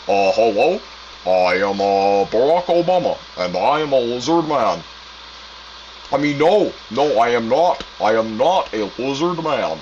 Hello? I am, Barack Obama, and I am a lizard man. I mean, no, I am not. I am not a lizard man.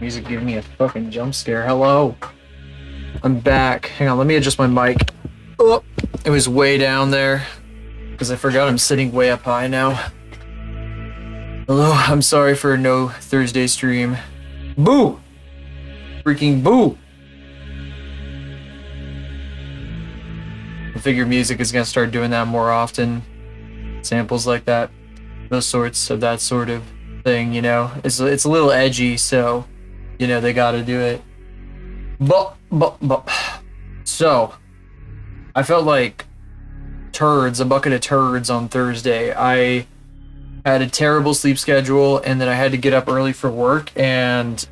Music giving me a fucking jump scare. Hello. I'm back. Hang on, let me adjust my mic. Oh, it was way down there because I forgot I'm sitting way up high now. Hello, I'm sorry for no Thursday stream. Boo! Freaking boo! I figure music is gonna start doing that more often. Samples like that. Those sorts of that sort of thing, you know? It's a little edgy, so, you know, they gotta do it. But. So, I felt like turds, a bucket of turds on Thursday. I had a terrible sleep schedule, and then I had to get up early for work, and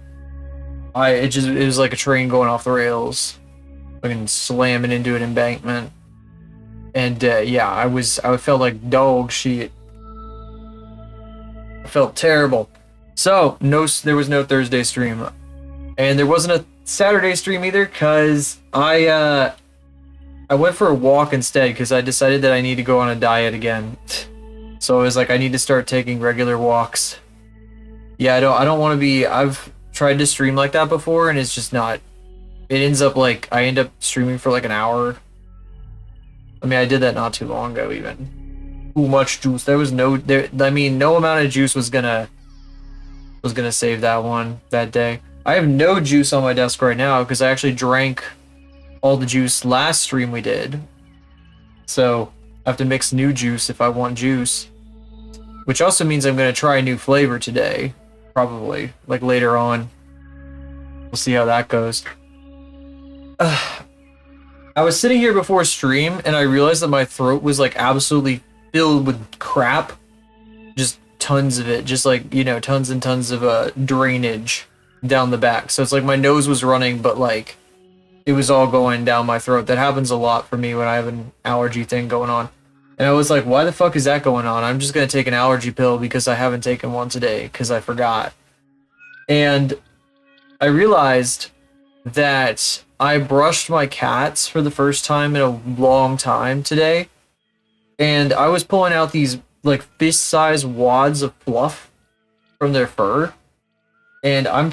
it was like a train going off the rails, fucking slamming into an embankment. And yeah, I felt like dog shit. I felt terrible. So there was no Thursday stream, and there wasn't a Saturday stream either, cause I went for a walk instead, because I decided that I need to go on a diet again. So I was like, I need to start taking regular walks. Yeah, I don't want to be. I've tried to stream like that before, and it's just not. It ends up like I end up streaming for like an hour. I mean, I did that not too long ago, even. Too much juice. There was no amount of juice was gonna save that one that day. I have no juice on my desk right now because I actually drank all the juice last stream we did. So I have to mix new juice if I want juice. Which also means I'm gonna try a new flavor today. Probably. Like later on. We'll see how that goes. I was sitting here before stream and I realized that my throat was like absolutely filled with crap. Just tons of it. Just like, you know, tons and tons of drainage down the back. So it's like my nose was running, but like it was all going down my throat. That happens a lot for me when I have an allergy thing going on. And I was like, why the fuck is that going on? I'm just going to take an allergy pill because I haven't taken one today because I forgot. And I realized that I brushed my cats for the first time in a long time today. And I was pulling out these like fist-sized wads of fluff from their fur. And I'm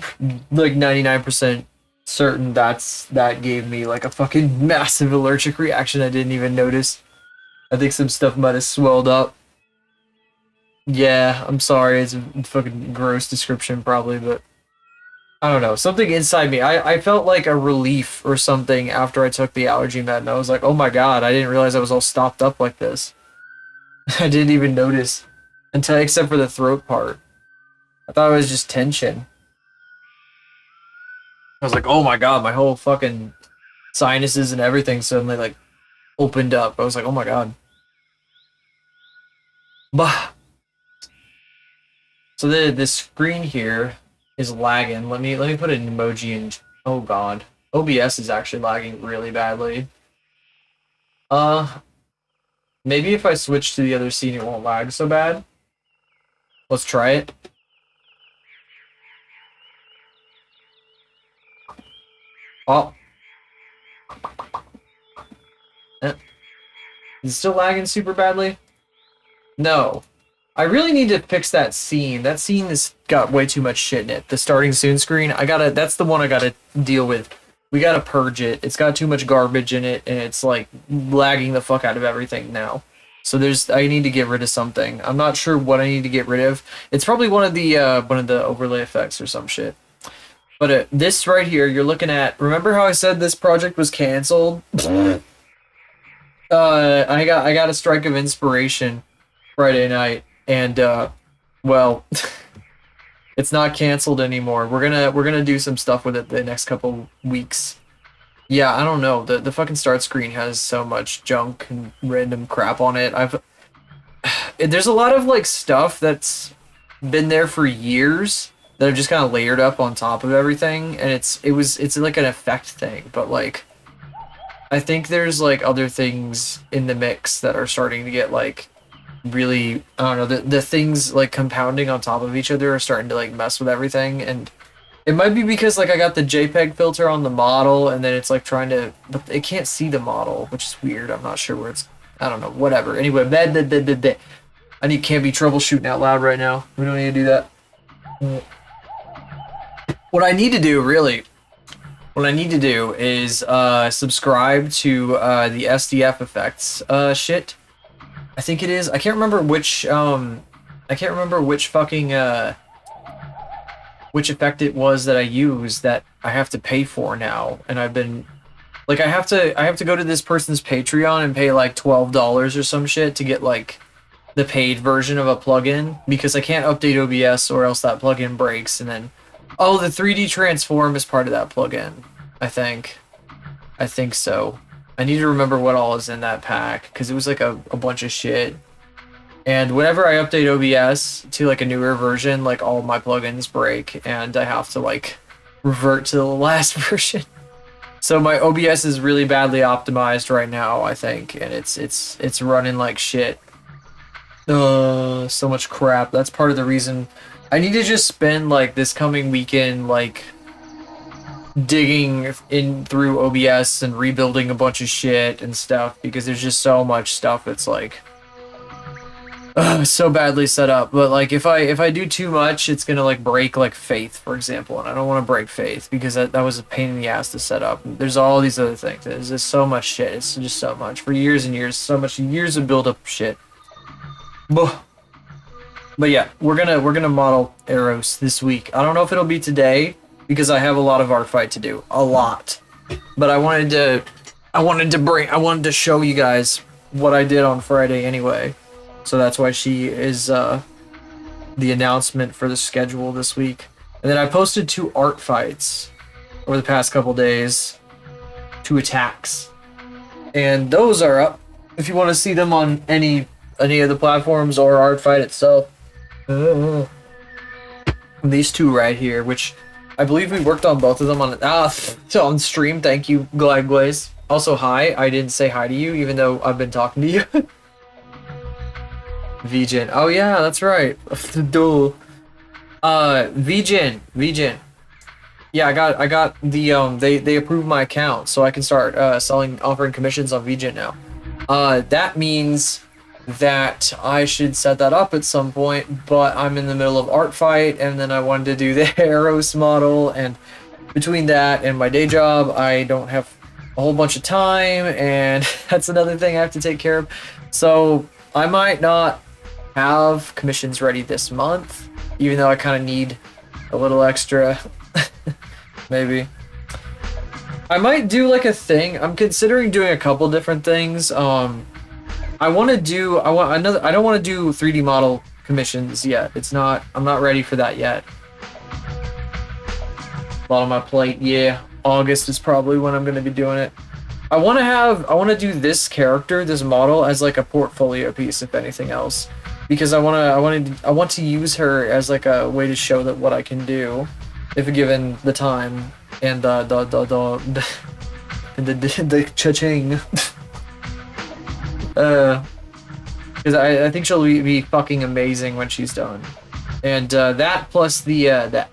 like 99% certain that gave me like a fucking massive allergic reaction I didn't even notice. I think some stuff might have swelled up. Yeah, I'm sorry, it's a fucking gross description probably, but I don't know. Something inside me, I felt like a relief or something after I took the allergy med, and I was like, oh my god, I didn't realize I was all stopped up like this. I didn't even notice except for the throat part. I thought it was just tension. I was like, oh my god, my whole fucking sinuses and everything suddenly like opened up. I was like, oh my god. Bah. So the screen here is lagging. Let me put an emoji in. Oh god. OBS is actually lagging really badly. Maybe if I switch to the other scene it won't lag so bad. Let's try it. Oh. Is it still lagging super badly? No. I really need to fix that scene. That scene has got way too much shit in it. The starting soon screen, that's the one I gotta deal with. We gotta purge it. It's got too much garbage in it, and it's like lagging the fuck out of everything now. So I need to get rid of something. I'm not sure what I need to get rid of. It's probably one of the overlay effects or some shit. But this right here, you're looking at. Remember how I said this project was canceled? I got a strike of inspiration Friday night, and well, it's not canceled anymore. We're gonna do some stuff with it the next couple weeks. Yeah, I don't know. The fucking start screen has so much junk and random crap on it. There's a lot of like stuff that's been there for years that I've just kind of layered up on top of everything, and it's like an effect thing, but like I think there's like other things in the mix that are starting to get like really, I don't know, the things like compounding on top of each other are starting to like mess with everything, and it might be because like I got the JPEG filter on the model and then it's like trying to, but it can't see the model, which is weird. I'm not sure where it's, I don't know, whatever. Anyway, can't be troubleshooting out loud right now. We don't need to do that. What I need to do, really, what I need to do is subscribe to the SDF effects shit. I think it is. I can't remember which fucking which effect it was that I used that I have to pay for now, and I've been like I have to go to this person's Patreon and pay like $12 or some shit to get like the paid version of a plugin because I can't update OBS or else that plugin breaks. And then oh, the 3D transform is part of that plugin. I think so. I need to remember what all is in that pack because it was like a bunch of shit. And whenever I update OBS to like a newer version, like all my plugins break and I have to like revert to the last version. So my OBS is really badly optimized right now, I think, and it's running like shit. So much crap. That's part of the reason I need to just spend like this coming weekend like digging in through OBS and rebuilding a bunch of shit and stuff because there's just so much stuff. It's like so badly set up. But like if I do too much, it's gonna like break like Faith, for example, and I don't want to break Faith because that was a pain in the ass to set up. There's all these other things. There's just so much shit. It's just so much for years and years. So much years of build up shit. But yeah, we're gonna model Eros this week. I don't know if it'll be today because I have a lot of art fight to do, a lot. But I wanted to show you guys what I did on Friday anyway. So that's why she is the announcement for the schedule this week. And then I posted 2 art fights over the past couple days, 2 attacks, and those are up if you want to see them on any of the platforms or art fight itself. These 2 right here, which I believe we worked on both of them on stream. Thank you, Glide Glaze. Also, hi. I didn't say hi to you, even though I've been talking to you. VGen. Oh yeah, that's right. Duh. VGen. Yeah, I got the they approved my account, so I can start offering commissions on VGen now. That means that I should set that up at some point, but I'm in the middle of art fight, and then I wanted to do the Eros model, and between that and my day job, I don't have a whole bunch of time, and that's another thing I have to take care of. So I might not have commissions ready this month, even though I kind of need a little extra. Maybe I might do like a thing. I'm considering doing a couple different things. I don't want to do 3D model commissions yet. I'm not ready for that yet. A lot on my plate. Yeah, August is probably when I'm going to be doing it. I want to do this character, this model, as like a portfolio piece, if anything else, because I want to use her as like a way to show that what I can do, if given the time and the cha-ching. Because I think she'll be fucking amazing when she's done, and that plus the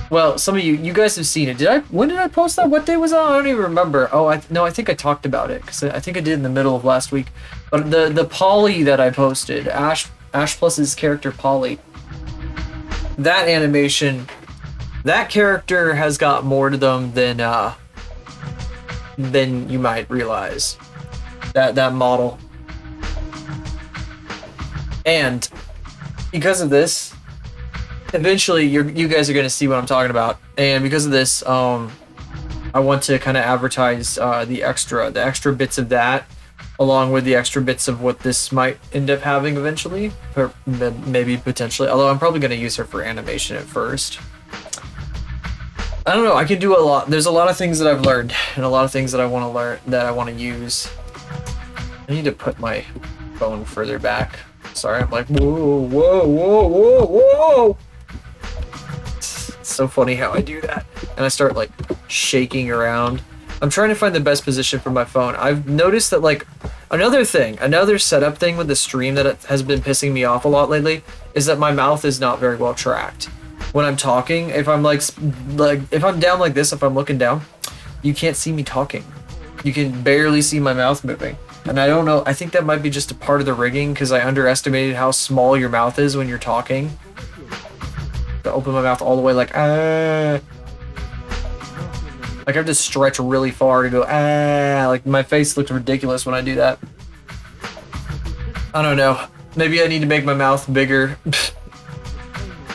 well, some of you guys have seen it. When did I post that? What day was it on? I don't even remember. Oh, I think I talked about it because I think I did in the middle of last week. But the Polly that I posted, Ash Plus's character Polly, that animation, that character has got more to them than you might realize. That model. And because of this, eventually you guys are going to see what I'm talking about. And because of this, I want to kind of advertise the extra bits of that, along with the extra bits of what this might end up having eventually, or maybe potentially. Although I'm probably going to use her for animation at first. I don't know. I can do a lot. There's a lot of things that I've learned, and a lot of things that I want to learn, that I want to use. I need to put my phone further back. Sorry, I'm like, whoa. It's so funny how I do that. And I start like shaking around. I'm trying to find the best position for my phone. I've noticed that like another setup thing with the stream that has been pissing me off a lot lately is that my mouth is not very well tracked. When I'm talking, if I'm like if I'm down like this, if I'm looking down, you can't see me talking. You can barely see my mouth moving. And I don't know, I think that might be just a part of the rigging because I underestimated how small your mouth is when you're talking. to open my mouth all the way, like ah. Like I have to stretch really far to go ah. Like my face looks ridiculous when I do that. I don't know. Maybe I need to make my mouth bigger.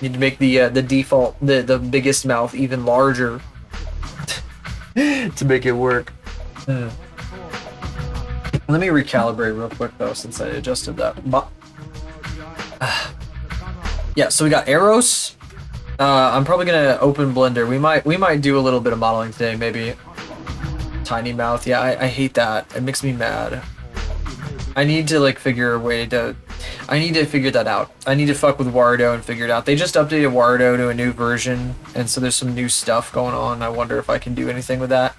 Need to make the default, the biggest mouth even larger to make it work. Let me recalibrate real quick though, since I adjusted that. Yeah, so we got Eros. I'm probably gonna open Blender. We might do a little bit of modeling today, maybe. Tiny mouth. Yeah, I hate that. It makes me mad. I need to like figure a way to. I need to figure that out. I need to fuck with Wardo and figure it out. They just updated Wardo to a new version, and so there's some new stuff going on. I wonder if I can do anything with that.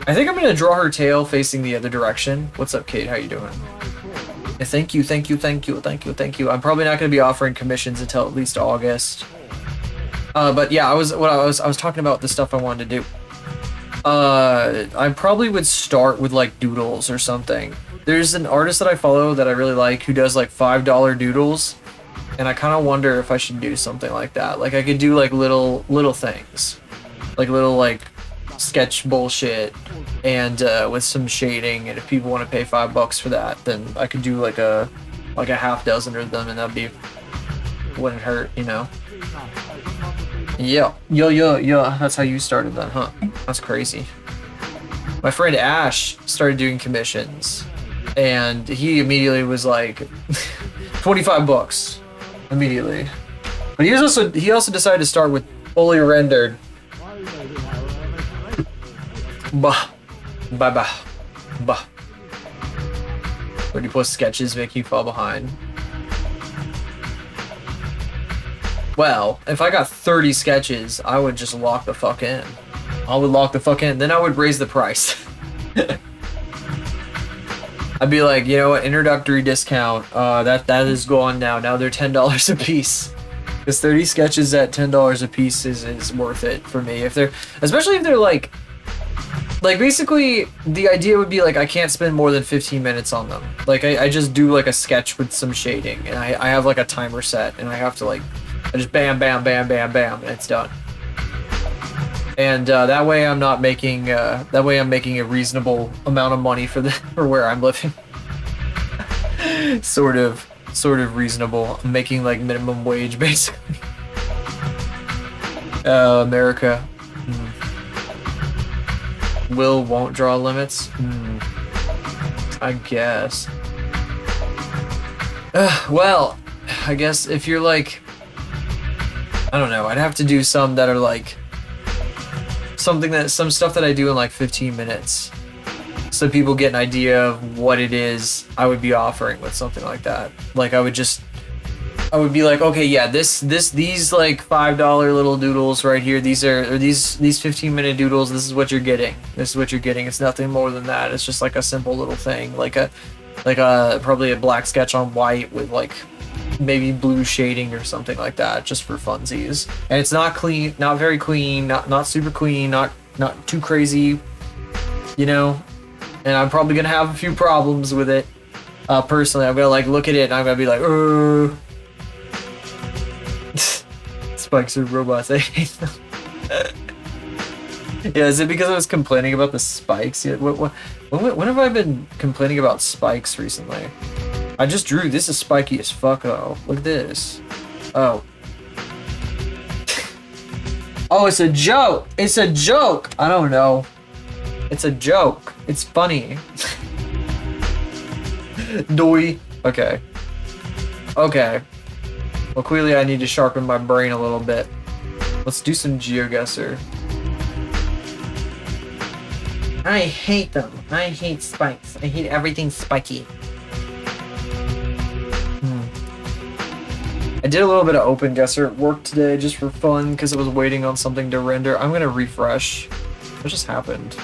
I think I'm gonna draw her tail facing the other direction. What's up, Kate? How you doing? Yeah, thank you. I'm probably not gonna be offering commissions until at least August. But yeah, I was talking about the stuff I wanted to do. I probably would start with like doodles or something. There's an artist that I follow that I really like who does like $5 doodles, and I kind of wonder if I should do something like that. Like I could do like little things, like little like sketch bullshit, and with some shading. And if people want to pay $5 for that, then I could do like a half dozen of them, and that'd be wouldn't hurt, you know. Yeah. That's how you started then, huh? That's crazy. My friend Ash started doing commissions, and he immediately was like $25 immediately. But he also decided to start with fully rendered. Bah. Bah. 30+ sketches make you fall behind. Well, if I got 30 sketches, I would just lock the fuck in. I would lock the fuck in. Then I would raise the price. I'd be like, you know what, introductory discount. That is gone now. Now they're $10 a piece. Because 30 sketches at $10 a piece is worth it for me. Especially if they're like basically the idea would be like I can't spend more than 15 minutes on them. Like I just do like a sketch with some shading, and I have like a timer set, and I have to like. I just bam, and it's done. And that way I'm not making. That way I'm making a reasonable amount of money for where I'm living. sort of reasonable. I'm making like minimum wage basically. America. Won't draw limits. I guess. Well, I guess if you're like. I don't know, I'd have to do some that are like some stuff that I do in like 15 minutes, so people get an idea of what it is I would be offering with something like that. Like I would be like, okay, yeah, these like $5 little doodles right here, these 15-minute doodles, this is what you're getting. It's nothing more than that. It's just like a simple little thing, like a probably a black sketch on white with like maybe blue shading or something like that, just for funsies. And it's not clean, not very clean, not super clean, not too crazy, you know. And I'm probably gonna have a few problems with it. Personally, I'm gonna like look at it and I'm gonna be like, spikes are robots. I hate them. Yeah, is it because I was complaining about the spikes? Yeah, when have I been complaining about spikes recently? I just drew. This is spiky as fuck though. Look at this. Oh. Oh, it's a joke. It's a joke. I don't know. It's a joke. It's funny. Doi. Okay. Okay. Well, clearly I need to sharpen my brain a little bit. Let's do some GeoGuessr. I hate them. I hate spikes. I hate everything spiky. I did a little bit of OpenGuessr at work today just for fun because I was waiting on something to render. I'm gonna refresh. What just happened?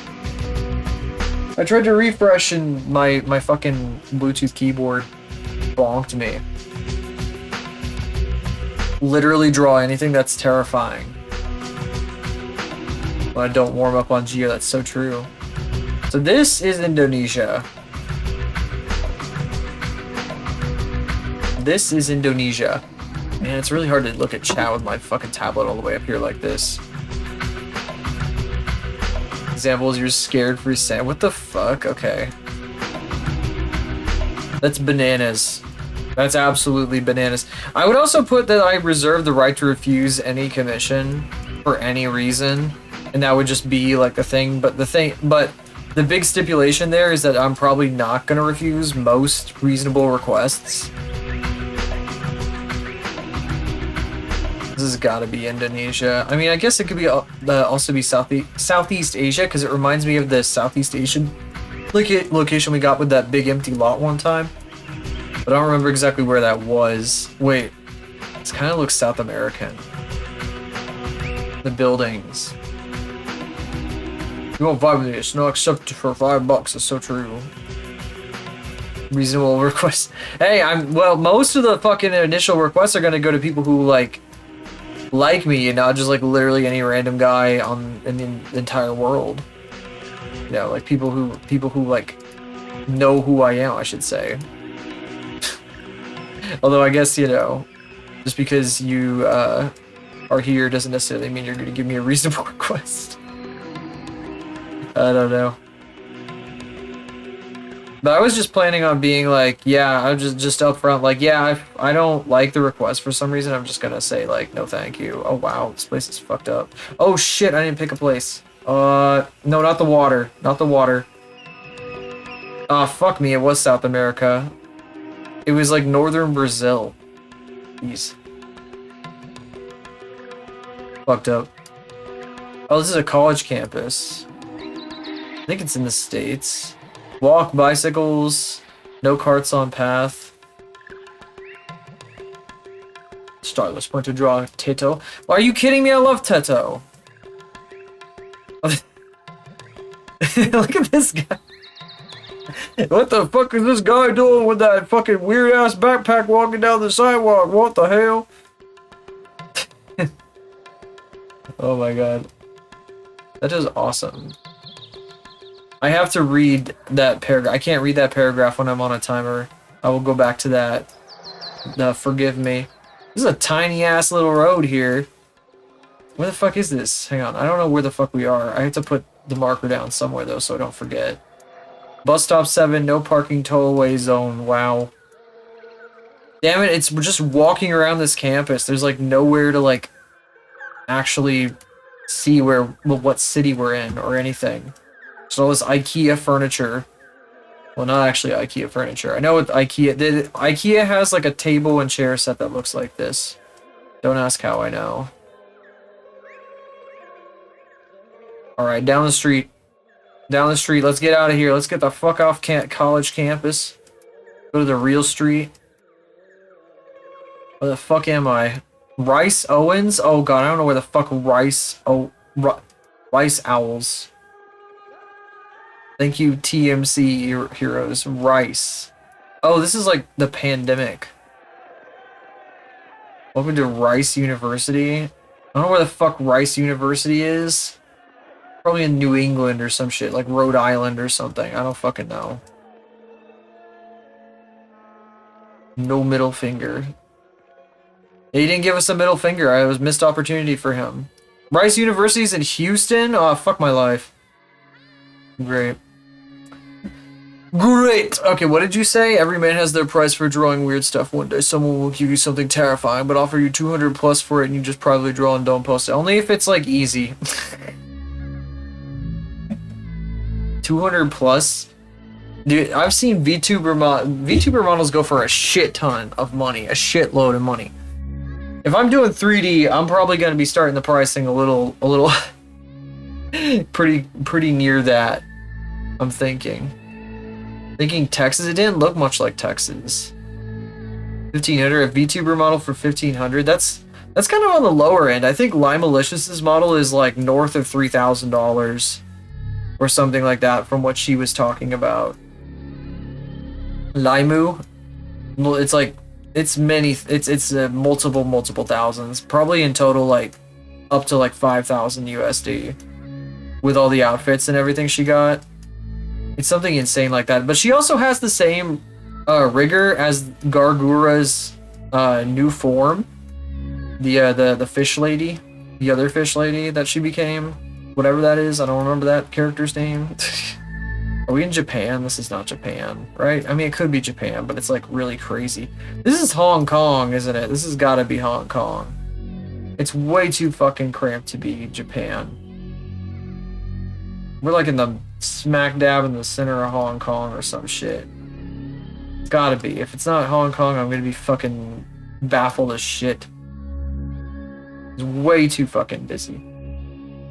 I tried to refresh and my fucking Bluetooth keyboard bonked me. Literally draw anything, that's terrifying. When I don't warm up on Geo, that's so true. So this is Indonesia. This is Indonesia. Man, it's really hard to look at chat with my fucking tablet all the way up here like this. Examples, you're scared for Sam. What the fuck? Okay. That's bananas. That's absolutely bananas. I would also put that I reserve the right to refuse any commission for any reason, and that would just be like the thing. But the big stipulation there is that I'm probably not gonna refuse most reasonable requests. This has got to be Indonesia. I mean, I guess it could be also be Southeast Asia, because it reminds me of the Southeast Asian location we got with that big empty lot one time. But I don't remember exactly where that was. Wait, this kind of looks South American. The buildings. You won't vibe with this? No, except for $5. It's so true. Reasonable requests. Hey, well, most of the fucking initial requests are gonna go to people who like me, and not just like literally any random guy in the entire world. You know, like people who like know who I am, I should say. Although I guess, you know, just because you are here doesn't necessarily mean you're going to give me a reasonable request. I don't know. But I was just planning on being like, yeah, I'm just upfront, like, yeah, I don't like the request for some reason. I'm just gonna say like, no, thank you. Oh wow, this place is fucked up. Oh shit, I didn't pick a place. No, not the water, not the water. Fuck me, it was South America. It was like northern Brazil. Jeez. Fucked up. Oh, this is a college campus. I think it's in the States. Walk, bicycles, no carts on path. Starless point to draw Teto. Why are you kidding me? I love Teto. Look at this guy. What the fuck is this guy doing with that fucking weird ass backpack walking down the sidewalk? What the hell? Oh my god. That is awesome. I have to read that paragraph. I can't read that paragraph when I'm on a timer. I will go back to that. Forgive me. This is a tiny ass little road here. Where the fuck is this? Hang on. I don't know where the fuck we are. I have to put the marker down somewhere though so I don't forget. Bus stop 7, no parking tollway zone. Wow. Damn it, we're just walking around this campus. There's like nowhere to like actually see what city we're in or anything. So all this IKEA furniture. Well, not actually IKEA furniture. I know what IKEA has like a table and chair set that looks like this. Don't ask how I know. Alright, down the street. Down the street. Let's get out of here. Let's get the fuck off college campus. Go to the real street. Where the fuck am I? Rice Owens? Oh god, I don't know where the fuck Rice Owls. Thank you, TMC heroes. Rice. Oh, this is like the pandemic. Welcome to Rice University. I don't know where the fuck Rice University is. Probably in New England or some shit, like Rhode Island or something. I don't fucking know. No middle finger. He didn't give us a middle finger. It was missed opportunity for him. Rice University's in Houston? Oh, fuck my life. Great. Great! Okay, what did you say? Every man has their price for drawing weird stuff. One day someone will give you something terrifying, but offer you 200 plus for it and you just probably draw and don't post it. Only if it's, like, easy. 200 plus? Dude, I've seen VTuber models go for a shit ton of money. A shitload of money. If I'm doing 3D, I'm probably going to be starting the pricing a little pretty near that. I'm thinking Texas. It didn't look much like Texas. 1500, a VTuber model for 1500. That's kind of on the lower end. I think Limalicious' model is like north of $3,000 or something like that from what she was talking about. Limu, it's like it's multiple thousands, probably in total like up to like 5,000 USD with all the outfits and everything she got. It's something insane like that. But she also has the same rigor as Gargura's new form. The fish lady, the other fish lady that she became, whatever that is. I don't remember that character's name. Are we in Japan? This is not Japan, right? I mean, it could be Japan, but it's like really crazy. This is Hong Kong, isn't it? This has got to be Hong Kong. It's way too fucking cramped to be Japan. We're like in the smack dab in the center of Hong Kong or some shit. It's gotta be. If it's not Hong Kong, I'm gonna be fucking baffled as shit. It's way too fucking busy.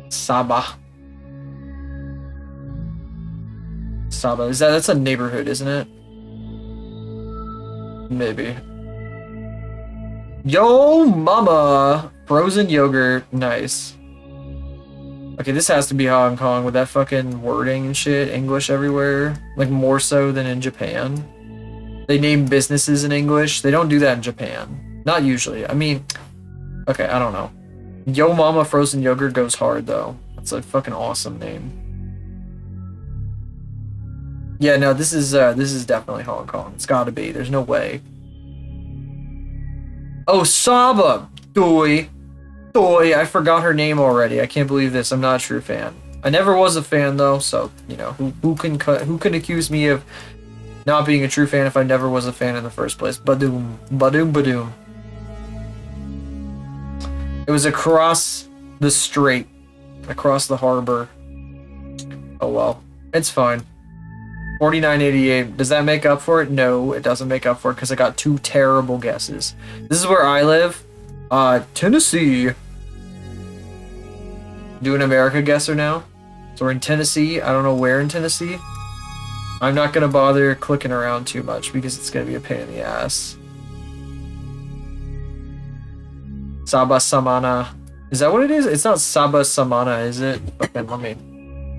Sabah. Sabah. That's a neighborhood, isn't it? Maybe. Yo mama! Frozen yogurt. Nice. Okay, this has to be Hong Kong with that fucking wording and shit. English everywhere. Like more so than in Japan. They name businesses in English. They don't do that in Japan. Not usually. I mean, okay, I don't know. Yo mama frozen yogurt goes hard though. That's a fucking awesome name. Yeah, no, this is definitely Hong Kong. It's gotta be. There's no way. Oh, Saba! Doi. I forgot her name already. I can't believe this. I'm not a true fan. I never was a fan though, so you know who can accuse me of not being a true fan if I never was a fan in the first place? Badoom, badoom, badoom. It was across the strait, across the harbor. Oh well, it's fine. 49.88. Does that make up for it? No, it doesn't make up for it because I got two terrible guesses. This is where I live. Tennessee. Do an America guesser now. So we're in Tennessee. I don't know where in Tennessee. I'm not gonna bother clicking around too much because it's gonna be a pain in the ass. Sabah Samana. Is that what it is? It's not Sabah Samana, is it? Okay, let me.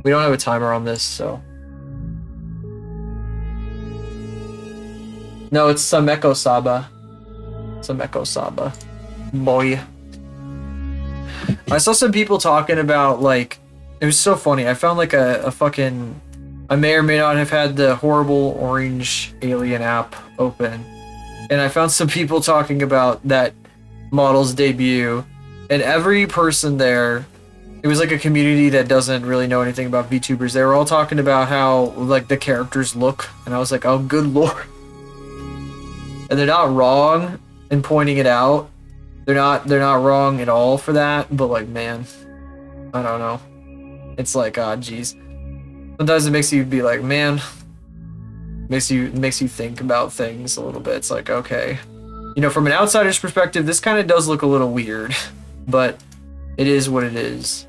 We don't have a timer on this, so. No, it's Sameko Saba. Sameko Saba. Boy. I saw some people talking about, like, it was so funny. I found, like, a fucking... I may or may not have had the horrible orange alien app open. And I found some people talking about that model's debut. And every person there... It was like a community that doesn't really know anything about VTubers. They were all talking about how, like, the characters look. And I was like, oh, good lord. And they're not wrong in pointing it out. They're not wrong at all for that, but like, man, I don't know. It's like, geez. Sometimes it makes you be like, man, makes you think about things a little bit. It's like, okay, you know, from an outsider's perspective, this kind of does look a little weird, but it is what it is.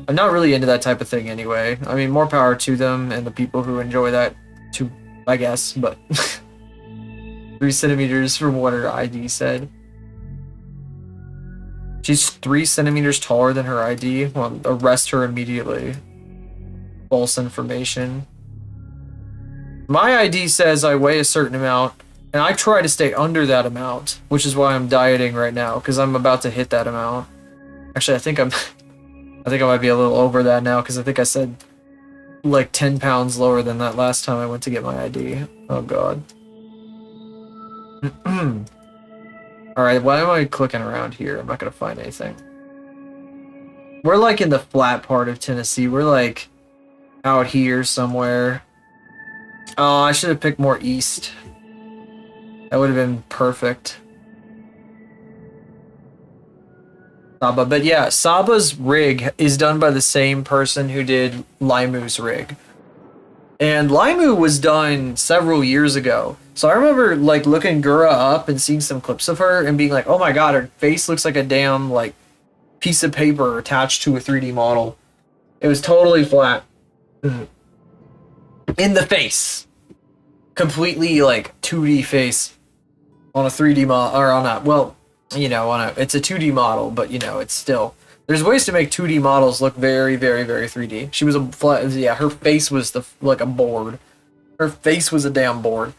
I'm not really into that type of thing anyway. I mean, more power to them and the people who enjoy that too, I guess, but 3 centimeters from what her ID said. She's 3 centimeters taller than her ID. Well, arrest her immediately. False information. My ID says I weigh a certain amount, and I try to stay under that amount, which is why I'm dieting right now, because I'm about to hit that amount. Actually, I think I might be a little over that now, because I think I said like 10 pounds lower than that last time I went to get my ID. Oh god. Alright, why am I clicking around here? I'm not gonna find anything. We're like in the flat part of Tennessee. We're like out here somewhere. Oh, I should have picked more east. That would have been perfect. Saba, but yeah, Saba's rig is done by the same person who did Limu's rig. And Limu was done several years ago. So I remember like looking Gura up and seeing some clips of her and being like, oh my god, her face looks like a damn like piece of paper attached to a 3D model. It was totally flat. In the face. Completely like 2D face on a 3D model, or on a, well, you know, it's a 2D model, but you know, it's still, there's ways to make 2D models look very, very, very 3D. She was a flat, yeah, her face was like a board. Her face was a damn board.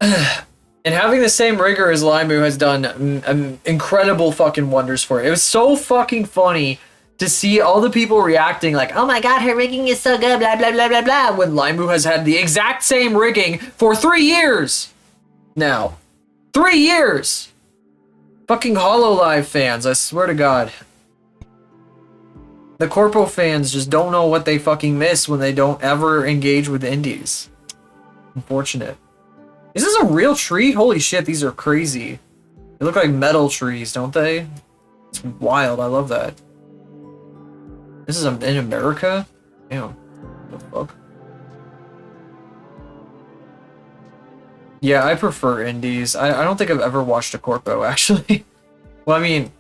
And having the same rigger as Limu has done incredible fucking wonders for it. It was so fucking funny to see all the people reacting like, oh my god, her rigging is so good, blah, blah, blah, blah, blah, when Limu has had the exact same rigging for 3 years now. 3 years! Fucking HoloLive fans, I swear to God. The Corpo fans just don't know what they fucking miss when they don't ever engage with indies. Unfortunate. Is this a real tree? Holy shit, these are crazy. They look like metal trees, don't they? It's wild, I love that. This is in America? Damn. What the fuck? Yeah, I prefer indies. I don't think I've ever watched a Corpo, actually. Well, I mean,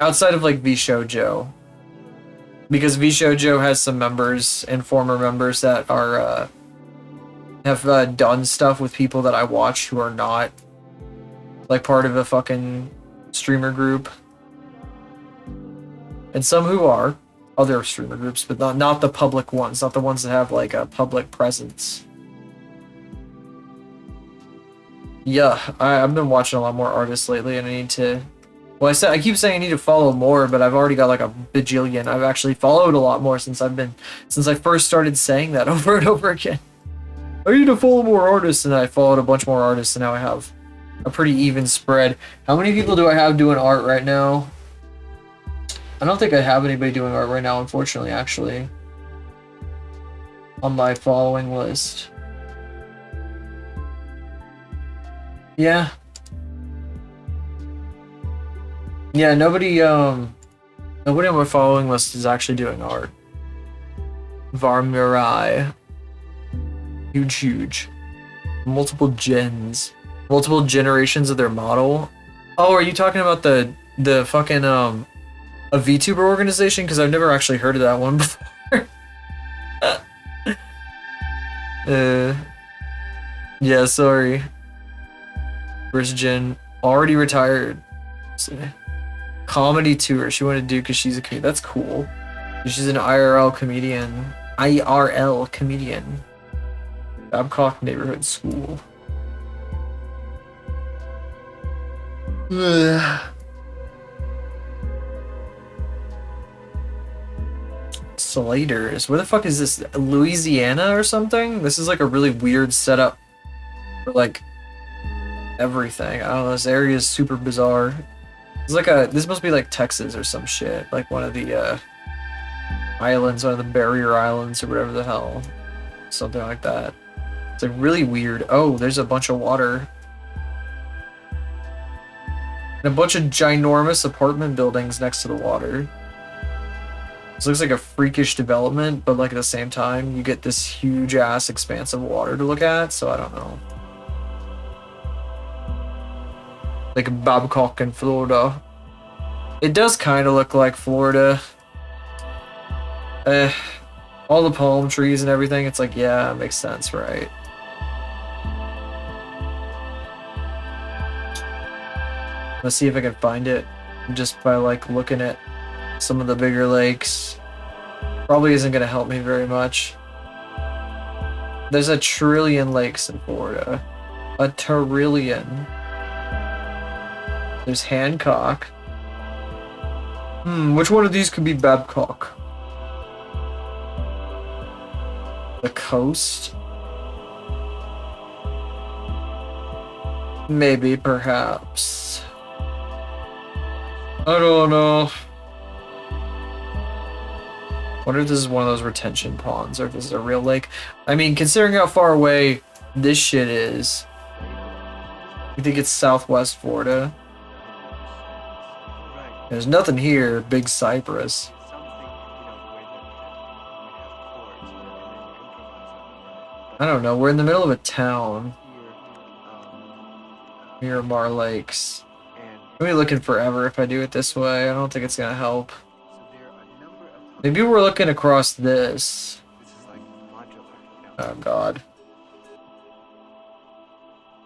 outside of like V-Shoujo. Because V-Shoujo has some members and former members that are, have done stuff with people that I watch who are not, like, part of a fucking streamer group. And some who are other streamer groups, but not the public ones, not the ones that have, like, a public presence. Yeah, I've been watching a lot more artists lately, and I need to... Well, I keep saying I need to follow more, but I've already got like a bajillion. I've actually followed a lot more since I first started saying that over and over again. I need to follow more artists, and I followed a bunch more artists, and now I have a pretty even spread. How many people do I have doing art right now? I don't think I have anybody doing art right now, unfortunately, actually. On my following list. Yeah. Yeah, nobody on my following list is actually doing art. Varmurai. Huge. Multiple generations of their model. Oh, are you talking about the fucking a VTuber organization? Because I've never actually heard of that one before. Yeah, sorry. First gen already retired. Comedy tour she wanted to do because she's a comedian. That's cool. She's an IRL comedian. Babcock Neighborhood School. Slaters. Where the fuck is this? Louisiana or something? This is like a really weird setup for like everything. I don't know. This area is super bizarre. It's like this must be like Texas or some shit. Like one of the islands, one of the barrier islands or whatever the hell. Something like that. It's like really weird. Oh, there's a bunch of water. And a bunch of ginormous apartment buildings next to the water. This looks like a freakish development, but like at the same time, you get this huge ass expanse of water to look at, so I don't know. Like Babcock in Florida. It does kind of look like Florida. All the palm trees and everything, it's like, yeah, it makes sense, right? Let's see if I can find it just by like looking at some of the bigger lakes. Probably isn't going to help me very much. There's a trillion lakes in Florida. A trillion. There's Hancock. Which one of these could be Babcock? The coast? Maybe, perhaps. I don't know. Wonder if this is one of those retention ponds or if this is a real lake. I mean, considering how far away this shit is, you think it's Southwest Florida? There's nothing here. Big Cypress. I don't know. We're in the middle of a town. Miramar Lakes. I'm gonna be looking forever if I do it this way. I don't think it's gonna help. Maybe we're looking across this. Oh god.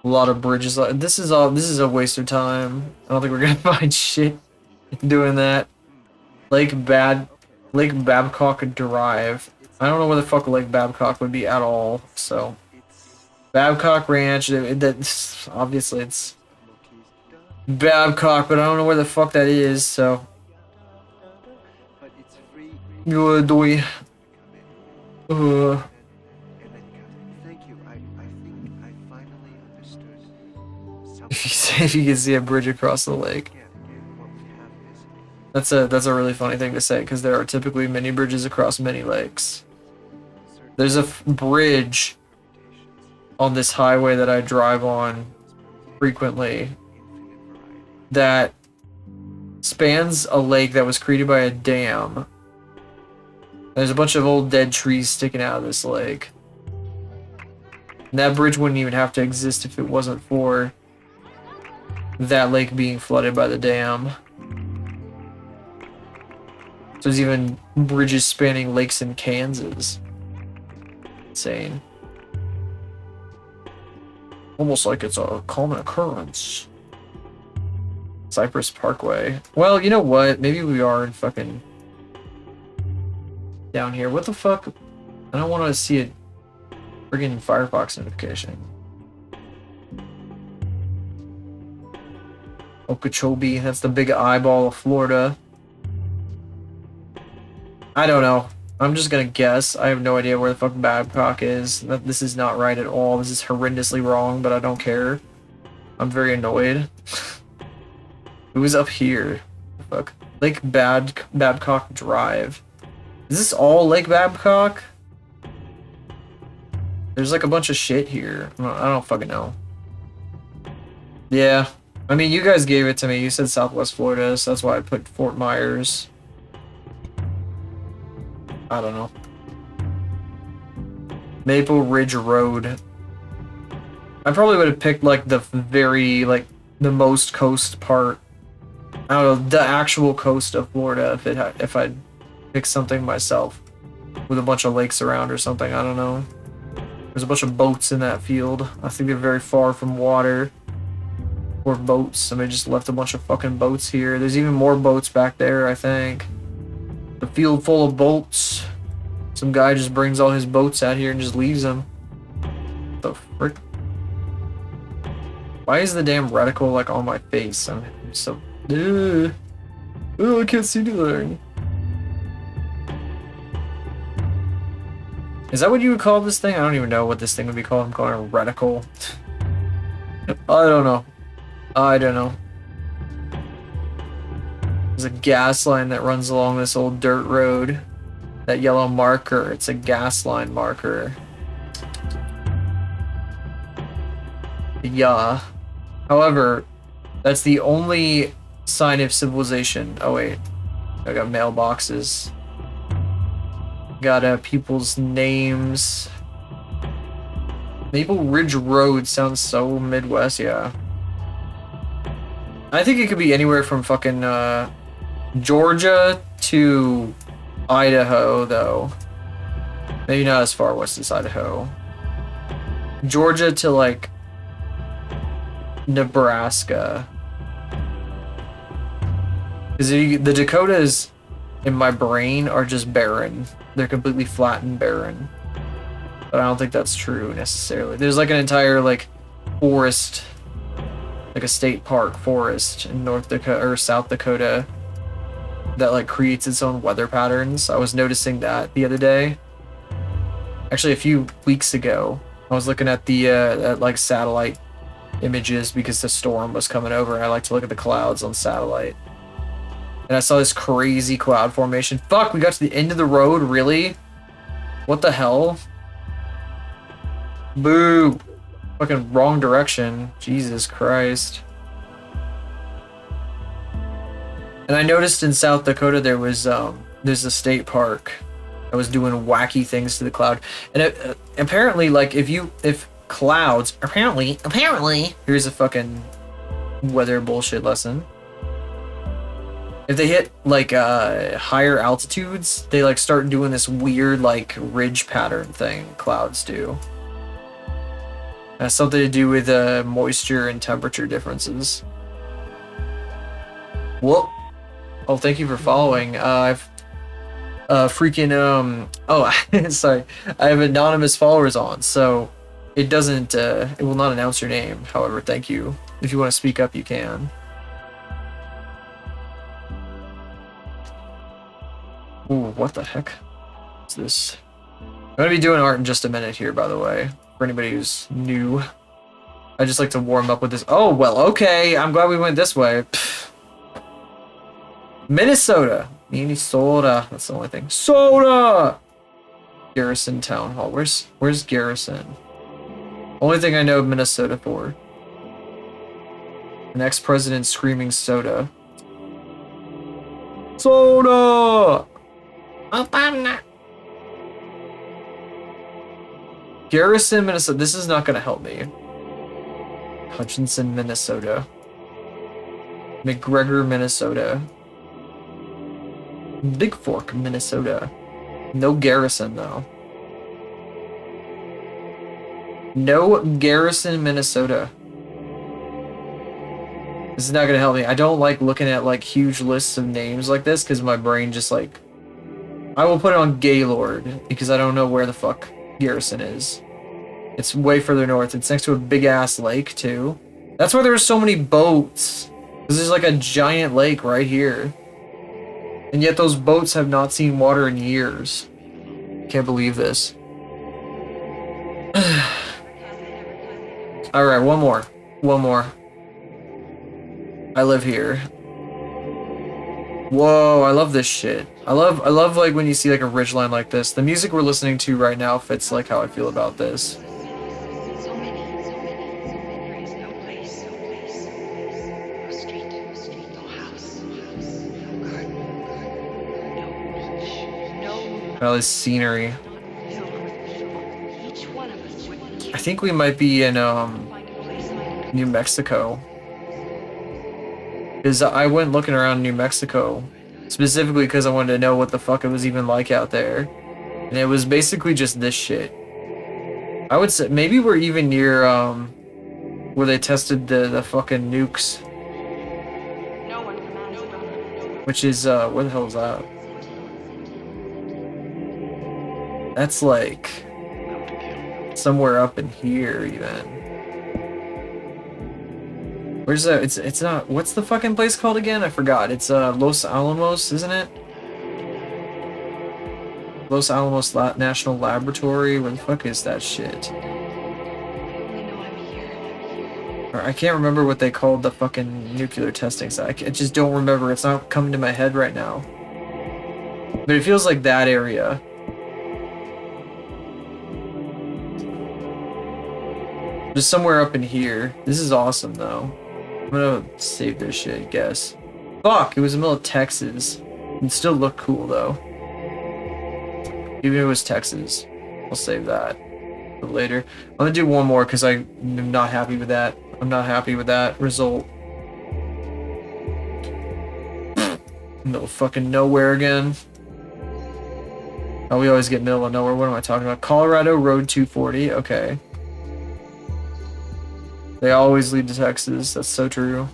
A lot of bridges. This is a waste of time. I don't think we're gonna find shit doing that. Lake Babcock Drive. I don't know where the fuck Lake Babcock would be at all. So Babcock Ranch. That's obviously it's Babcock, but I don't know where the fuck that is. So do we? If you can see a bridge across the lake. That's a really funny thing to say because there are typically many bridges across many lakes. There's a bridge on this highway that I drive on frequently that spans a lake that was created by a dam. There's a bunch of old dead trees sticking out of this lake. And that bridge wouldn't even have to exist if it wasn't for that lake being flooded by the dam. So there's even bridges spanning lakes in Kansas. Insane. Almost like it's a common occurrence. Cypress Parkway. Well, you know what? Maybe we are in fucking down here. What the fuck? I don't want to see a friggin' Firefox notification. Okeechobee. That's the big eyeball of Florida. I don't know. I'm just gonna guess. I have no idea where the fuck Babcock is. This is not right at all. This is horrendously wrong, but I don't care. I'm very annoyed. Who's up here? Fuck. Lake Babcock Drive. Is this all Lake Babcock? There's like a bunch of shit here. I don't fucking know. Yeah. I mean, you guys gave it to me. You said Southwest Florida, so that's why I put Fort Myers. I don't know. Maple Ridge Road. I probably would have picked like the very, like, the most coast part. I don't know, the actual coast of Florida if I'd picked something myself with a bunch of lakes around or something. I don't know. There's a bunch of boats in that field. I think they're very far from water or boats. Somebody just left a bunch of fucking boats here. There's even more boats back there, I think. A field full of boats. Some guy just brings all his boats out here and just leaves them. What the frick? Why is the damn reticle like on my face? I'm so... Oh, I can't see anything. Is that what you would call this thing? I don't even know what this thing would be called. I'm calling it a reticle. I don't know. I don't know. There's a gas line that runs along this old dirt road. That yellow marker, it's a gas line marker. Yeah. However, that's the only sign of civilization. Oh wait, I got mailboxes. Got people's names. Maple Ridge Road sounds so Midwest, yeah. I think it could be anywhere from fucking Georgia to Idaho, though. Maybe not as far west as Idaho. Georgia to like Nebraska. Because the Dakotas in my brain are just barren. They're completely flat and barren. But I don't think that's true necessarily. There's like an entire like forest, like a state park forest in North Dakota or South Dakota that like creates its own weather patterns. I was noticing that the other day. Actually, a few weeks ago, I was looking at the at like satellite images because the storm was coming over, and I like to look at the clouds on satellite. And I saw this crazy cloud formation. Fuck, we got to the end of the road, really? What the hell? Boo! Fucking wrong direction. Jesus Christ. And I noticed in South Dakota there was there's a state park that was doing wacky things to the cloud. And it, apparently, like if clouds apparently here's a fucking weather bullshit lesson. If they hit like higher altitudes, they like start doing this weird like ridge pattern thing clouds do. It has something to do with moisture and temperature differences. Whoop. Oh, thank you for following. I've freaking oh sorry. I have anonymous followers on, so it doesn't it will not announce your name. However, thank you. If you want to speak up, you can. Ooh, what the heck is this? I'm gonna be doing art in just a minute here, by the way, for anybody who's new. I just like to warm up with this. Oh, well, okay. I'm glad we went this way. Pfft. Minnesota. Minnesota. That's the only thing. Soda! Garrison Town Hall. Where's Garrison? Only thing I know Minnesota for. An ex-president screaming soda. Soda! Garrison, Minnesota. This is not gonna help me. Hutchinson, Minnesota. McGregor, Minnesota. Big Fork, Minnesota. No Garrison, though. No Garrison, Minnesota. This is not gonna help me. I don't like looking at like huge lists of names like this because my brain just like... I will put it on Gaylord because I don't know where the fuck Garrison is. It's way further north. It's next to a big ass lake too. That's why there's so many boats. Because there's like a giant lake right here. And yet those boats have not seen water in years. Can't believe this. Alright, one more. One more. I live here. Whoa, I love this shit. I love like when you see like a ridgeline like this. The music we're listening to right now fits like how I feel about this. All this scenery. I think we might be in New Mexico. Because I went looking around New Mexico specifically because I wanted to know what the fuck it was even like out there. And it was basically just this shit. I would say maybe we're even near where they tested the fucking nukes. Which is where the hell is that? That's like somewhere up in here even. Where's that? It's not. What's the fucking place called again? I forgot. It's Los Alamos, isn't it? Los Alamos National Laboratory. Where the fuck is that shit? I can't remember what they called the fucking nuclear testing site. I just don't remember. It's not coming to my head right now. But it feels like that area. Just somewhere up in here. This is awesome though. I'm gonna save this shit, I guess. Fuck, it was in the middle of Texas. It still looked cool though. Even if it was Texas. I'll save that for later. I'm gonna do one more because I'm not happy with that. I'm not happy with that result. Middle of fucking nowhere again. Oh, we always get middle of nowhere. What am I talking about? Colorado Road 240. Okay. They always lead to Texas. That's so true.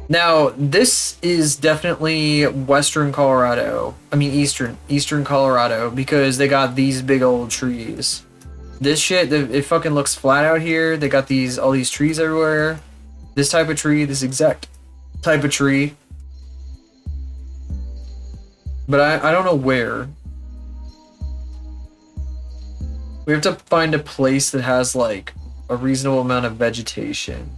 Now, this is definitely Western Colorado. I mean, Eastern Colorado, because they got these big old trees. This shit, it fucking looks flat out here. They got all these trees everywhere. This type of tree, this exact type of tree. But I don't know where. We have to find a place that has like a reasonable amount of vegetation.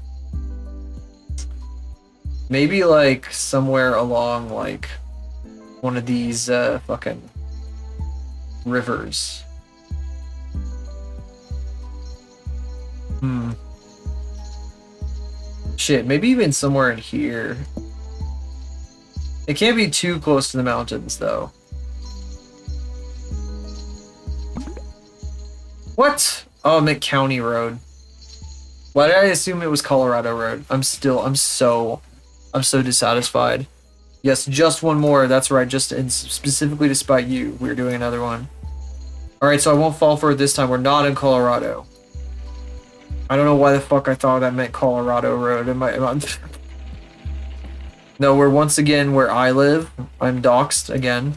Maybe like somewhere along like one of these fucking rivers. Shit, maybe even somewhere in here. It can't be too close to the mountains though. What? Oh, McCounty Road. Why did I assume it was Colorado Road? I'm so dissatisfied. Yes, just one more. That's right. Just specifically to spite you, we're doing another one. All right, so I won't fall for it this time. We're not in Colorado. I don't know why the fuck I thought that meant Colorado Road. No, we're once again where I live. I'm doxxed again.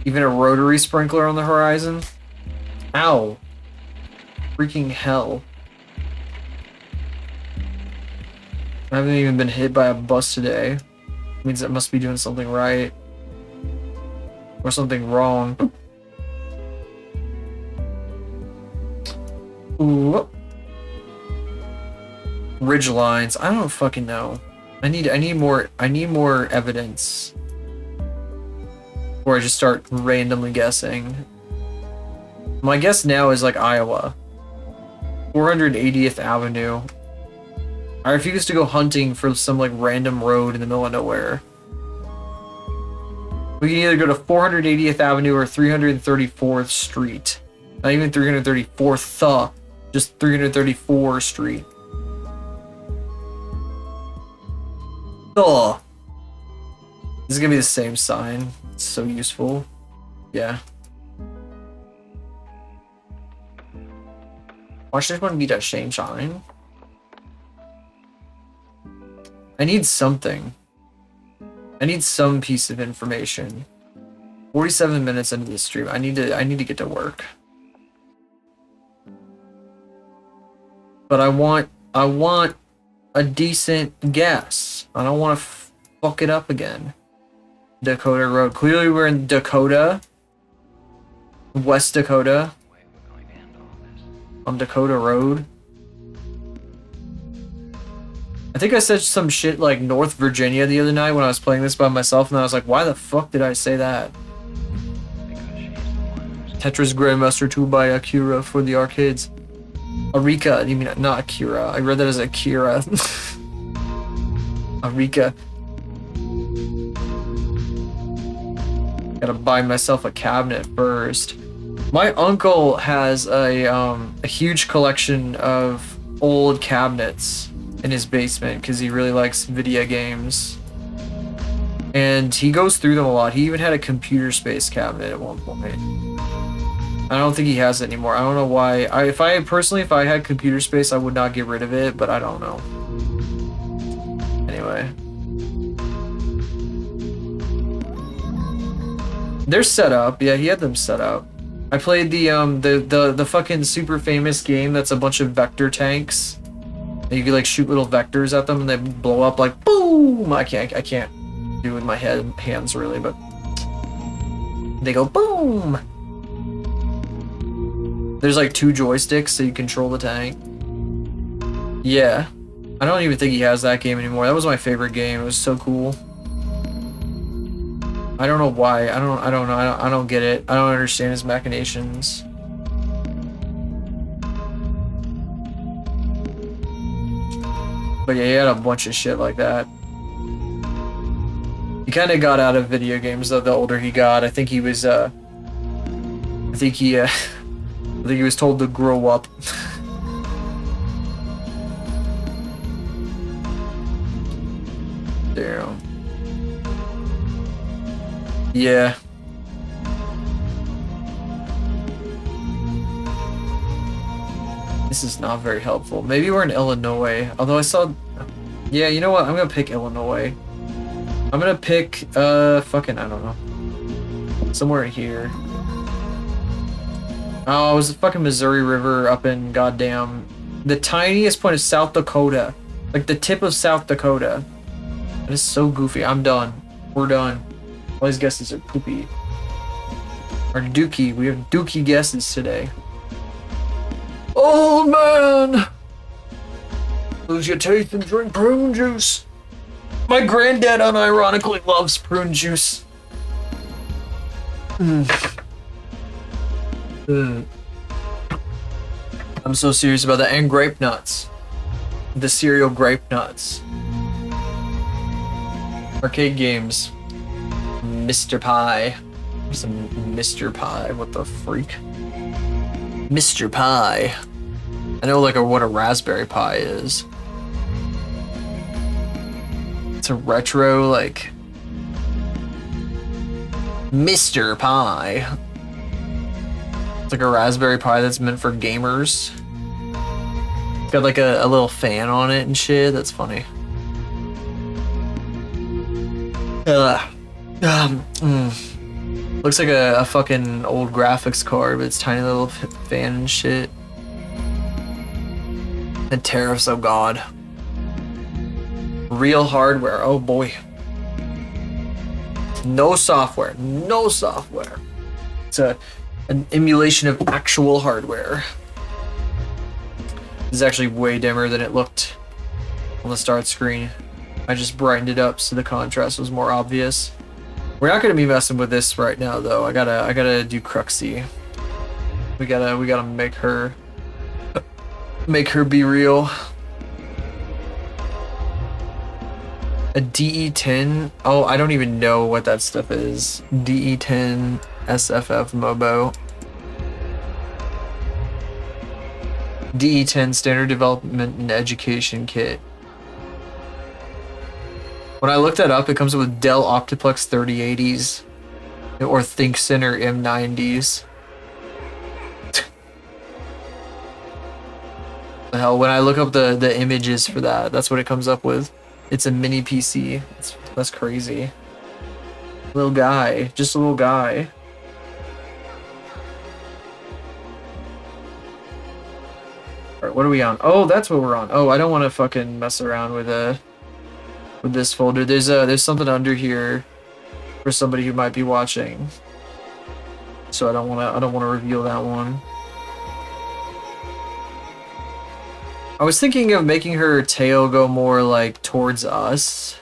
Even a rotary sprinkler on the horizon. Ow. Freaking hell. I haven't even been hit by a bus today. Means I must be doing something right. Or something wrong. Ooh. ridge lines. I don't fucking know. I need more evidence. Or I just start randomly guessing. My guess now is like Iowa. 480th Avenue. I refuse to go hunting for some like random road in the middle of nowhere. We can either go to 480th Avenue or 334th Street. Not even 334th, just 334th Street. Ugh. This is gonna be the same sign. It's so useful. Yeah. Watch this one be that same sign. I need something. I need some piece of information. 47 minutes into the stream. I need to get to work. But I want a decent guess. I don't want to fuck it up again. Dakota Road. Clearly we're in Dakota. West Dakota. On Dakota Road. I think I said some shit like North Virginia the other night when I was playing this by myself, and I was like, why the fuck did I say that? Tetris Grandmaster 2 by Akira for the arcades. Arika, you mean not Akira. I read that as Akira. Arika. Gotta buy myself a cabinet first. My uncle has a huge collection of old cabinets in his basement because he really likes video games. And he goes through them a lot. He even had a computer space cabinet at one point. I don't think he has it anymore. I don't know why. If I had computer space, I would not get rid of it, but I don't know. Anyway. They're set up. Yeah, he had them set up. I played the fucking super famous game that's a bunch of vector tanks. And you can like shoot little vectors at them and they blow up like boom. I can't do it with my hands really, but they go boom. There's like 2 joysticks so you control the tank. Yeah. I don't even think he has that game anymore. That was my favorite game. It was so cool. I don't know why. I don't know. I don't get it. I don't understand his machinations. But yeah, he had a bunch of shit like that. He kind of got out of video games though the older he got. I think he was I think he was told to grow up. Damn. Yeah. This is not very helpful. Maybe we're in Illinois. Although I saw... Yeah, you know what? I'm gonna pick Illinois. I'm gonna pick, fucking, I don't know. Somewhere here. Oh, it was the fucking Missouri River up in goddamn... The tiniest point of South Dakota. Like the tip of South Dakota. That is so goofy. I'm done. We're done. All these guesses are poopy. Or dookie. We have dookie guesses today. Old man! Lose your teeth and drink prune juice. My granddad unironically loves prune juice. I'm so serious about that. And grape nuts. The cereal grape nuts. Arcade games. Mr. Pie. Some Mr. Pie. What the freak? Mr. Pie. I know like what a Raspberry Pi is. It's a retro like Mr. Pie. It's like a Raspberry Pi that's meant for gamers. It's got like a little fan on it and shit. That's funny. Looks like a fucking old graphics card, but it's tiny little fan and shit. And tariffs, oh god. Real hardware, oh boy. No software, no software. It's an emulation of actual hardware. This is actually way dimmer than it looked on the start screen. I just brightened it up so the contrast was more obvious. We're not gonna be messing with this right now though. I gotta do Cruxy. We gotta make her be real. A DE10? Oh, I don't even know what that stuff is. DE10 SFF Mobo. DE10 Standard Development and Education Kit. When I looked that up, it comes with Dell Optiplex 3080s or ThinkCenter M90s. The hell, when I look up the images for that, that's what it comes up with. It's a mini PC. That's crazy. Little guy, just a little guy. All right, what are we on? Oh, that's what we're on. Oh, I don't want to fucking mess around with this folder. There's something under here for somebody who might be watching. So I don't want to reveal that one. I was thinking of making her tail go more like towards us.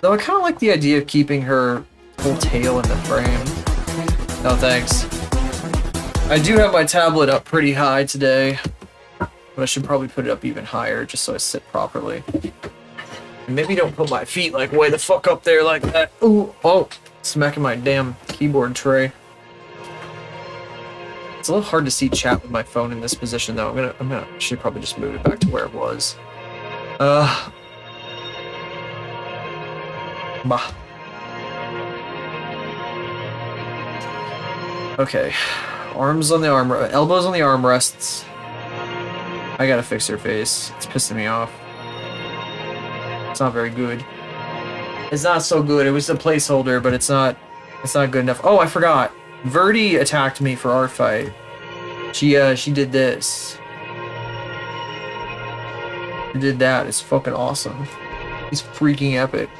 Though I kind of like the idea of keeping her whole tail in the frame. No thanks. I do have my tablet up pretty high today, but I should probably put it up even higher just so I sit properly. And maybe don't put my feet like way the fuck up there like that. Ooh, oh, smacking my damn keyboard tray. It's a little hard to see chat with my phone in this position though. Should probably just move it back to where it was. Bah. Okay. Elbows on the armrests. I gotta fix her face. It's pissing me off. It's not very good. It's not so good. It was a placeholder, but it's not good enough. Oh, I forgot. Verdi attacked me for our fight. She did this. She did that. It's fucking awesome. He's freaking epic.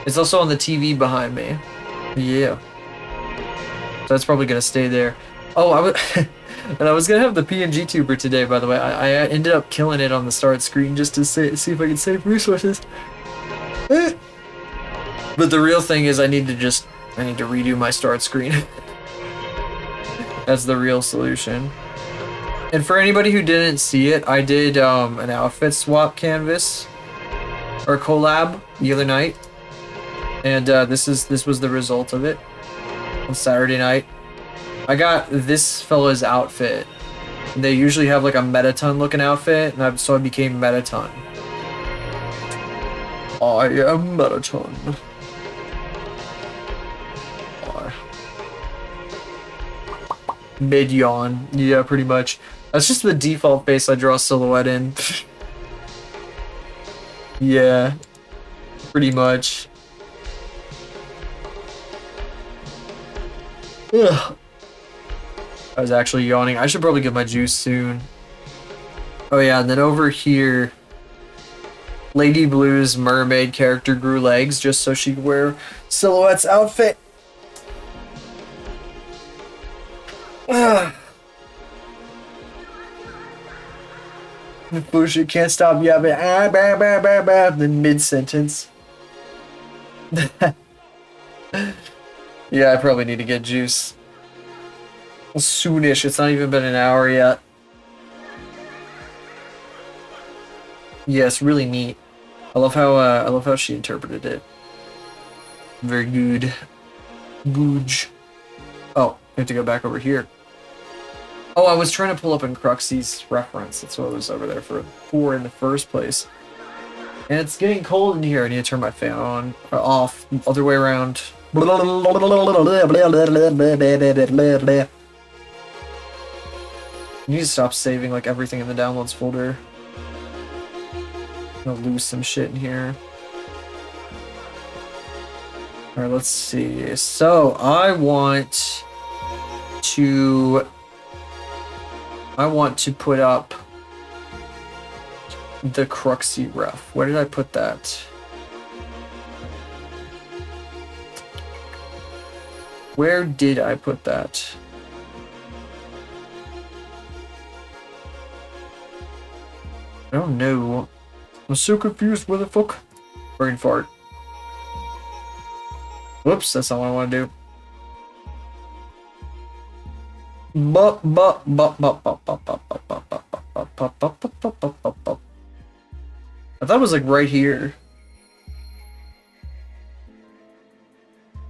It's also on the TV behind me. Yeah. So that's probably gonna stay there. Oh, and I was gonna have the PNG tuber today, by the way. I ended up killing it on the start screen just to see if I could save resources. But the real thing is I need to redo my start screen. That's the real solution. And for anybody who didn't see it, I did an outfit swap canvas or collab the other night. And this was the result of it. On Saturday night, I got this fella's outfit. They usually have like a Metaton looking outfit, and so I became Metaton. I am Metaton. Mid yawn, yeah, pretty much. That's just the default face I draw a silhouette in. Yeah, pretty much. Ugh. I was actually yawning. I should probably get my juice soon. Oh yeah, and then over here, Lady Blue's mermaid character grew legs just so she could wear Silhouette's outfit. Ugh. Bullshit can't stop yapping. Then mid-sentence. Yeah, I probably need to get juice. Soonish. It's not even been an hour yet. Yeah, it's really neat. I love how she interpreted it. Very good. Googe. Oh, I have to go back over here. Oh, I was trying to pull up in Cruxy's reference. That's what I was over there for in the first place. And it's getting cold in here. I need to turn my fan on or off. Other way around. You need to stop saving like everything in the downloads folder. I'm gonna lose some shit in here. Alright, let's see. So I want to put up the Cruxy ref. Where did I put that? Where did I put that? I don't know. I'm so confused. Where the fuck? Brain fart. Whoops, that's not what I want to do. I thought it was like right here.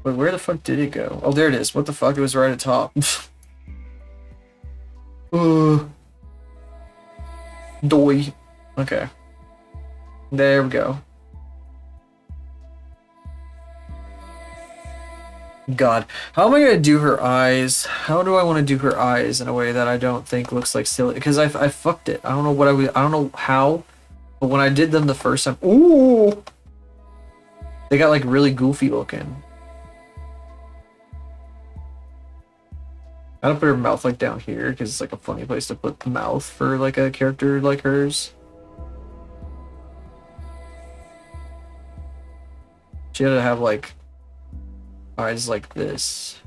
But where the fuck did it go? Oh, there it is. What the fuck? It was right at top. Doy. Okay. There we go. God. How am I gonna do her eyes? How do I want to do her eyes in a way that I don't think looks like silly? Because I fucked it. I don't know what I don't know how. But when I did them the first time, ooh, they got like really goofy looking. I don't put her mouth like down here because it's like a funny place to put the mouth for like a character like hers. She had to have like eyes like this.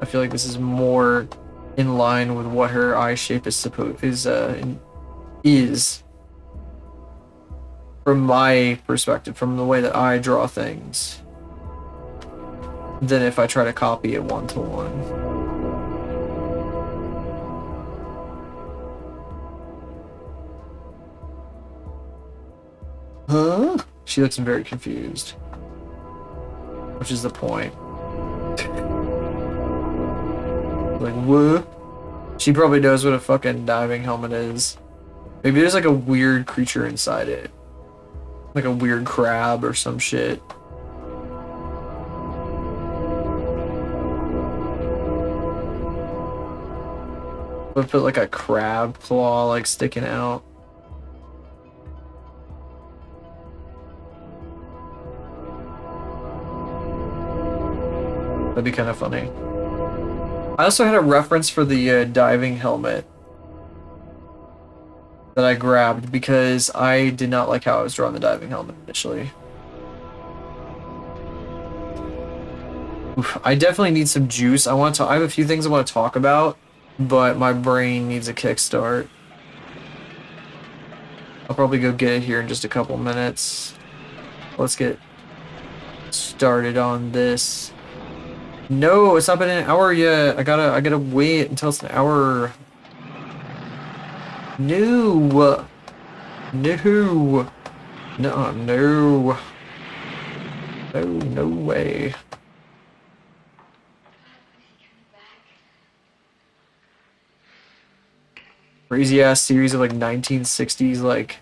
I feel like this is more in line with what her eye shape is is from my perspective, from the way that I draw things, than if I try to copy it one to one. Huh? She looks very confused, which is the point. Like, what? She probably knows what a fucking diving helmet is. Maybe there's like a weird creature inside it. Like a weird crab or some shit. Would put like a crab claw like sticking out. That'd be kind of funny. I also had a reference for the diving helmet that I grabbed because I did not like how I was drawing the diving helmet initially. Oof, I definitely need some juice. I have a few things I want to talk about, but my brain needs a kickstart. I'll probably go get it here in just a couple minutes. Let's get started on this. No, it's not been an hour yet. I gotta wait until it's an hour. No. No. No, no. No, no way. Crazy ass series of like 1960s like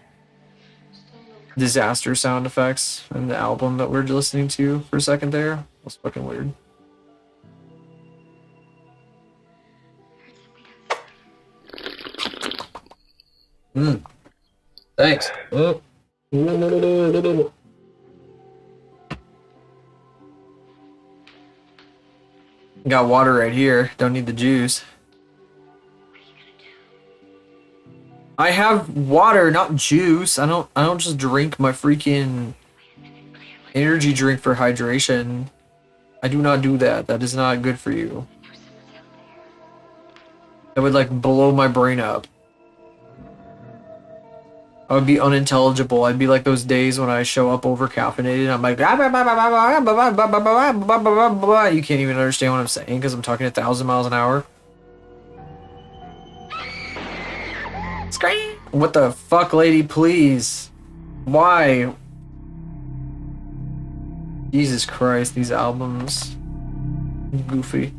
disaster sound effects in the album that we're listening to for a second there. That's fucking weird. Thanks. Got water right here. Don't need the juice. I have water, not juice. I don't just drink my freaking energy drink for hydration. I do not do that. That is not good for you. That would like blow my brain up. I would be unintelligible. I'd be like those days when I show up over caffeinated. I'm like, you can't even understand what I'm saying because I'm talking 1,000 miles an hour. Scream! What the fuck, lady, please? Why? Jesus Christ, these albums. Goofy.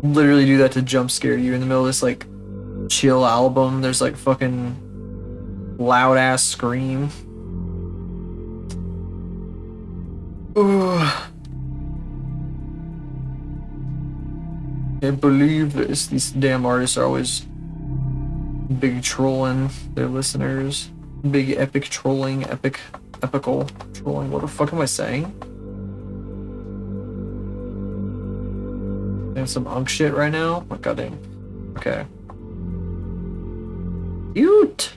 Literally do that to jump scare you in the middle of this like chill album. There's like fucking loud ass scream. Ooh. Can't believe this. These damn artists are always big trolling their listeners. Big epic trolling, epical trolling. What the fuck am I saying? And some unk shit right now? Oh, goddamn. Okay. Cute!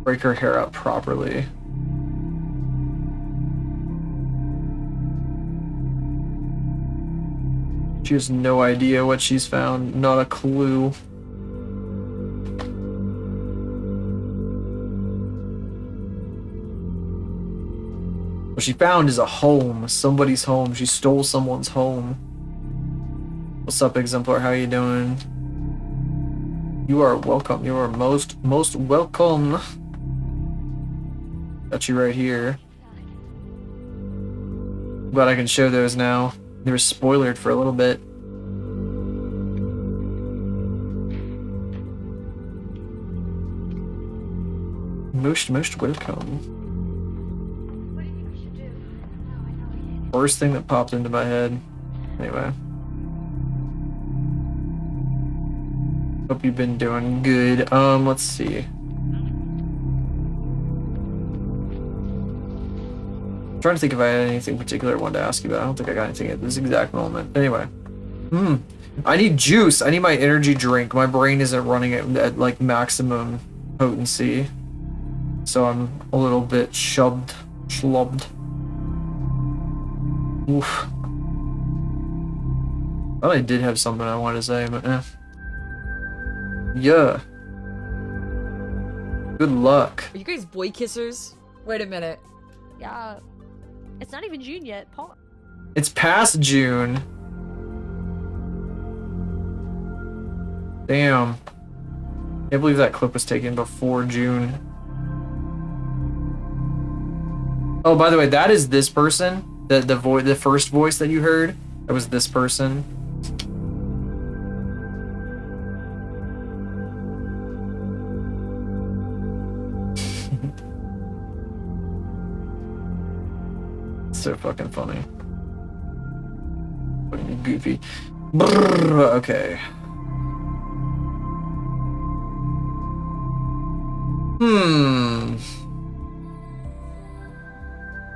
break her hair up properly. She has no idea what she's found, not a clue. What she found is a home, somebody's home. She stole someone's home. What's up, Exemplar? How you doing? You are welcome. You are most welcome. Got you right here. Glad I can show those now. They were spoilered for a little bit. Most welcome. What do you think we should do? No, I know. First thing that popped into my head. Anyway. Hope you've been doing good. Let's see. I'm trying to think if I had anything particular I wanted to ask you about. I don't think I got anything at this exact moment. Anyway. I need juice. I need my energy drink. My brain isn't running at like maximum potency. So I'm a little bit schlubbed. Oof. Thought I did have something I wanted to say, but yeah. Good luck. Are you guys boy kissers? Wait a minute. Yeah. It's not even June yet. Paul. It's past June. Damn. Can't believe that clip was taken before June. Oh, by the way, that is this person. The first voice that you heard. That was this person. So fucking funny. Fucking goofy. Brrr, okay.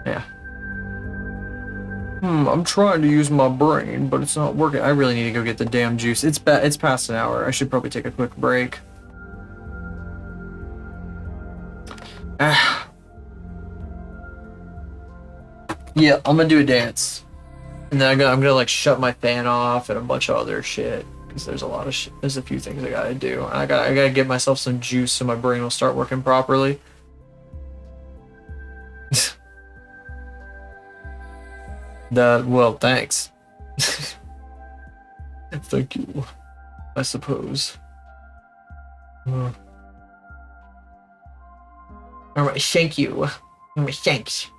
Yeah. I'm trying to use my brain, but it's not working. I really need to go get the damn juice. It's past an hour. I should probably take a quick break. Yeah, I'm gonna do a dance. And then I'm gonna like shut my fan off and a bunch of other shit. Because there's a lot of shit. There's a few things I gotta do. And I gotta get myself some juice so my brain will start working properly. Well, thanks. Thank you, I suppose. Alright, thank you. Thanks.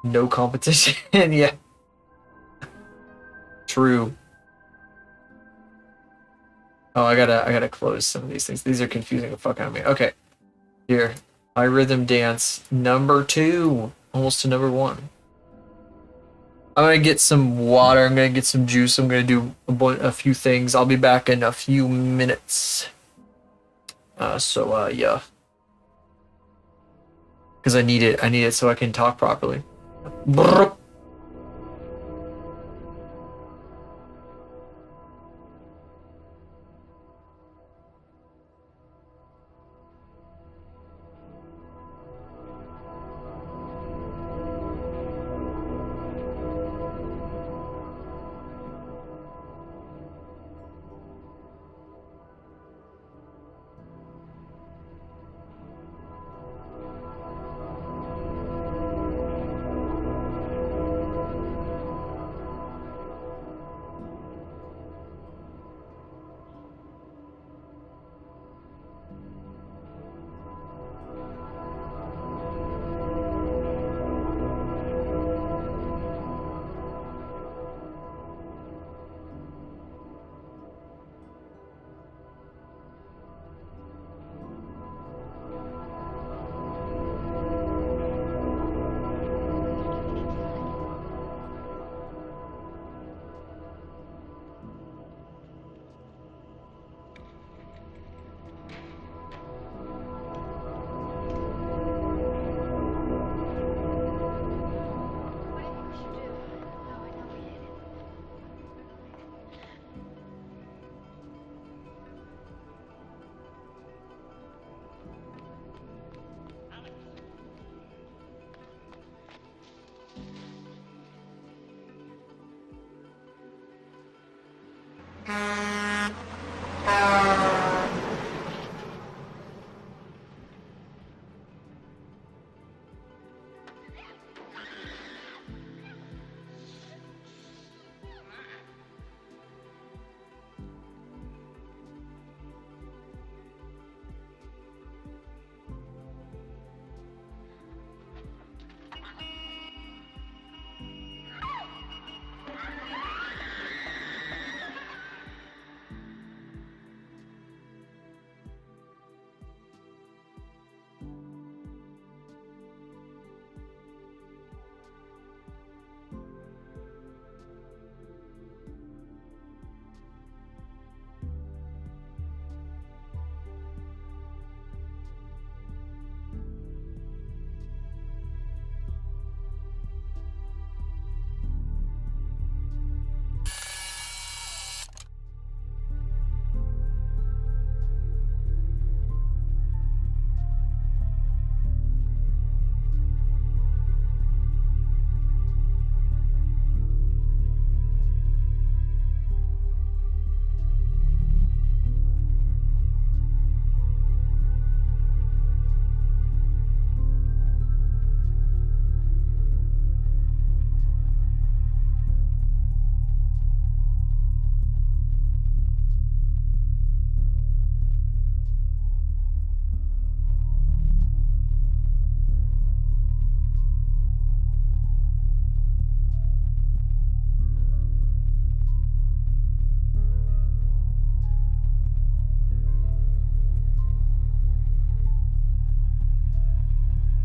No competition. Yeah. True. Oh, I gotta close some of these things. These are confusing the fuck out of me. Okay. Here. My rhythm dance number 2. Almost to number 1. I'm gonna get some water. I'm gonna get some juice. I'm gonna do a few things. I'll be back in a few minutes. Yeah. Because I need it. I need it so I can talk properly. Brrr.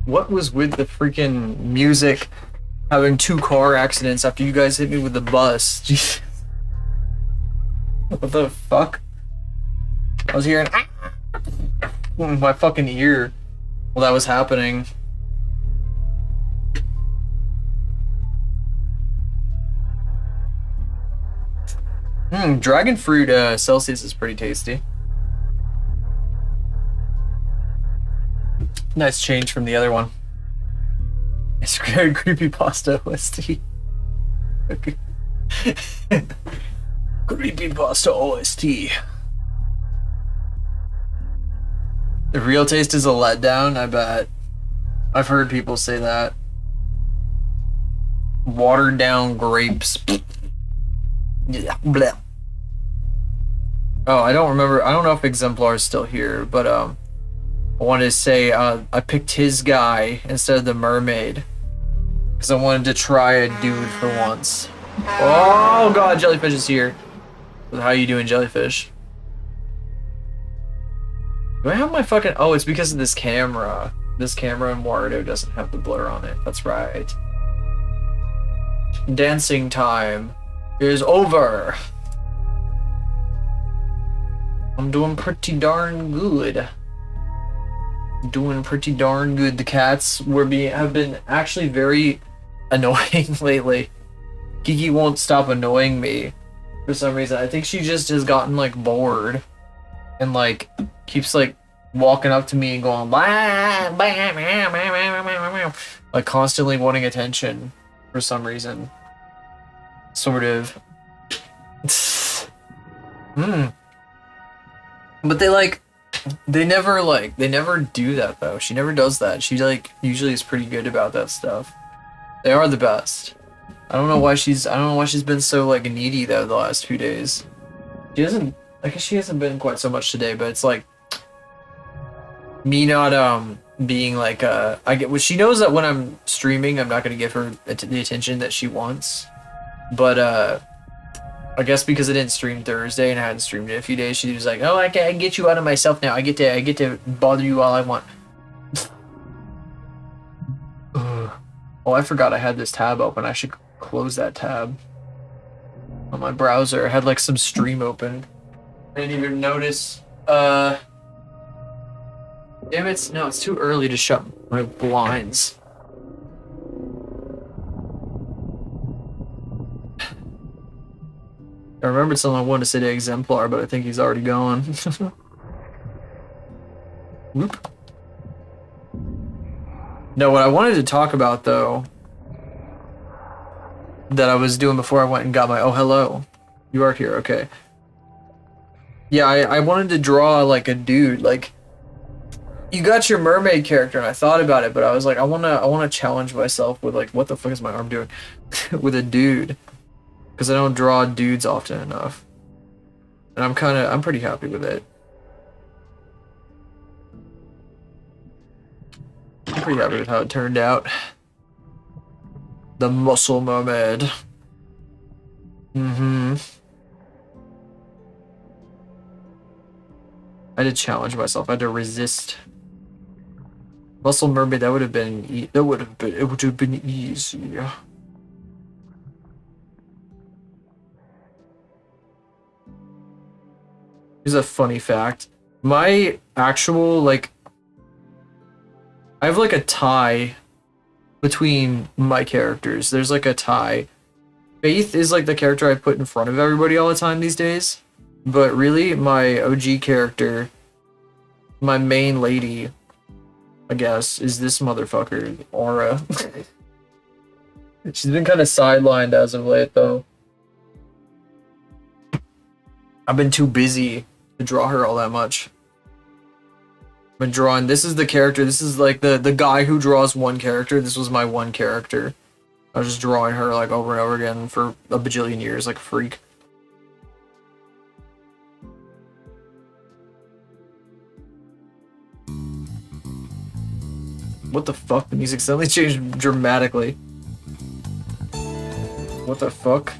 What was with the freaking music having 2 car accidents after you guys hit me with the bus? Jesus. What the fuck? I was hearing in my fucking ear while that was happening. Dragon fruit Celsius is pretty tasty. Nice change from the other one. It's very creepypasta OST. Creepypasta OST. The real taste is a letdown, I bet. I've heard people say that. Watered down grapes. Yeah, blah. Oh, I don't know if Exemplar is still here, but I wanted to say I picked his guy instead of the mermaid because I wanted to try a dude for once. Oh god, Jellyfish is here. How you doing, Jellyfish? Do I have my fucking... Oh, it's because of this camera. This camera in Wario doesn't have the blur on it. That's right. Dancing time is over. I'm doing pretty darn good. Doing pretty darn good. The cats have been actually very annoying lately. Kiki won't stop annoying me for some reason. I think she just has gotten like bored and like keeps like walking up to me and going like constantly wanting attention for some reason. Sort of. But they never do that though. She never does that. She like usually is pretty good about that stuff. They are the best. I don't know why she's been so like needy though the last few days. I guess she hasn't been quite so much today, but it's like me not being like she knows that when I'm streaming I'm not gonna give her the attention that she wants. But I guess because I didn't stream Thursday and I hadn't streamed in a few days, she was like, "Oh, I can get you out of myself now. I get to bother you all I want." Oh, I forgot I had this tab open. I should close that tab on my browser. I had like some stream open. I didn't even notice. Damn it! No, it's too early to shut my blinds. I remembered something I wanted to say to Exemplar, but I think he's already gone. Whoop. No, what I wanted to talk about, though, that I was doing before I went and got my... Oh, hello. You are here, okay. Yeah, I wanted to draw, like, a dude. Like, you got your mermaid character, and I thought about it, but I was like, I wanna challenge myself with, like, what the fuck is my arm doing? With a dude. Because I don't draw dudes often enough. And I'm pretty happy with it. I'm pretty happy with how it turned out. The muscle mermaid. I had to challenge myself. I had to resist. Muscle mermaid, it would have been easy. Here's a funny fact. My actual, like... I have, like, a tie between my characters. There's, like, a tie. Faith is, like, the character I put in front of everybody all the time these days. But really, my OG character, my main lady, I guess, is this motherfucker, Aura. She's been kind of sidelined as of late, though. I've been too busy to draw her all that much. I've been drawing... This is the character. This is like the guy who draws one character. This was my one character. I was just drawing her like over and over again for a bajillion years like a freak. What the fuck? The music suddenly changed dramatically. What the fuck?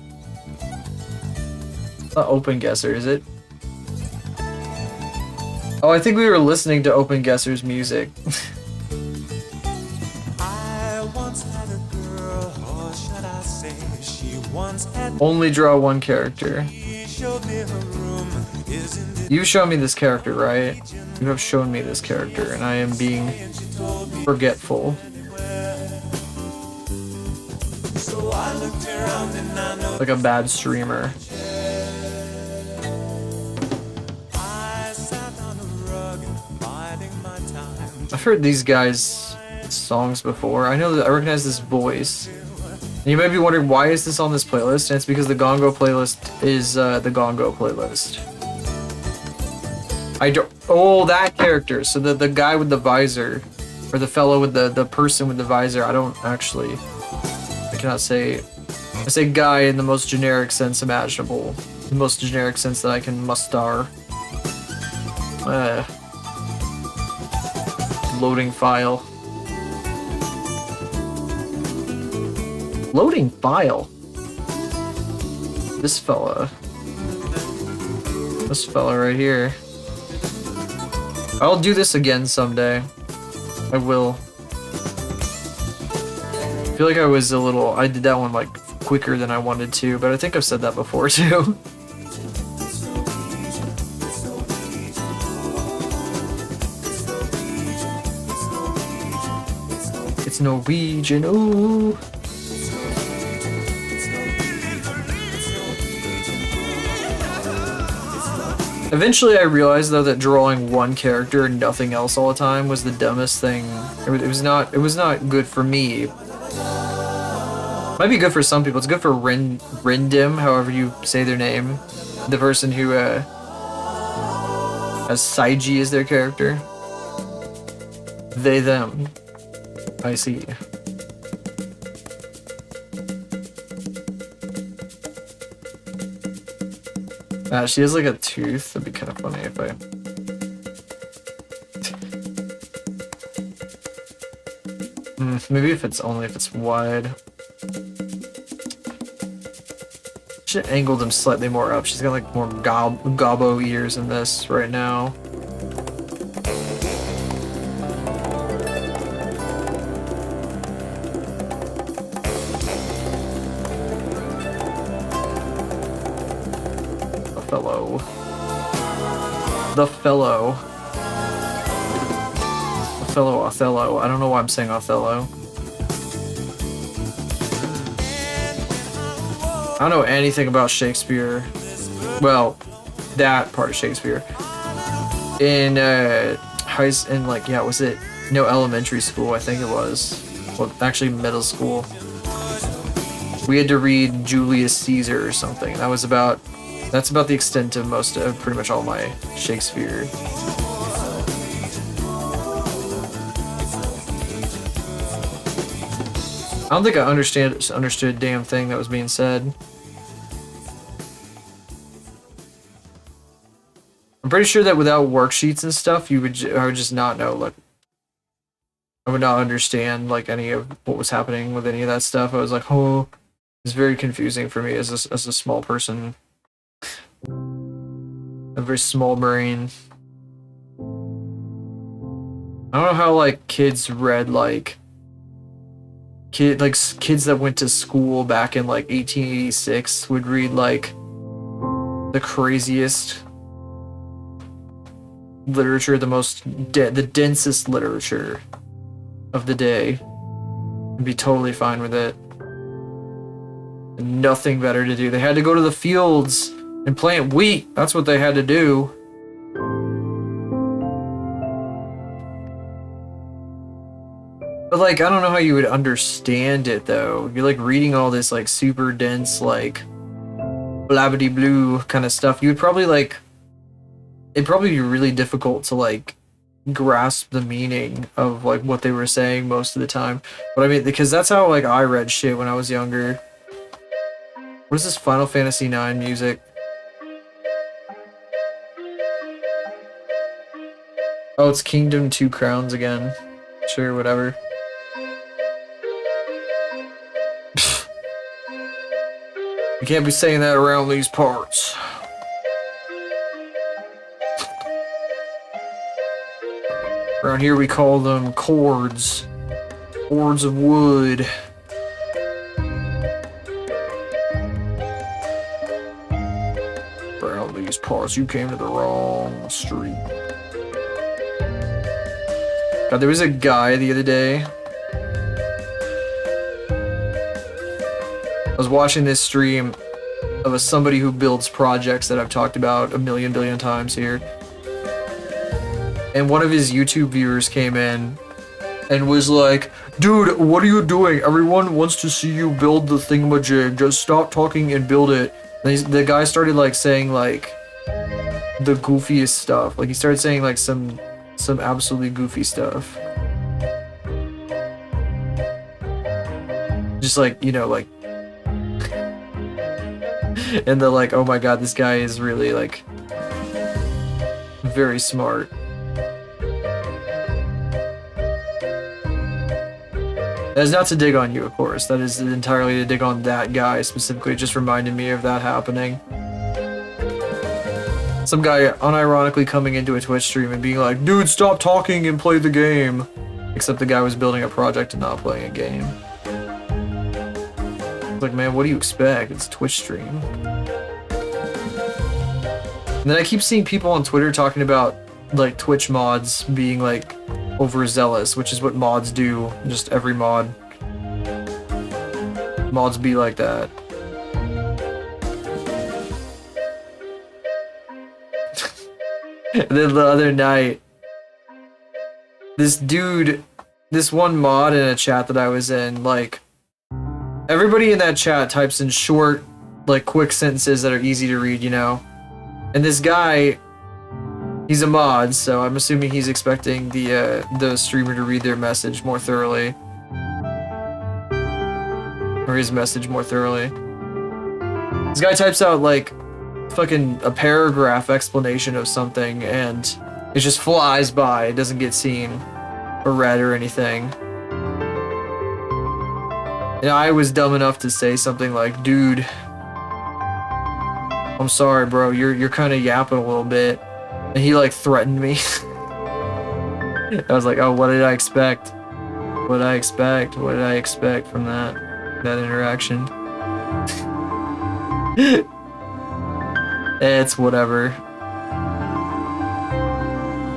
It's not Open Guesser, is it? Oh, I think we were listening to Open Guesser's music. Only draw one character. You've shown me this character, right? You have shown me this character, and I am being forgetful. Like a bad streamer. I've heard these guys' songs before. I know that I recognize this voice. And you might be wondering, why is this on this playlist? And it's because the Gongo playlist is the Gongo playlist. I don't. Oh, that character. So the guy with the visor, or the fellow with the person with the visor. I don't actually. I cannot say. I say guy in the most generic sense imaginable. The most generic sense that I can muster. Loading file. Loading file. This fella. This fella right here. I'll do this again someday. I will. I feel like I was a little. I did that one like quicker than I wanted to, but I think I've said that before too. It's Norwegian, ooh. Eventually I realized though that drawing one character and nothing else all the time was the dumbest thing. It was not good for me. Might be good for some people. It's good for Rindim, however you say their name. The person who has Saiji as their character. They, them. I see. She has like a tooth. That'd be kind of funny if I... maybe if it's only if it's wide. Should angle them slightly more up. She's got like more gobbo ears in this right now. The fellow Othello. I don't know why I'm saying Othello. I don't know anything about Shakespeare. Well, that part of Shakespeare. In elementary school, I think it was. Well, actually middle school. We had to read Julius Caesar or something. That's about the extent of pretty much all my Shakespeare. I don't think I understood a damn thing that was being said. I'm pretty sure that without worksheets and stuff, I would just not know. Like, I would not understand like any of what was happening with any of that stuff. I was like, oh, it's very confusing for me as a small person. A very small brain. I don't know how like kids read like kids that went to school back in like 1886 would read like the craziest literature, the densest literature of the day, and be totally fine with it. And nothing better to do. They had to go to the fields and plant wheat. That's what they had to do. But like, I don't know how you would understand it though. You're like reading all this like super dense like blabbity blue kind of stuff. You would probably like, it'd probably be really difficult to like grasp the meaning of like what they were saying most of the time. But I mean, because that's how like I read shit when I was younger. What is this Final Fantasy IX music? Oh, it's Kingdom 2 Crowns again. Sure, whatever. You can't be saying that around these parts. Around here we call them cords. Cords of wood. these parts. You came to the wrong street. God, there was a guy the other day. I was watching this stream of somebody who builds projects that I've talked about a billion times here. And one of his YouTube viewers came in and was like, dude, what are you doing? Everyone wants to see you build the thingamajig. Just stop talking and build it. And the guy started like saying like the goofiest stuff. Like he started saying like some absolutely goofy stuff. Just like, you know, like and they're like, oh my god, this guy is really like very smart. That is not to dig on you, of course. That is entirely to dig on that guy specifically. It just reminded me of that happening. Some guy unironically coming into a Twitch stream and being like, dude, stop talking and play the game. Except the guy was building a project and not playing a game. It's like, man, what do you expect? It's a Twitch stream. And then I keep seeing people on Twitter talking about like Twitch mods being like overzealous, which is what mods do. Just every mod. Mods be like that. And then the other night, this dude, this one mod in a chat that I was in, like, everybody in that chat types in short, like, quick sentences that are easy to read, you know? And this guy, he's a mod, so I'm assuming he's expecting the streamer to read their message more thoroughly. Or his message more thoroughly. This guy types out, like, fucking a paragraph explanation of something, and it just flies by. It doesn't get seen or read or anything. And I was dumb enough to say something like, dude, I'm sorry, bro, you're kind of yapping a little bit. And he like threatened me. I was like, oh, what did I expect? What did I expect? What did I expect from that interaction? It's whatever.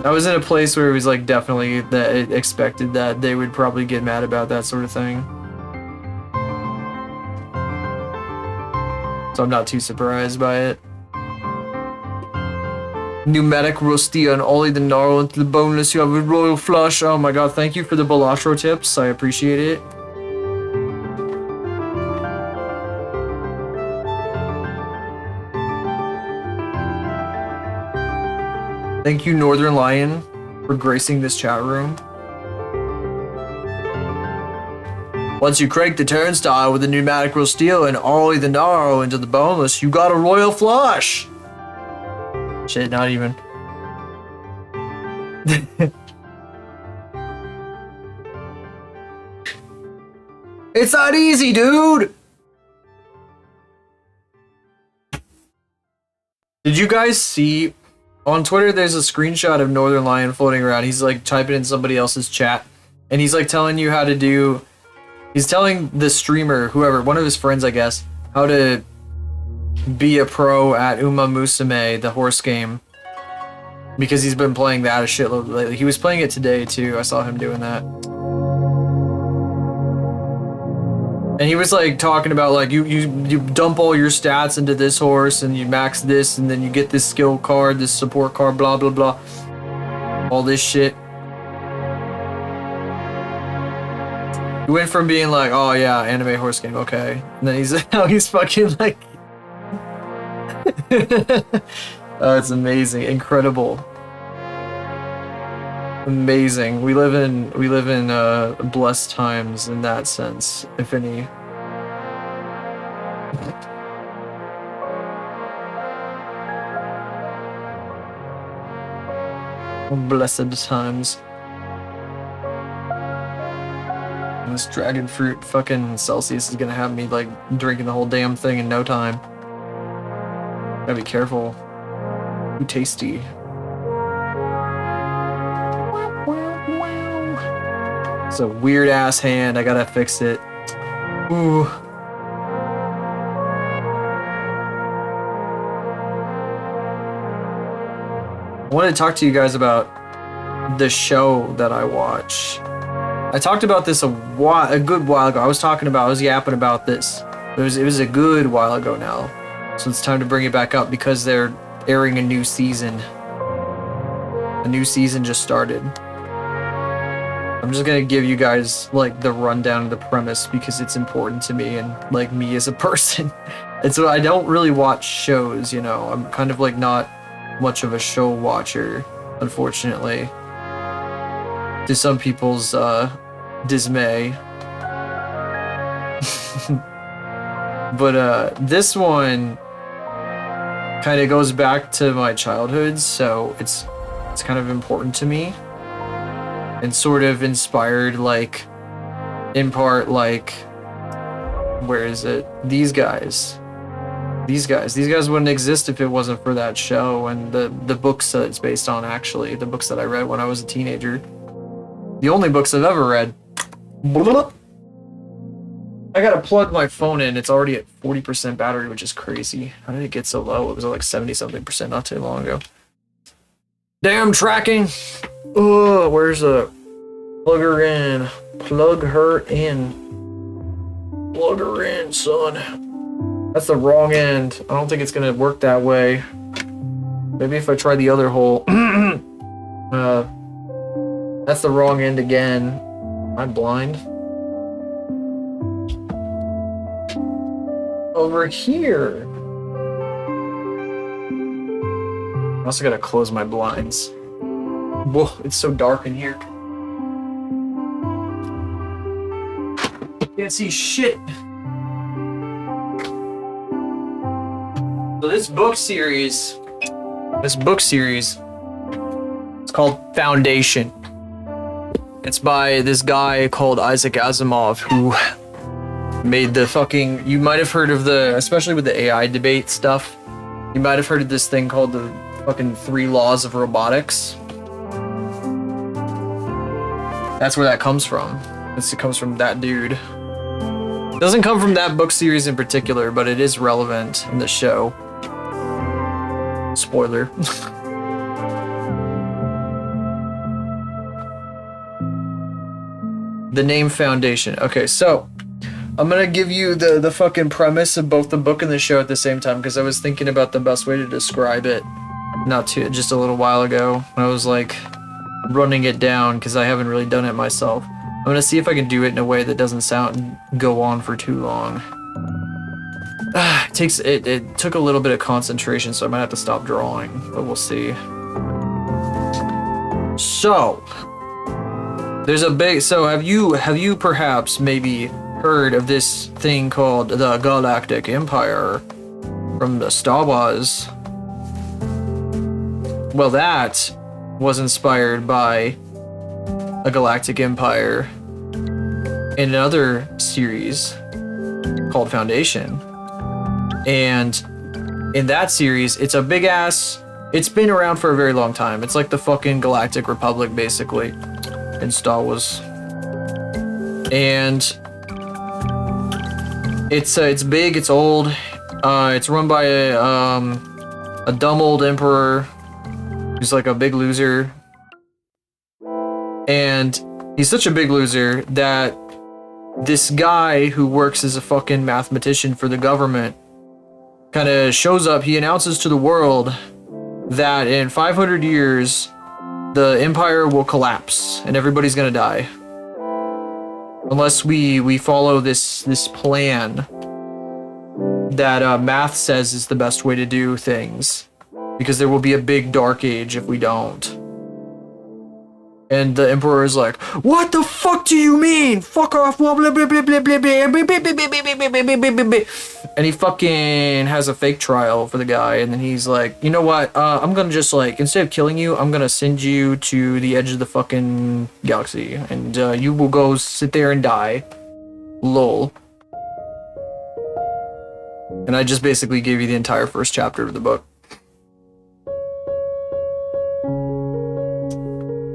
I was in a place where it was like definitely that it expected that they would probably get mad about that sort of thing. So I'm not too surprised by it. Pneumatic Rusty and Ollie the Gnarl into the boneless. You have a royal flush. Oh my god, thank you for the Balastro tips. I appreciate it. Thank you, Northern Lion, for gracing this chat room. Once you crank the turnstile with the pneumatic roll steel and ollie the gnarl into the boneless, you got a royal flush! Shit, not even. It's not easy, dude! Did you guys see... On Twitter, there's a screenshot of Northern Lion floating around. He's like typing in somebody else's chat. And he's like telling you how to do... He's telling the streamer, whoever, one of his friends, I guess, how to be a pro at Uma Musume, the horse game. Because he's been playing that a shitload lately. He was playing it today, too. I saw him doing that. And he was like talking about like you dump all your stats into this horse and you max this and then you get this skill card, this support card, blah blah blah. All this shit. He went from being like, oh yeah, anime horse game, okay. And then he's fucking like oh, it's amazing, incredible. Amazing. We live in blessed times in that sense, if any. Blessed times. And this dragon fruit fucking Celsius is gonna have me like drinking the whole damn thing in no time. Gotta be careful. Too tasty. It's a weird ass hand. I gotta fix it. Ooh. I wanted to talk to you guys about the show that I watch. I talked about this a good while ago. I was yapping about this. It was a good while ago now. So it's time to bring it back up because they're airing a new season. A new season just started. I'm just gonna give you guys like the rundown of the premise because it's important to me and like me as a person. And so I don't really watch shows, you know. I'm kind of like not much of a show watcher, unfortunately. To some people's dismay. But this one kind of goes back to my childhood, so it's kind of important to me. And sort of inspired, like, in part, like, where is it? These guys wouldn't exist if it wasn't for that show and the books that it's based on, actually. The books that I read when I was a teenager. The only books I've ever read. I gotta plug my phone in. It's already at 40% battery, which is crazy. How did it get so low? It was at like 70-something% not too long ago. Damn tracking! Ugh, where's the... Plug her in. Plug her in. Plug her in, son. That's the wrong end. I don't think it's gonna work that way. Maybe if I try the other hole. That's the wrong end again. Am I blind? Over here. I also gotta close my blinds. Whoa, it's so dark in here. Can't see shit. So this book series, it's called Foundation. It's by this guy called Isaac Asimov, who made the fucking, you might have heard of the, especially with the AI debate stuff, you might have heard of this thing called the fucking 3 laws of robotics. That's where that comes from. It comes from that dude. It doesn't come from that book series in particular, but it is relevant in the show. Spoiler. The name Foundation. Okay, so I'm gonna give you the fucking premise of both the book and the show at the same time because I was thinking about the best way to describe it just a little while ago. I was like running it down because I haven't really done it myself. I'm gonna see if I can do it in a way that doesn't go on for too long. It took a little bit of concentration, so I might have to stop drawing, but we'll see. So have you perhaps maybe heard of this thing called the Galactic Empire from the Star Wars? Well, that was inspired by a galactic empire in another series called Foundation. And in that series, it's a big ass, it's been around for a very long time. It's like the fucking Galactic Republic, basically, in Star Wars. And it's big, it's old. It's run by a dumb old emperor who's like a big loser. And he's such a big loser that this guy who works as a fucking mathematician for the government kind of shows up. He announces to the world that in 500 years, the empire will collapse and everybody's gonna die. Unless we follow this plan that math says is the best way to do things. Because there will be a big dark age if we don't. And the emperor is like, what the fuck do you mean? Fuck off. And he fucking has a fake trial for the guy. And then he's like, you know what? I'm gonna just like, instead of killing you, I'm gonna send you to the edge of the fucking galaxy. And you will go sit there and die. Lol. And I just basically gave you the entire first chapter of the book.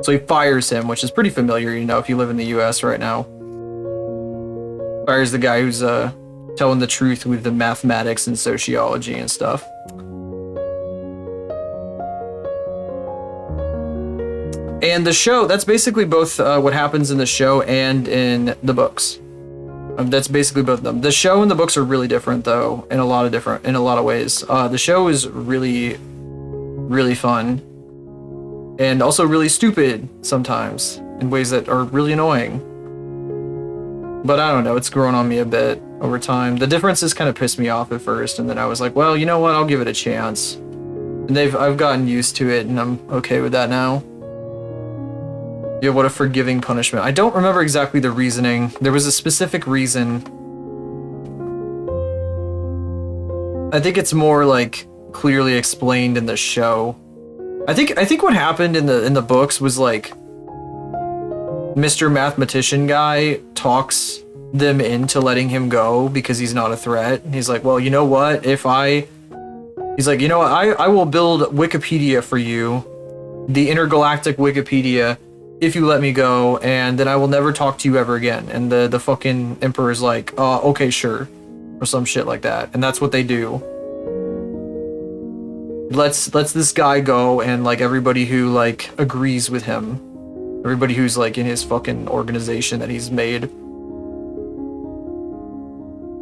So he fires him, which is pretty familiar, you know, if you live in the US right now. Fires the guy who's telling the truth with the mathematics and sociology and stuff. And the show, that's basically both what happens in the show and in the books. That's basically both of them. The show and the books are really different, though, in a lot of ways. The show is really, really fun, and also really stupid sometimes in ways that are really annoying. But I don't know, it's grown on me a bit over time. The differences kind of pissed me off at first, and then I was like, well, you know what? I'll give it a chance. And I've gotten used to it, and I'm okay with that now. Yeah, what a forgiving punishment. I don't remember exactly the reasoning. There was a specific reason. I think it's more like clearly explained in the show. I think what happened in the books was like Mr. Mathematician guy talks them into letting him go because he's not a threat. He's like, well, you know what? He's like, you know what? I will build Wikipedia for you, the intergalactic Wikipedia, if you let me go, and then I will never talk to you ever again. And the fucking emperor's like, okay, sure, or some shit like that. And that's what they do. Lets this guy go, and like everybody who like agrees with him, everybody who's like in his fucking organization that he's made,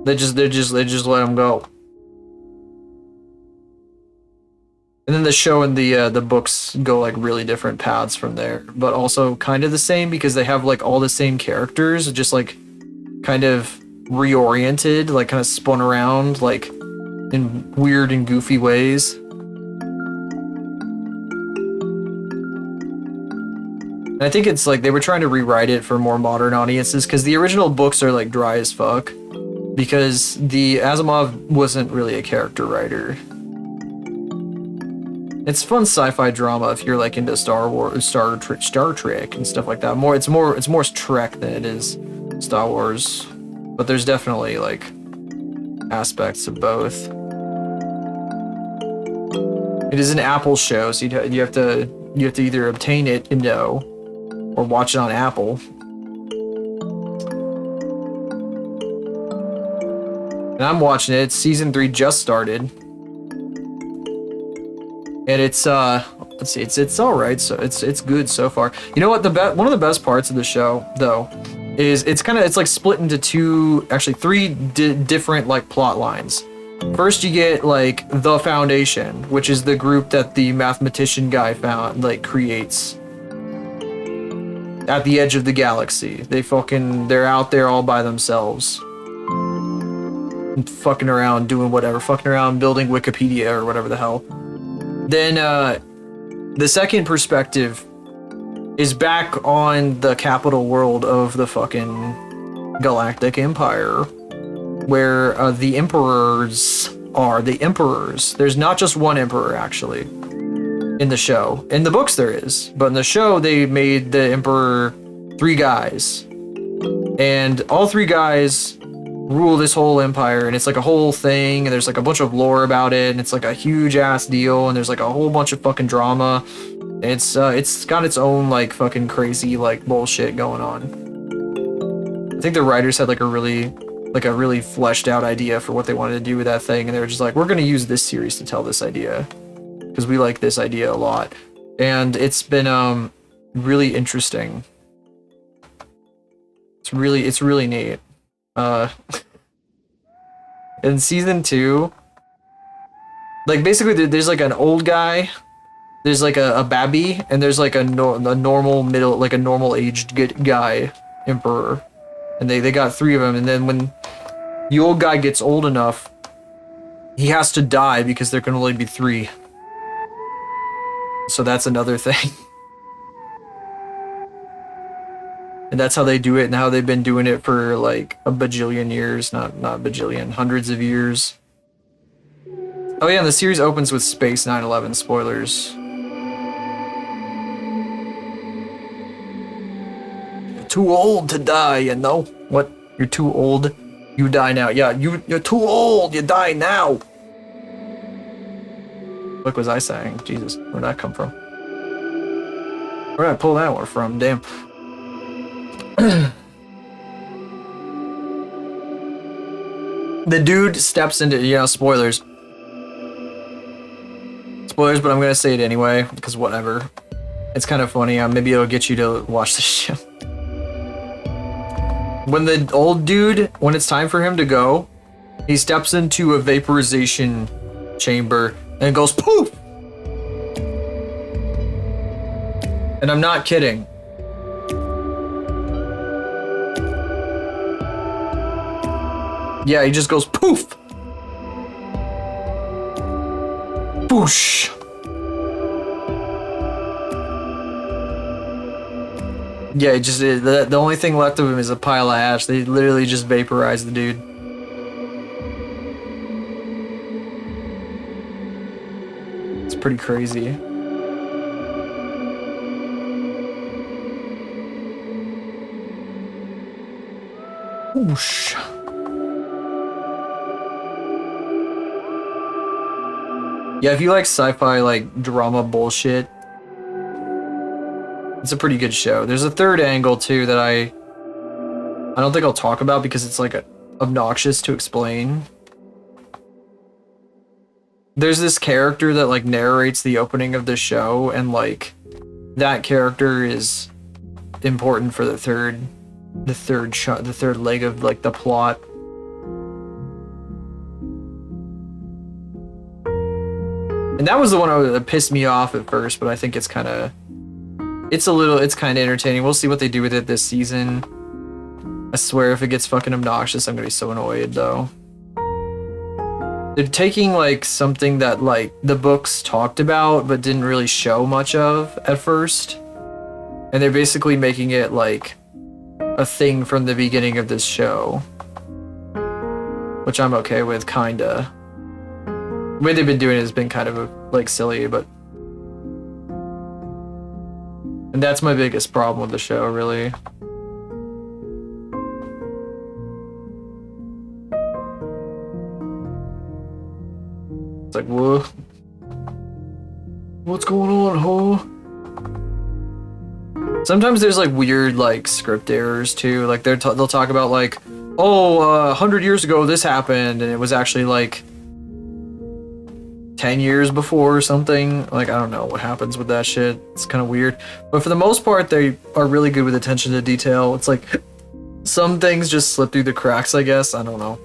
they just let him go. And then the show and the books go like really different paths from there, but also kind of the same because they have like all the same characters, just like kind of reoriented, like kind of spun around like in weird and goofy ways. And I think it's like they were trying to rewrite it for more modern audiences because the original books are like dry as fuck because the Asimov wasn't really a character writer. It's fun sci-fi drama if you're like into Star Wars, Star Trek and stuff like that. It's more Trek than it is Star Wars, but there's definitely like aspects of both. It is an Apple show, so you have to either obtain it and know, or watch it on Apple. And I'm watching it. Season 3 just started. And it's let's see, it's all right. So it's good so far. You know what? One of the best parts of the show, though, is it's like split into three different like plot lines. First, you get like the Foundation, which is the group that the mathematician guy creates at the edge of the galaxy. They're out there all by themselves, fucking around doing whatever, fucking around building Wikipedia or whatever the hell. Then the second perspective is back on the capital world of the fucking Galactic Empire, where the emperors are the emperors. There's not just one emperor, actually, in the show. In the books there is, but in the show they made the emperor 3 guys. And all 3 guys rule this whole empire, and it's like a whole thing, and there's like a bunch of lore about it, and it's like a huge ass deal, and there's like a whole bunch of fucking drama. It's got its own like fucking crazy like bullshit going on. I think the writers had like a really fleshed out idea for what they wanted to do with that thing, and they were just like, we're gonna use this series to tell this idea because we like this idea a lot, and it's been really interesting. It's really neat. In season 2, like basically there's like an old guy, there's like a babby, and there's like a normal middle, like a normal aged good guy emperor, and they got 3 of them. And then when the old guy gets old enough, he has to die because there can only be 3. So that's another thing. And that's how they do it, and how they've been doing it for like a bajillion years, not bajillion, hundreds of years. Oh yeah, and the series opens with Space 9/11 spoilers. You're too old to die, you know? What? You're too old? You die now. Yeah, you're too old, you die now. What was I saying? Jesus, where'd that come from? Where'd I pull that one from? Damn. The dude steps into, spoilers. Spoilers, but I'm gonna say it anyway, because whatever. It's kind of funny. Maybe it'll get you to watch the show. When the old dude, when it's time for him to go, he steps into a vaporization chamber and it goes poof. And I'm not kidding. Yeah, he just goes poof. Boosh. Yeah, the only thing left of him is a pile of ash. They literally just vaporized the dude. It's pretty crazy. Whoosh. Yeah, if you like sci-fi, like drama bullshit, it's a pretty good show. There's a third angle too that I don't think I'll talk about because it's like obnoxious to explain. There's this character that like narrates the opening of the show, and like that character is important for the third leg of like the plot. And that was the one that pissed me off at first, but I think it's kind of entertaining. We'll see what they do with it this season. I swear if it gets fucking obnoxious, I'm gonna be so annoyed though. They're taking like something that like the books talked about but didn't really show much of at first, and they're basically making it like a thing from the beginning of this show, which I'm okay with, kinda. The way they've been doing it has been kind of like silly, but and that's my biggest problem with the show, really. It's like, whoa, what's going on, ho? Sometimes there's like weird like script errors too. Like they'll talk about like, oh, 100 years ago this happened, and it was actually like 10 years before or something. Like, I don't know what happens with that shit. It's kind of weird. But for the most part, they are really good with attention to detail. It's like some things just slip through the cracks, I guess. I don't know.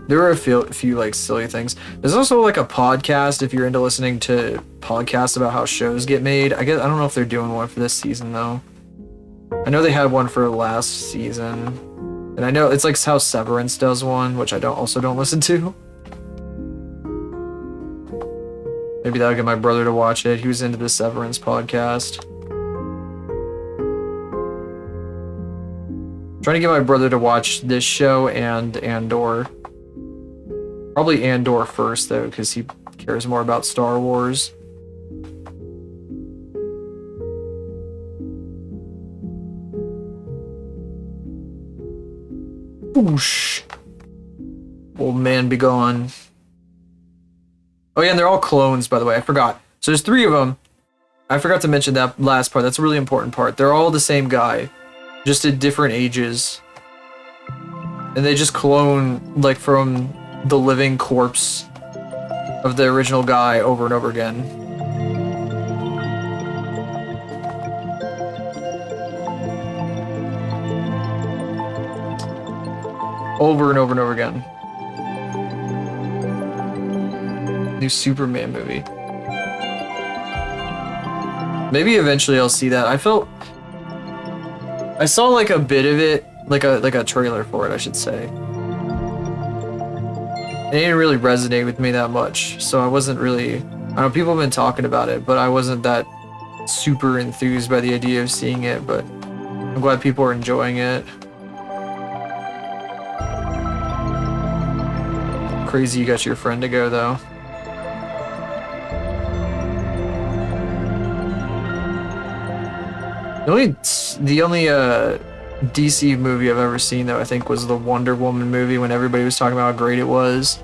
There are a few like silly things. There's also like a podcast if you're into listening to podcasts about how shows get made. I don't know if they're doing one for this season though. I know they had one for last season. And I know it's like how Severance does one, which I don't listen to. Maybe that'll get my brother to watch it. He was into the Severance podcast. I'm trying to get my brother to watch this show and Andor. Probably Andor first though, because he cares more about Star Wars. Whoosh. Old man be gone. Oh yeah, and they're all clones, by the way. I forgot. So there's 3 of them. I forgot to mention that last part. That's a really important part. They're all the same guy, just at different ages. And they just clone, like, from the living corpse of the original guy over and over again. Over and over and over again. New Superman movie. Maybe eventually I'll see that. I saw like a bit of it, like a trailer for it, I should say. It didn't really resonate with me that much, so I wasn't really. I know people have been talking about it, but I wasn't that super enthused by the idea of seeing it. But I'm glad people are enjoying it. Crazy you got your friend to go though. The only DC movie I've ever seen though, I think, was the Wonder Woman movie, when everybody was talking about how great it was.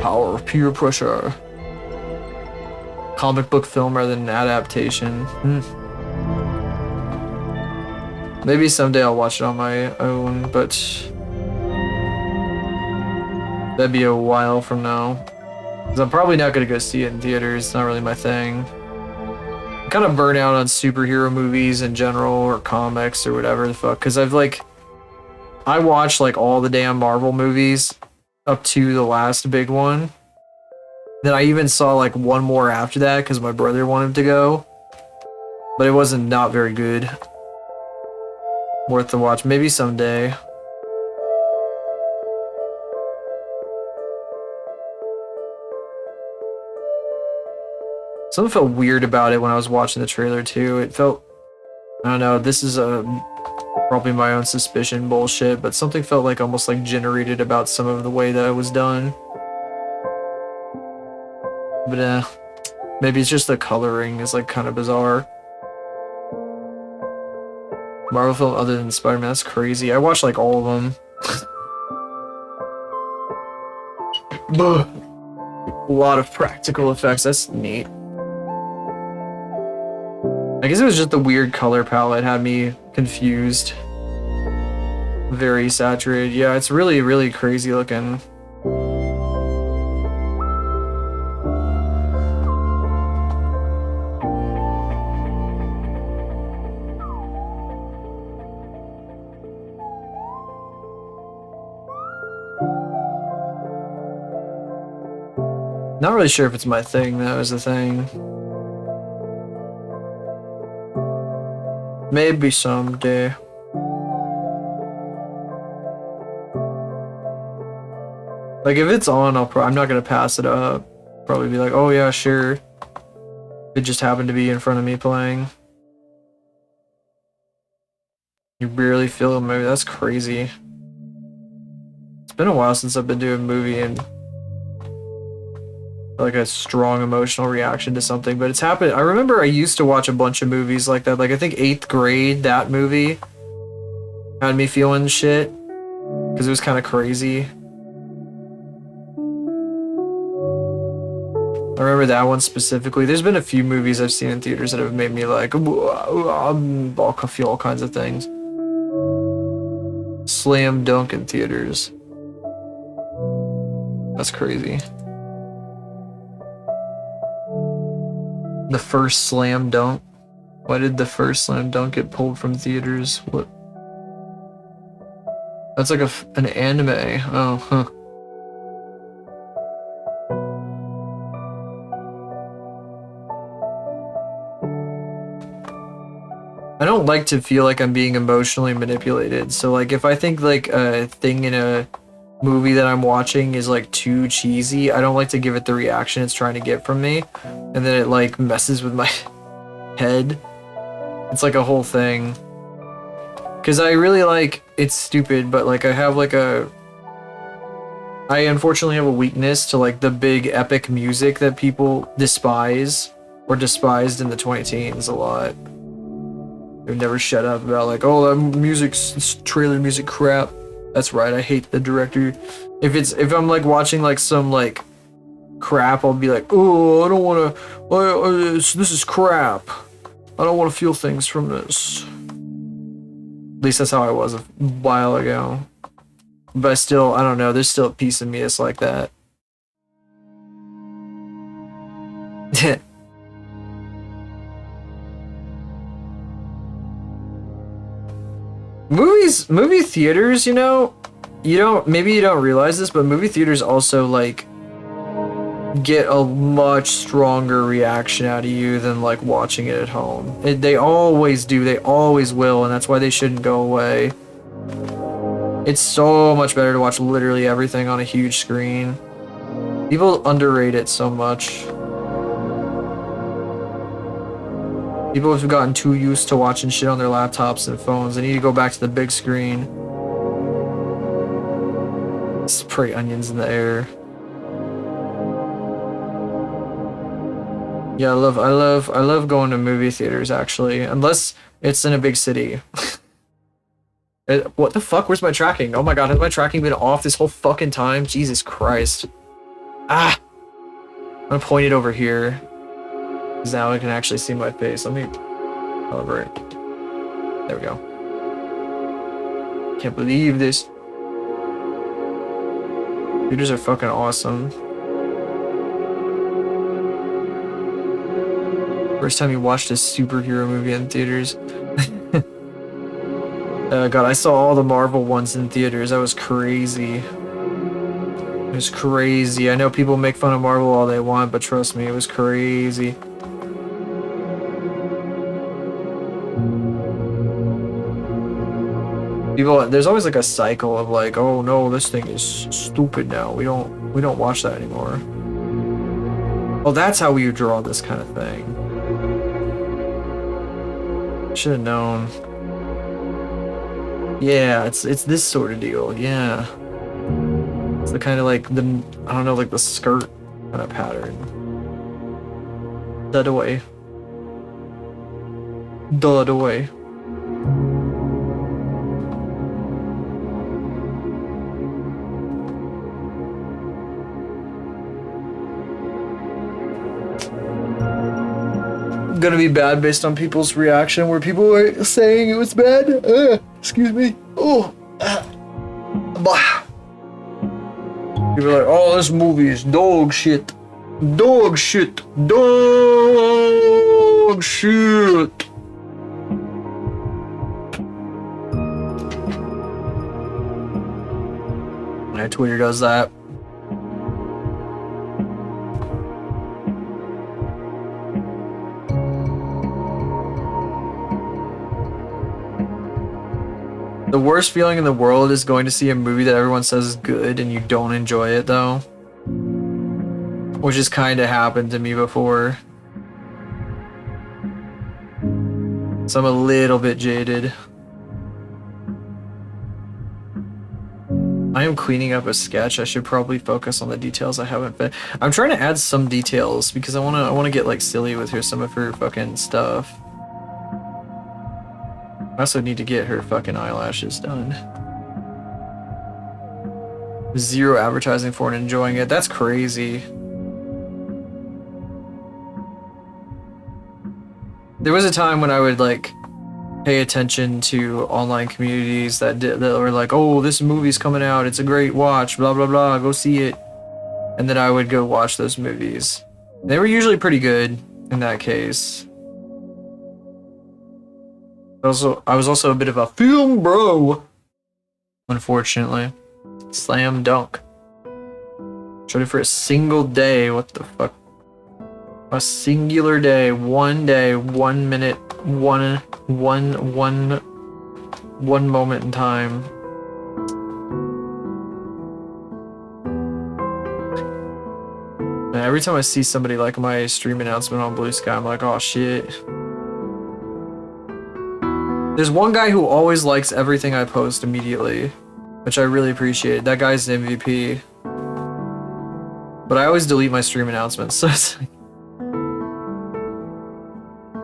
Power of peer pressure. Comic book film rather than an adaptation. Maybe someday I'll watch it on my own, but that'd be a while from now. 'Cause I'm probably not gonna go see it in theaters. It's not really my thing. I'm kind of burnt out on superhero movies in general, or comics, or whatever the fuck. Because I watched like all the damn Marvel movies up to the last big one. Then I even saw like one more after that because my brother wanted to go. But it wasn't not very good. Worth the watch. Maybe someday. Something felt weird about it when I was watching the trailer too. It felt, I don't know, this is probably my own suspicion bullshit, but something felt like almost like generated about some of the way that it was done. But maybe it's just the coloring is like kind of bizarre. Marvel film other than Spider-Man, that's crazy. I watched like all of them. A lot of practical effects, that's neat. I guess it was just the weird color palette had me confused. Very saturated. Yeah, it's really, really crazy looking. Not really sure if it's my thing, though, is the thing. Maybe someday. Like, if it's on, I'm not gonna pass it up. Probably be like, oh yeah, sure. It just happened to be in front of me playing. You barely feel a movie. That's crazy. It's been a while since I've been doing a movie and like a strong emotional reaction to something, but it's happened. I remember I used to watch a bunch of movies like that. Like I think 8th grade, that movie had me feeling shit because it was kind of crazy. I remember that one specifically. There's been a few movies I've seen in theaters that have made me like, I'll feel all kinds of things. Slam dunk in theaters. That's crazy. The first slam dunk? Why did the first slam dunk get pulled from theaters? What? That's like an anime. Oh, huh. I don't like to feel like I'm being emotionally manipulated. So like if I think like a thing in a movie that I'm watching is like too cheesy, I don't like to give it the reaction it's trying to get from me, and then it like messes with my head. It's like a whole thing. Cause I really like, it's stupid, but like I have like I unfortunately have a weakness to like the big epic music that people despise or despised in the 2010s a lot. They've never shut up about like, oh, that music's trailer music crap. That's right, I hate the director. If I'm like watching like some like crap, I'll be like, oh, I don't want to. This is crap. I don't want to feel things from this. At least that's how I was a while ago. But I don't know. There's still a piece of me that's like that. Movie theaters, you know, maybe you don't realize this, but movie theaters also like get a much stronger reaction out of you than like watching it at home. They always do, they always will, and that's why they shouldn't go away. It's so much better to watch literally everything on a huge screen. People underrate it so much. People have gotten too used to watching shit on their laptops and phones. They need to go back to the big screen. Spray onions in the air. Yeah, I love going to movie theaters actually, unless it's in a big city. What the fuck? Where's my tracking? Oh my god, has my tracking been off this whole fucking time? Jesus Christ. Ah! I'm gonna point it over here. Because now I can actually see my face. Let me calibrate. There we go. Can't believe this. Theaters are fucking awesome. First time you watched a superhero movie in theaters. God, I saw all the Marvel ones in theaters. That was crazy. It was crazy. I know people make fun of Marvel all they want, but trust me, it was crazy. People, there's always like a cycle of like, oh no, this thing is stupid now. We don't watch that anymore. Well, that's how we draw this kind of thing. Should have known. Yeah, it's this sort of deal. Yeah. It's the kind of like the, I don't know, like the skirt kind of pattern. Dud away. Dud away. Gonna be bad based on people's reaction, where people are saying it was bad. Excuse me. Oh. Bah. People are like, oh, this movie is dog shit. Dog shit. Dog shit. My Twitter does that. The worst feeling in the world is going to see a movie that everyone says is good and you don't enjoy it though. Which has kind of happened to me before. So I'm a little bit jaded. I am cleaning up a sketch. I should probably focus on the details I haven't fit. I'm trying to add some details because I wanna get like silly with some of her fucking stuff. I also need to get her fucking eyelashes done. 0 advertising for it and enjoying it. That's crazy. There was a time when I would like pay attention to online communities that were like, oh, this movie's coming out, it's a great watch, blah blah blah, go see it. And then I would go watch those movies. They were usually pretty good in that case. I was also a bit of a film bro, unfortunately. Slam dunk. Tried it for a single day. What the fuck? A singular day, 1 day, 1 minute, one moment in time. And every time I see somebody like my stream announcement on Blue Sky, I'm like, oh shit. There's one guy who always likes everything I post immediately, which I really appreciate. That guy's the MVP. But I always delete my stream announcements, so it's like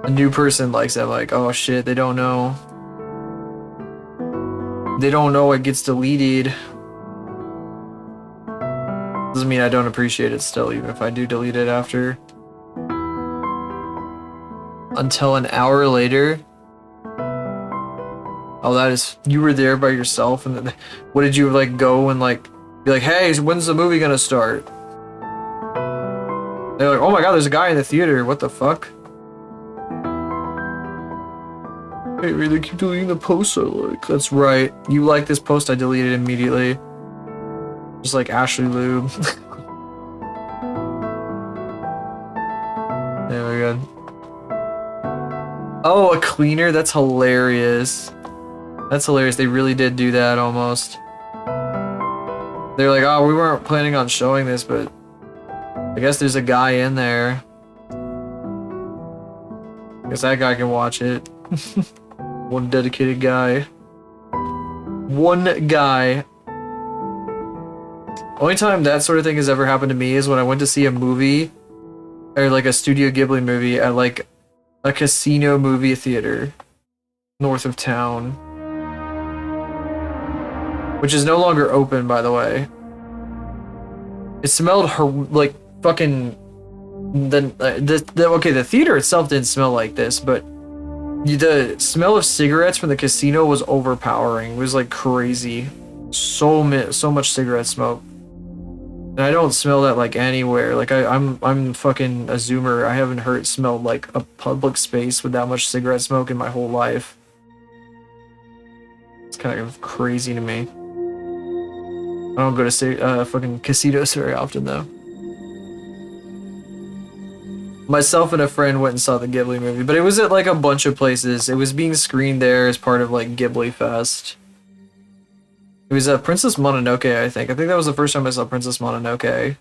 a new person likes it. I'm like, oh shit, they don't know. They don't know it gets deleted. Doesn't mean I don't appreciate it still, even if I do delete it after. Until an hour later. Oh, that is, you were there by yourself, and then what did you like go and like be like, hey, when's the movie gonna start? They're like, oh my god, there's a guy in the theater, what the fuck? Hey, they keep deleting the posts I like. That's right, you like this post, I deleted it immediately. Just like Ashley Lube. There we go. Oh, a cleaner, that's hilarious. That's hilarious. They really did do that almost. They're like, oh, we weren't planning on showing this, but I guess there's a guy in there. Guess that guy can watch it. One dedicated guy. One guy. Only time that sort of thing has ever happened to me is when I went to see a movie, or like a Studio Ghibli movie at like a casino movie theater north of town. Which is no longer open, by the way. It smelled like fucking. Okay, the theater itself didn't smell like this, but the smell of cigarettes from the casino was overpowering. It was like crazy. So much cigarette smoke. And I don't smell that like anywhere. Like I'm fucking a zoomer. I haven't heard smelled like a public space with that much cigarette smoke in my whole life. It's kind of crazy to me. I don't go to fucking casinos very often though. Myself and a friend went and saw the Ghibli movie, but it was at like a bunch of places. It was being screened there as part of like Ghibli Fest. It was Princess Mononoke, I think. I think that was the first time I saw Princess Mononoke. It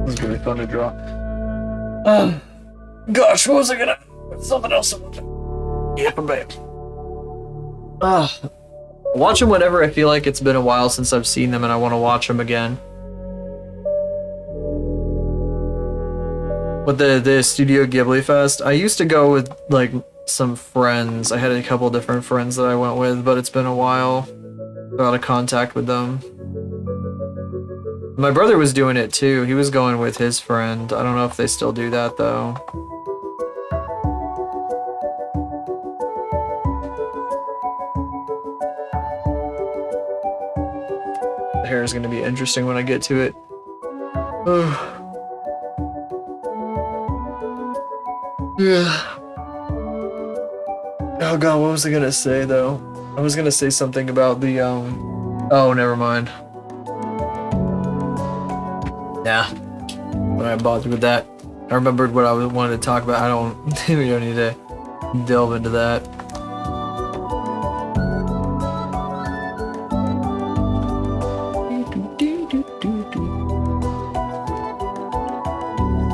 was really fun to draw. Gosh, what was I gonna... Something else I wanted to... Yep, I'm back. Watch them whenever I feel like it's been a while since I've seen them and I want to watch them again. With the Studio Ghibli Fest, I used to go with like some friends. I had a couple different friends that I went with, but it's been a while. Out of contact with them. My brother was doing it too. He was going with his friend. I don't know if they still do that though. The hair is going to be interesting when I get to it. Yeah. Oh god, what was I gonna say though? I was gonna say something about the oh, never mind. Nah. When I bothered with that. I remembered what I wanted to talk about. I don't we don't need to delve into that.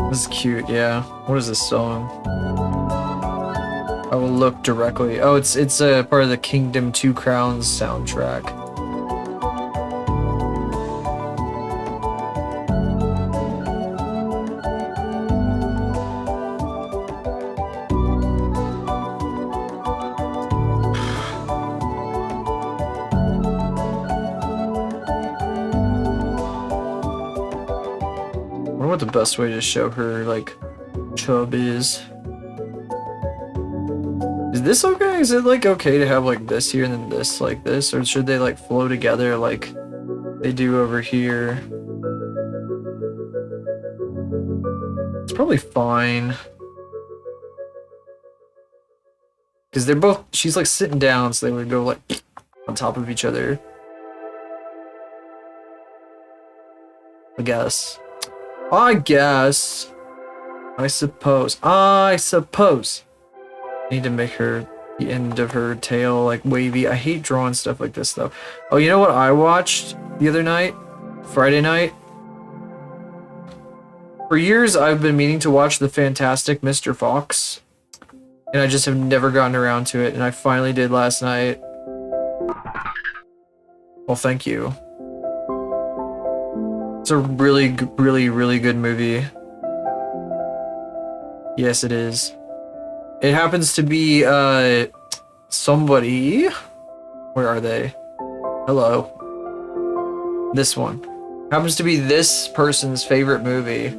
This is cute, yeah. What is this song? I will look directly. Oh, it's a part of the Kingdom Two Crowns soundtrack. I wonder what the best way to show her like chub is. Is this okay? Is it like okay to have like this here and then this like this? Or should they like flow together like they do over here? It's probably fine. Because they're both, she's like sitting down, so they would go like on top of each other. I guess. I suppose. I need to make her, the end of her tail, like, wavy. I hate drawing stuff like this, though. Oh, you know what I watched the other night? Friday night? For years, I've been meaning to watch The Fantastic Mr. Fox. And I just have never gotten around to it, and I finally did last night. Well, thank you. It's a really, really good movie. Yes, it is. It happens to be, somebody... Where are they? Hello. This one. Happens to be this person's favorite movie.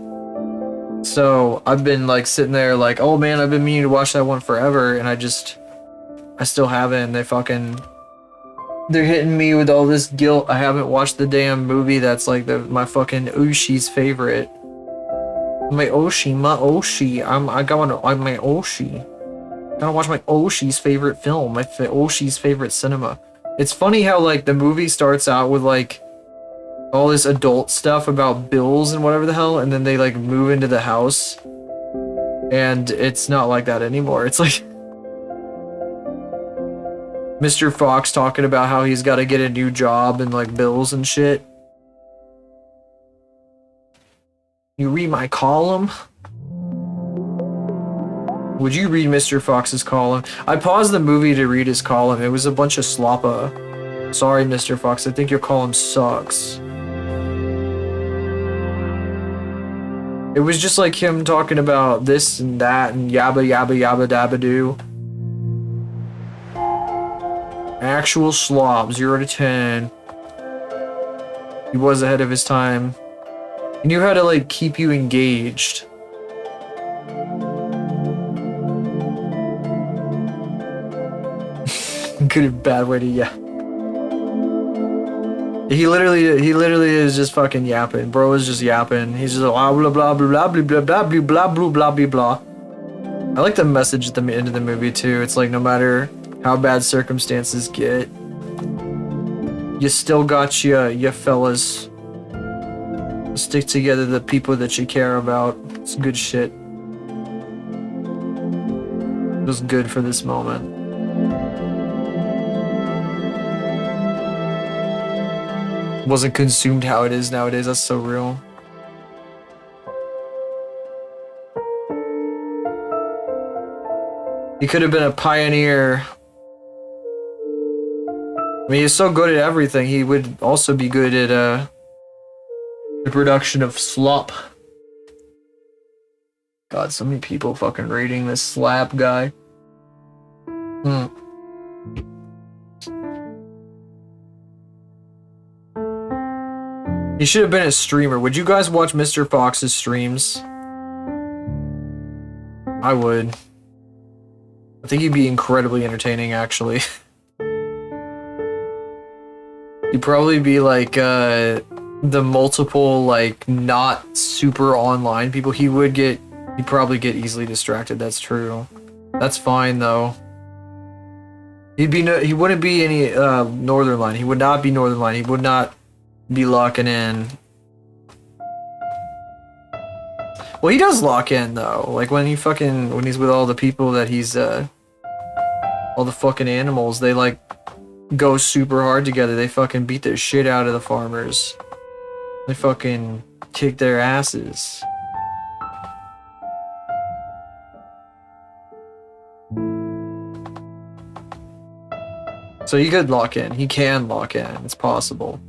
So, I've been, like, sitting there like, oh man, I've been meaning to watch that one forever, and I still haven't. They're hitting me with all this guilt. I haven't watched the damn movie that's, like, my fucking Ushi's favorite. My Oshi. I'm my Oshi. I gotta watch my Oshi's favorite film, Oshi's favorite cinema. It's funny how, like, the movie starts out with, like, all this adult stuff about bills and whatever the hell, and then they, like, move into the house. And it's not like that anymore. It's like Mr. Fox talking about how he's gotta get a new job and, like, bills and shit. You read my column? Would you read Mr. Fox's column? I paused the movie to read his column. It was a bunch of sloppa. Sorry, Mr. Fox. I think your column sucks. It was just like him talking about this and that and yabba yabba yabba dabba doo. Actual slob, 0 to 10. He was ahead of his time. He knew how to, like, keep you engaged. Good and bad way to yeah. He literally is just fucking yapping. Bro is just yapping. He's just blah blah blah blah blah blah blah blah blah blah blah blah blah. I like the message at the end of the movie too. It's like no matter how bad circumstances get, you still got you fellas. Stick together, the people that you care about. It's good shit. It was good for this moment. Wasn't consumed how it is nowadays. That's so real. He could have been a pioneer. I mean, he's so good at everything. He would also be good at the production of slop. God, so many people fucking rating this slap guy. He should have been a streamer. Would you guys watch Mr. Fox's streams? I would. I think he'd be incredibly entertaining, actually. He'd probably be like the multiple, like, not super online people. He'd probably get easily distracted. That's true. That's fine though. He wouldn't be any Northern Line. He would not be Northern Line. He would not be locking in. Well, he does lock in though. Like when he's with all the people that he's all the fucking animals, they like go super hard together. They fucking beat the shit out of the farmers. They fucking kick their asses. So he could lock in. He can lock in. It's possible.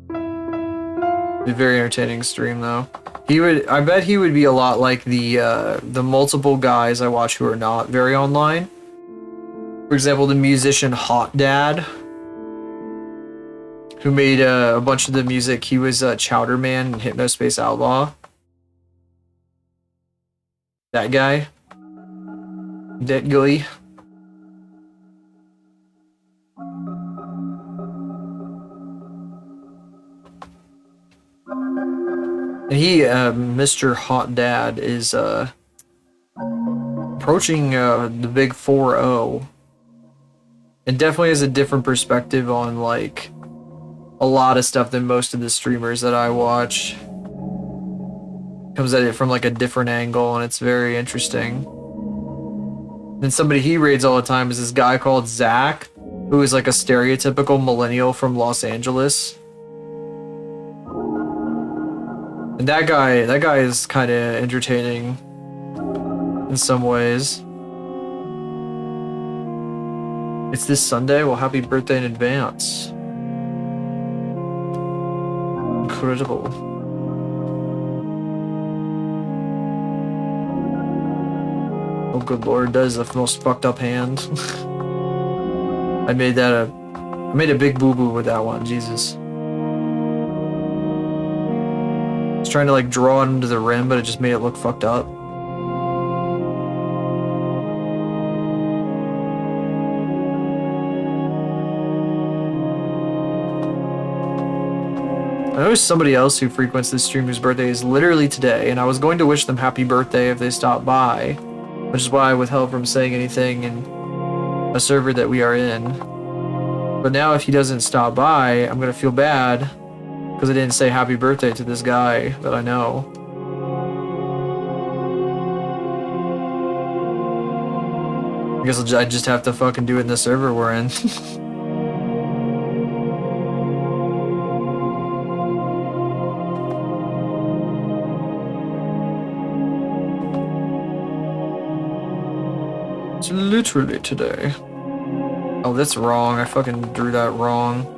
Be a very entertaining stream though. I bet he would be a lot like the multiple guys I watch who are not very online. For example, the musician Hot Dad, who made a bunch of the music. He was Chowder Man and Hypnospace Outlaw. That guy. That guy. And he, Mr. Hot Dad, is approaching the big 4-0, and definitely has a different perspective on like a lot of stuff than most of the streamers that I watch. Comes at it from like a different angle, and it's very interesting. And somebody he raids all the time is this guy called Zach, who is like a stereotypical millennial from Los Angeles. And that guy is kind of entertaining in some ways. It's this Sunday? Well, happy birthday in advance. Incredible. Oh, good lord, that is the most fucked up hand. I made a big boo-boo with that one, Jesus. I was trying to like draw it into the rim, but it just made it look fucked up. I know there's somebody else who frequents this stream whose birthday is literally today, and I was going to wish them happy birthday if they stopped by, which is why I withheld from saying anything in a server that we are in. But now if he doesn't stop by, I'm gonna feel bad because I didn't say happy birthday to this guy that I know. I guess I just have to fucking do it in the server we're in. It's literally today. Oh, that's wrong. I fucking drew that wrong.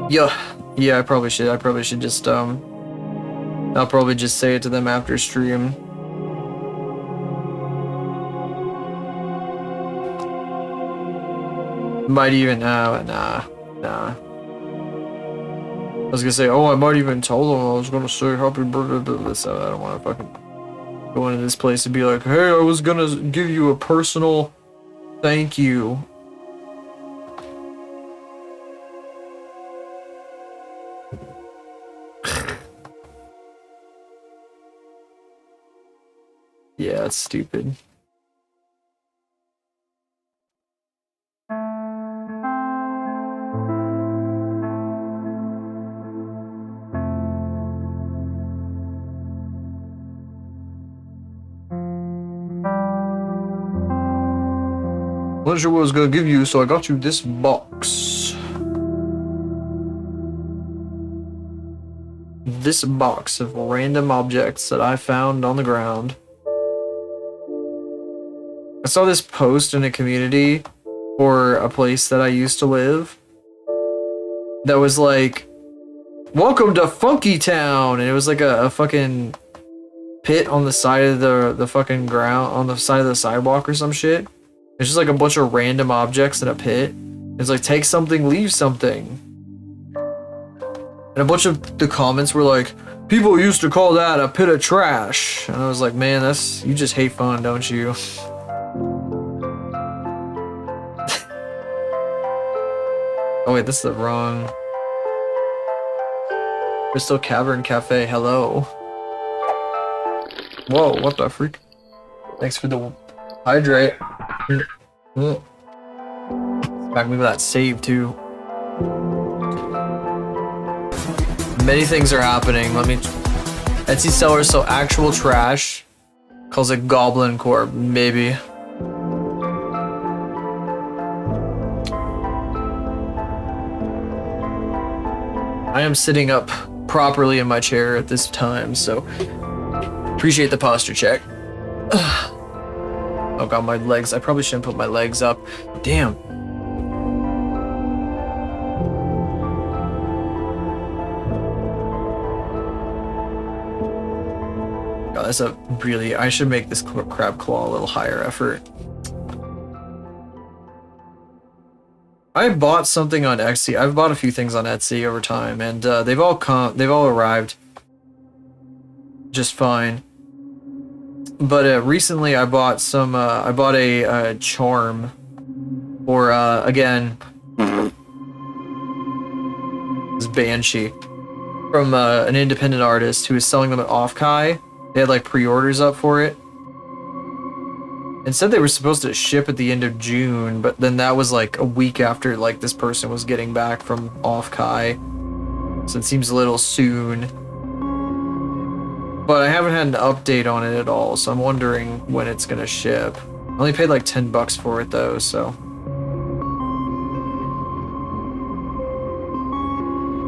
Yeah, I probably should just, I'll probably just say it to them after stream. Might even, nah. was gonna say, oh, I might even tell them I was gonna say happy birthday, so I don't want to fucking go into this place and be like, hey, I was gonna give you a personal thank you. Yeah, it's stupid. Pleasure was gonna give you, so I got you this box. This box of random objects that I found on the ground. I saw this post in a community for a place that I used to live that was like, welcome to Funky Town, and it was like a fucking pit on the side of the fucking ground, on the side of the sidewalk or some shit. It's just like a bunch of random objects in a pit. It's like, take something, leave something. And a bunch of the comments were like, people used to call that a pit of trash. And I was like, man, that's, you just hate fun, don't you? Oh wait, this is the wrong. Crystal Cavern Cafe, hello. Whoa, what the freak? Thanks for the hydrate. Back me with that save too. Many things are happening. Let me. Etsy seller so actual trash. Calls it Goblin Corp. Maybe. I am sitting up properly in my chair at this time, so appreciate the posture check. Oh god, my legs. I probably shouldn't put my legs up. Damn. God, that's a really... I should make this crab claw a little higher effort. I bought something on Etsy. I've bought a few things on Etsy over time, and they've all arrived just fine. But recently I bought some, I bought a charm, or again, this Banshee, from an independent artist who was selling them at Offkai. They had like pre-orders up for it. And said they were supposed to ship at the end of June, but then that was like a week after like this person was getting back from Offkai. So it seems a little soon. But I haven't had an update on it at all, so I'm wondering when it's gonna ship. I only paid like $10 for it though, so.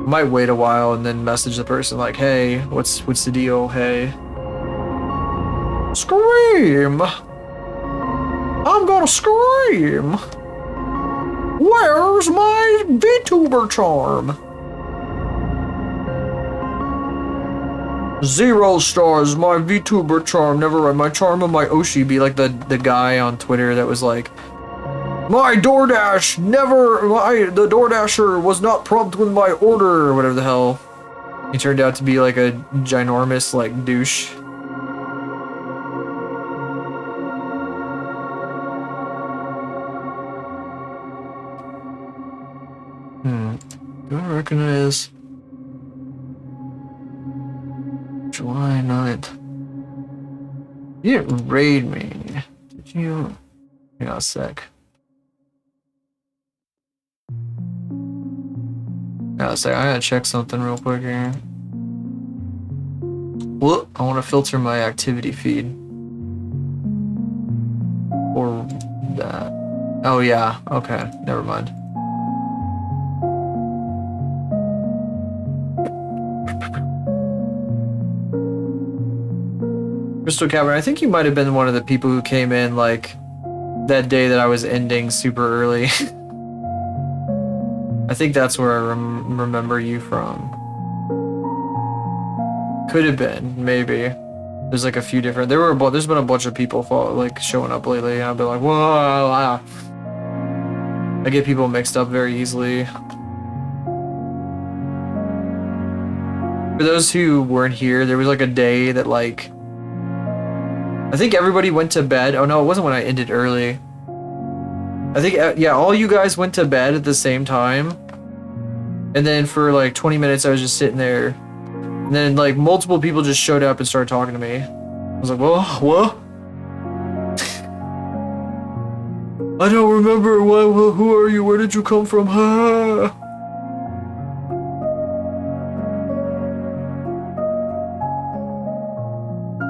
Might wait a while and then message the person like, hey, what's the deal, hey? Scream! I'm gonna scream! Where's my VTuber charm? 0 stars, my VTuber charm, never mind. My charm of my Oshi be like the guy on Twitter that was like, my DoorDash the DoorDasher was not prompt with my order, or whatever the hell. He turned out to be like a ginormous like douche. Do I recognize July 9th? You didn't raid me, did you? Hang on a sec. I gotta check something real quick here. Well, I want to filter my activity feed. Or that. Oh yeah, okay, never mind. Crystal Cavern, I think you might have been one of the people who came in like that day that I was ending super early. I think that's where I remember you from. Could have been, maybe. There's like a few different. There's been a bunch of people like showing up lately, and I've been like, whoa. I get people mixed up very easily. For those who weren't here, there was like a day that like I think everybody went to bed. Oh no, it wasn't when I ended early. I think yeah, all you guys went to bed at the same time. And then for like 20 minutes I was just sitting there. And then like multiple people just showed up and started talking to me. I was like, "Whoa, what?" I don't remember. Who are you? Where did you come from?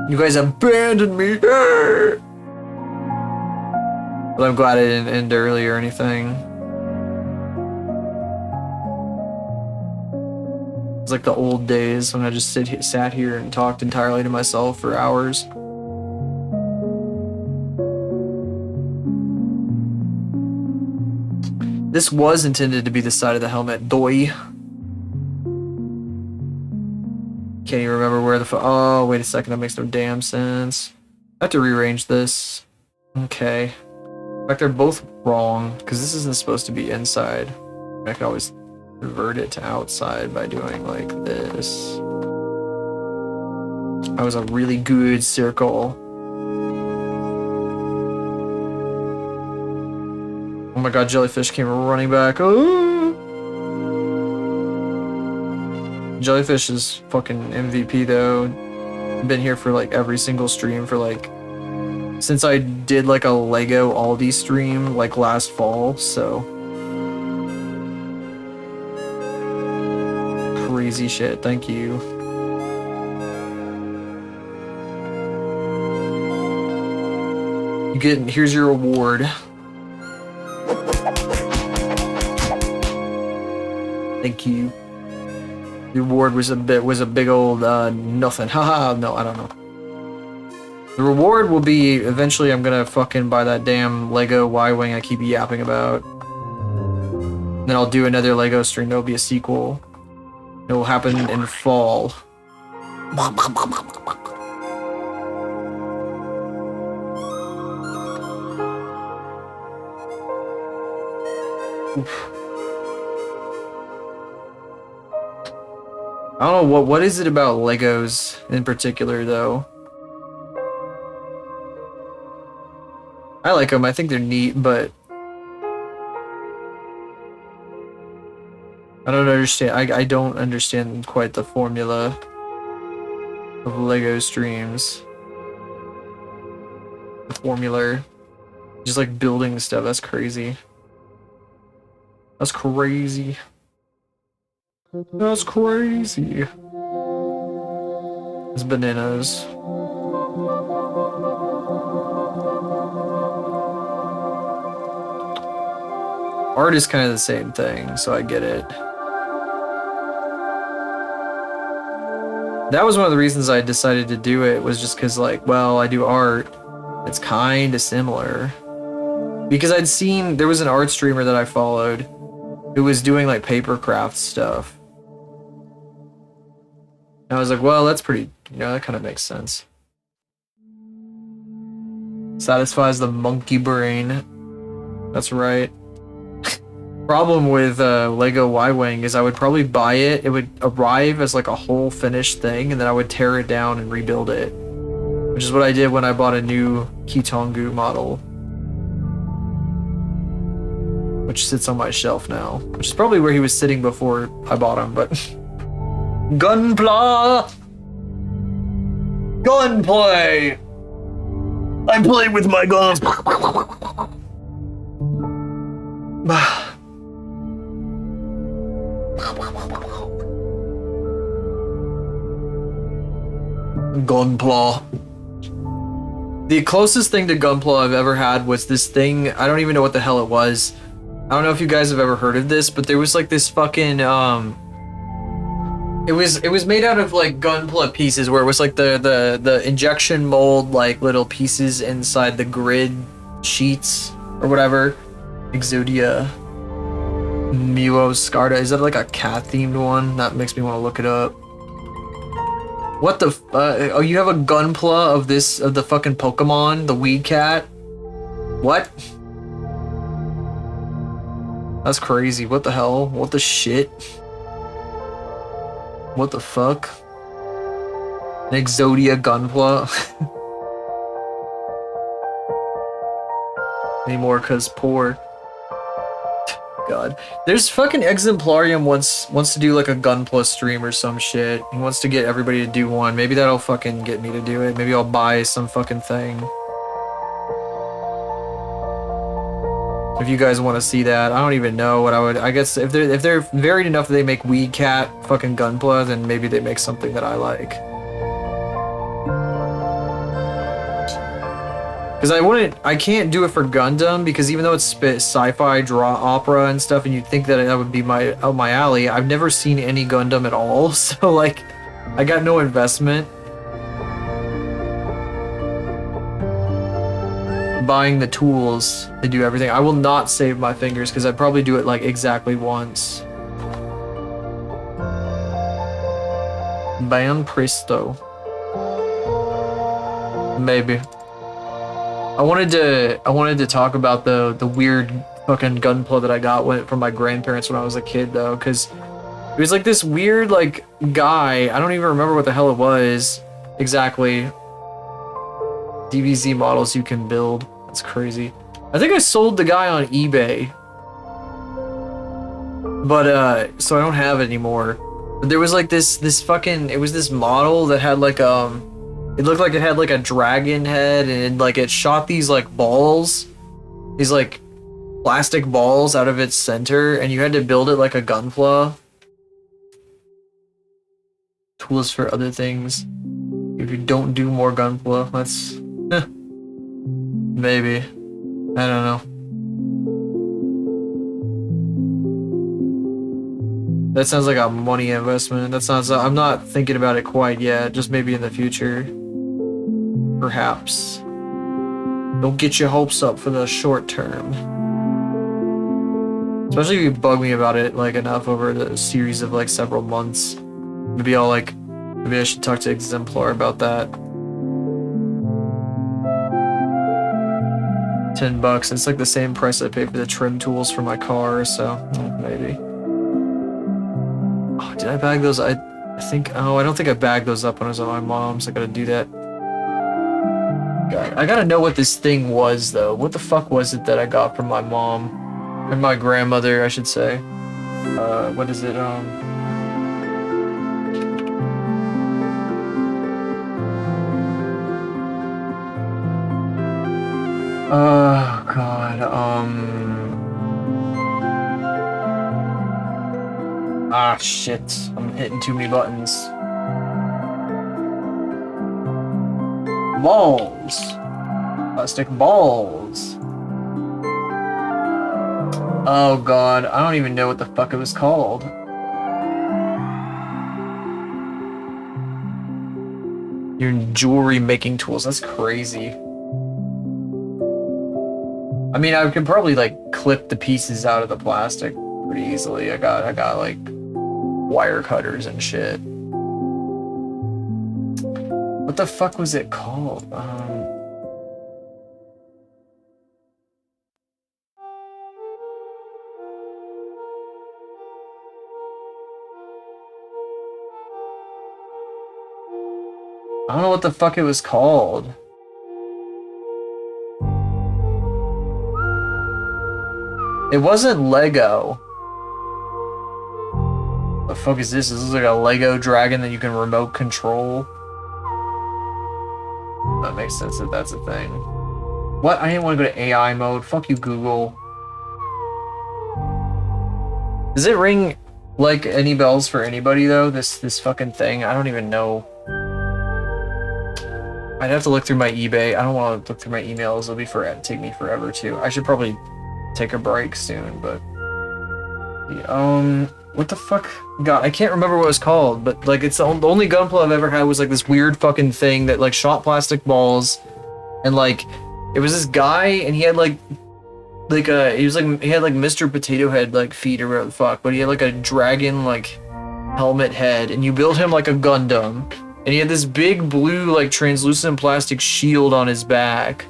You guys abandoned me. But I'm glad I didn't end early or anything. It's like the old days when I just sat here and talked entirely to myself for hours. This was intended to be the side of the helmet, doy. Can't even remember where the oh, wait a second, that makes no damn sense. I have to rearrange this. Okay. In fact, they're both wrong, because this isn't supposed to be inside. I could always convert it to outside by doing like this. That was a really good circle. Oh my god, jellyfish came running back. Oh! Jellyfish is fucking MVP though. Been here for like every single stream for like since I did like a Lego Aldi stream like last fall, so crazy shit. Thank you. Here's your award. Thank you. The reward was a big old nothing. Haha, no, I don't know. The reward will be eventually I'm gonna fucking buy that damn Lego Y-Wing I keep yapping about. Then I'll do another Lego stream. There'll be a sequel. It will happen in fall. Oof. I don't know what is it about Legos in particular though. I like them. I think they're neat, but I don't understand. I don't understand quite the formula of Lego streams. The formula, just like building stuff. That's crazy. That's crazy. That's crazy. It's bananas. Art is kind of the same thing, so I get it. That was one of the reasons I decided to do it, was just because, like, well, I do art. It's kind of similar. Because I'd seen, there was an art streamer that I followed who was doing, like, paper craft stuff. And I was like, well, that's pretty, you know, that kind of makes sense. Satisfies the monkey brain. That's right. Problem with Lego Y-Wing is I would probably buy it. It would arrive as like a whole finished thing, and then I would tear it down and rebuild it. Which is what I did when I bought a new Kitongu model. Which sits on my shelf now. Which is probably where he was sitting before I bought him, but... Gunpla! Gunplay! I'm playing with my guns! Gunpla. The closest thing to Gunpla I've ever had was this thing, I don't even know what the hell it was. I don't know if you guys have ever heard of this, but there was like this fucking it was made out of like Gunpla pieces where it was like the injection mold like little pieces inside the grid sheets or whatever. Exodia Muoscarda. Is that like a cat themed one? That makes me want to look it up. What the oh, you have a Gunpla of this, of the fucking Pokemon, the weed cat? What? That's crazy. What the hell? What the shit? What the fuck? An Exodia Gunpla? Anymore cause poor. God. There's fucking Exemplarium wants to do like a Gunpla stream or some shit. He wants to get everybody to do one. Maybe that'll fucking get me to do it. Maybe I'll buy some fucking thing. If you guys want to see that, I don't even know what I would. I guess if they're varied enough that they make Weed Cat fucking Gunpla, then maybe they make something that I like. Because I can't do it for Gundam because even though it's sci-fi, draw opera and stuff, and you'd think that that would be up my alley, I've never seen any Gundam at all, so like, I got no investment. Buying the tools to do everything. I will not save my fingers because I'd probably do it like exactly once. Ban presto. Maybe. I wanted to talk about the weird fucking Gunpla that I got from my grandparents when I was a kid though, because it was like this weird like guy. I don't even remember what the hell it was exactly. DBZ models you can build. That's crazy. I think I sold the guy on eBay, but so I don't have it anymore. But there was like this fucking. It was this model that had like it looked like it had like a dragon head, and like it shot these like balls, these like plastic balls out of its center, and you had to build it like a Gunpla. Tools for other things. If you don't do more Gunpla, that's maybe. I don't know. That sounds like a money investment. That sounds. I'm not thinking about it quite yet. Just maybe in the future. Perhaps. Don't get your hopes up for the short term. Especially if you bug me about it like enough over the series of like several months. Maybe I should talk to Exemplar about that. $10. It's like the same price I pay for the trim tools for my car, so maybe. Oh, did I bag those? I think. Oh, I don't think I bagged those up when I was at my mom's. I gotta do that. God, I gotta know what this thing was though. What the fuck was it that I got from my mom and my grandmother? I should say. What is it? Oh god, ah shit, I'm hitting too many buttons. Balls. Plastic balls. Oh god, I don't even know what the fuck it was called. Your jewelry making tools, that's crazy. I mean, I can probably like clip the pieces out of the plastic pretty easily. I got like wire cutters and shit. What the fuck was it called? I don't know what the fuck it was called. It wasn't Lego. The fuck is this? This is like a Lego dragon that you can remote control. That makes sense if that's a thing. What? I didn't want to go to AI mode. Fuck you, Google. Does it ring like any bells for anybody though? This fucking thing? I don't even know. I'd have to look through my eBay. I don't want to look through my emails. It'll take me forever too. I should probably take a break soon, but what the fuck? God, I can't remember what it was called, but like it's the only Gunpla I've ever had was like this weird fucking thing that like shot plastic balls, and like it was this guy and he had he had like Mr. Potato Head like feet or whatever the fuck, but he had like a dragon like helmet head, and you built him like a Gundam, and he had this big blue like translucent plastic shield on his back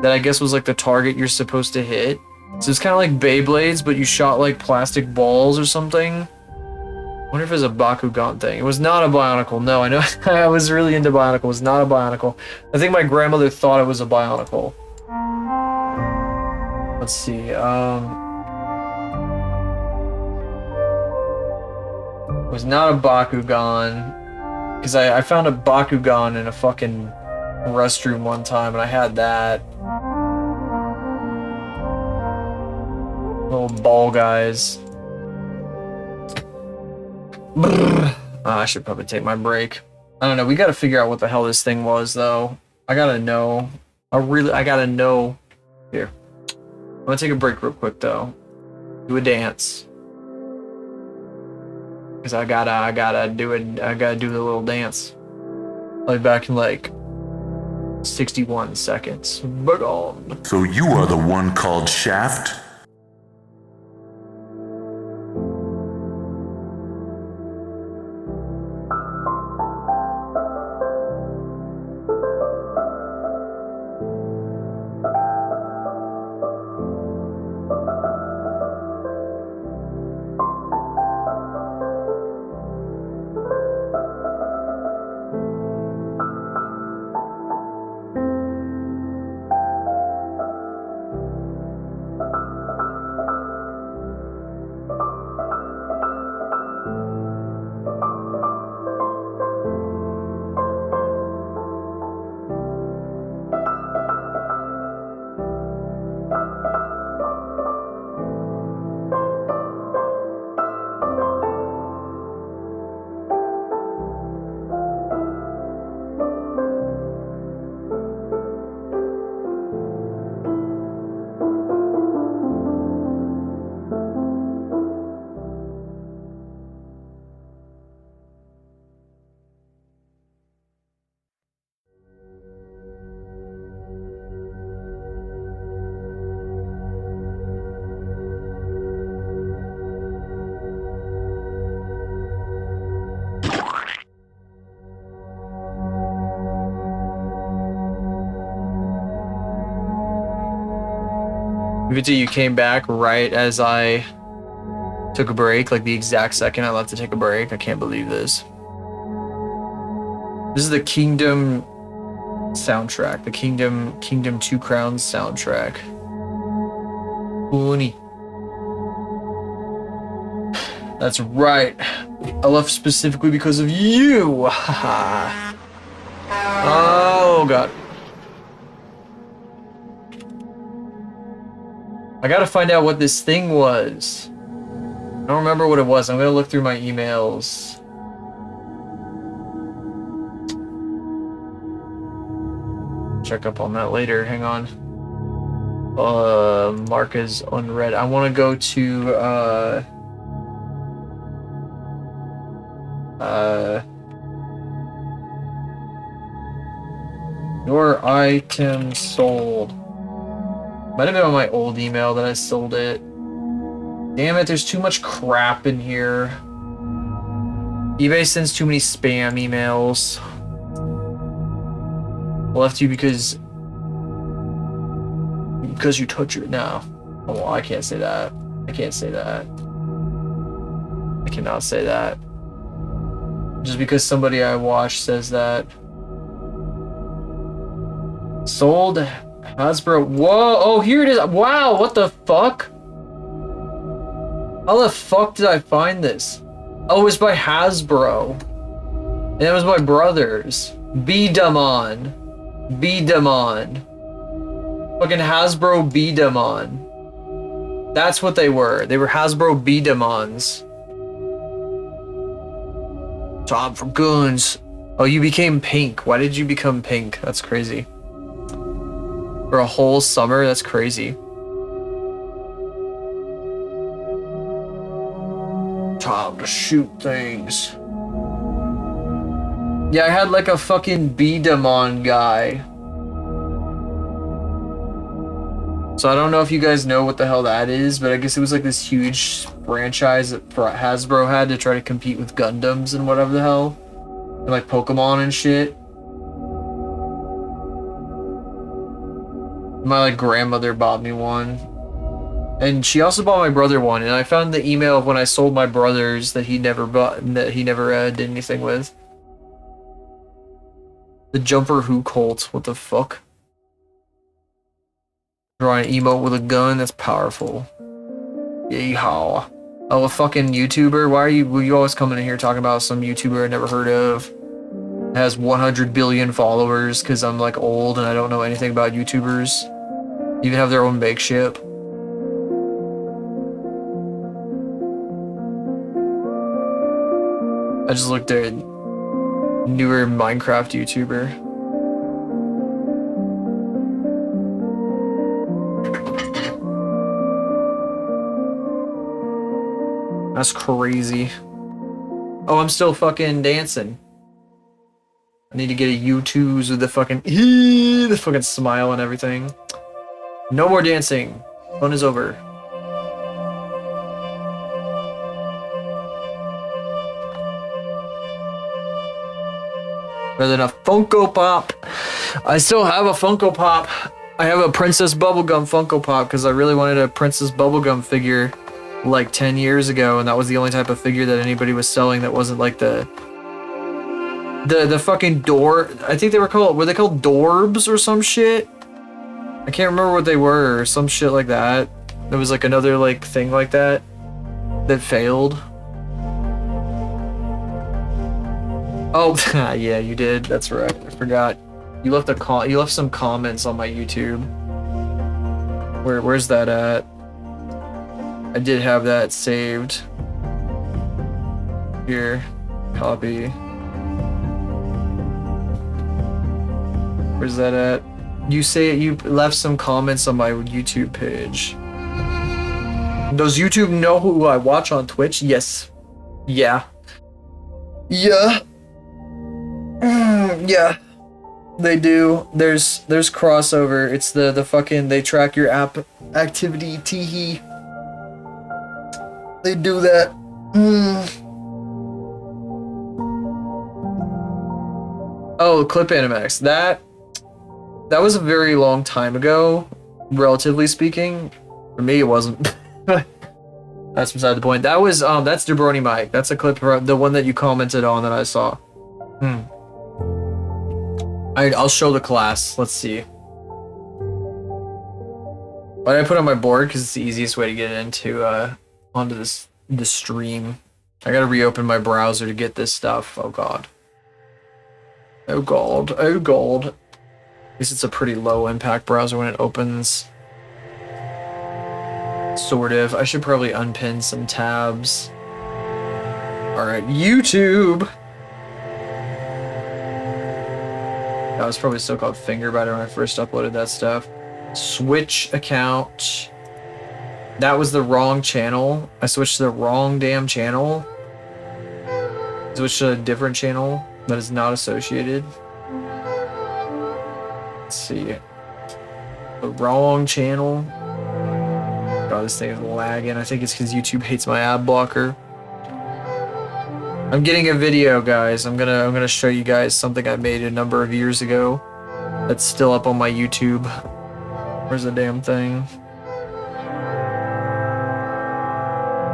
that I guess was like the target you're supposed to hit. So it's kind of like Beyblades, but you shot like plastic balls or something. wonder if it was a Bakugan thing. It was not a Bionicle. No, I know. I was really into Bionicle. It was not a Bionicle. I think my grandmother thought it was a Bionicle. Let's see. It was not a Bakugan. Because I found a Bakugan in a fucking restroom one time, and I had that. Little ball guys. I should probably take my break. I don't know. We gotta figure out what the hell this thing was, though. I gotta know. I gotta know. Here. I'm gonna take a break real quick, though. Do a dance. Cause I gotta do the little dance. I'll be back in like 61 seconds. But on. So you are the one called Shaft? Vita, you came back right as I took a break, like the exact second I left to take a break. I can't believe this. This is the Kingdom soundtrack, the Kingdom Two Crowns soundtrack. Uni. That's right. I left specifically because of you. Oh god. I gotta find out what this thing was. I don't remember what it was. I'm gonna look through my emails. Check up on that later. Hang on. Mark is unread. I want to go to your item sold. Might have been on my old email that I sold it. Damn it, there's too much crap in here. eBay sends too many spam emails. I left you because you touch it now. Oh, well, I can't say that. I can't say that. I cannot say that. Just because somebody I watch says that. Sold Hasbro. Whoa! Oh, here it is. Wow! What the fuck? How the fuck did I find this? Oh, it was by Hasbro. And it was my brother's. Beedamon. Fucking Hasbro Beedamon. That's what they were. They were Hasbro Beedamons. Tom from Goons. Oh, you became pink. Why did you become pink? That's crazy. For a whole summer? That's crazy. Time to shoot things. Yeah, I had like a fucking Beedamon guy. So I don't know if you guys know what the hell that is, but I guess it was like this huge franchise that Hasbro had to try to compete with Gundams and whatever the hell. And like Pokemon and shit. My like grandmother bought me one. And she also bought my brother one, and I found the email of when I sold my brother's that he never bought, that he never did anything with. The Jumper Who Colt, what the fuck? Drawing an emote with a gun, that's powerful. Yeehaw. Oh, a fucking YouTuber? Why are you always coming in here talking about some YouTuber I never heard of? Has 100 billion followers because I'm like old and I don't know anything about YouTubers. Even have their own bake ship. I just looked at newer Minecraft YouTuber. That's crazy. Oh, I'm still fucking dancing. I need to get a U2s with the fucking smile and everything. No more dancing. Fun is over. Better than a Funko Pop. I still have a Funko Pop. I have a Princess Bubblegum Funko Pop because I really wanted a Princess Bubblegum figure like 10 years ago, and that was the only type of figure that anybody was selling that wasn't like the fucking door. I think they were they called Dorbs or some shit? I can't remember what they were, or some shit like that. There was like another like thing like that failed. Oh, yeah, you did. That's right. I forgot. You left some comments on my YouTube. Where's that at? I did have that saved. Here, copy. Where's that at? You say you left some comments on my YouTube page. Does YouTube know who I watch on Twitch? Yes. Yeah. Yeah. Yeah. They do. There's crossover. It's the fucking, they track your app activity, teehee. They do that. Oh, Clip Animax. That was a very long time ago, relatively speaking. For me, it wasn't. That's beside the point. That was that's Jabroni Mike. That's a clip, the one that you commented on that I saw. I'll show the class. Let's see. Why did I put it on my board? Because it's the easiest way to get into onto this stream. I gotta reopen my browser to get this stuff. Oh god. Oh god. Oh god. At least it's a pretty low impact browser when it opens. Sort of. I should probably unpin some tabs. Alright, YouTube! That was probably still called Fingerbiter when I first uploaded that stuff. Switch account. That was the wrong channel. I switched to the wrong damn channel. Switched to a different channel that is not associated. Let's see. The wrong channel. God, this thing is lagging. I think it's because YouTube hates my ad blocker. I'm getting a video, guys. I'm gonna show you guys something I made a number of years ago. That's still up on my YouTube. Where's the damn thing?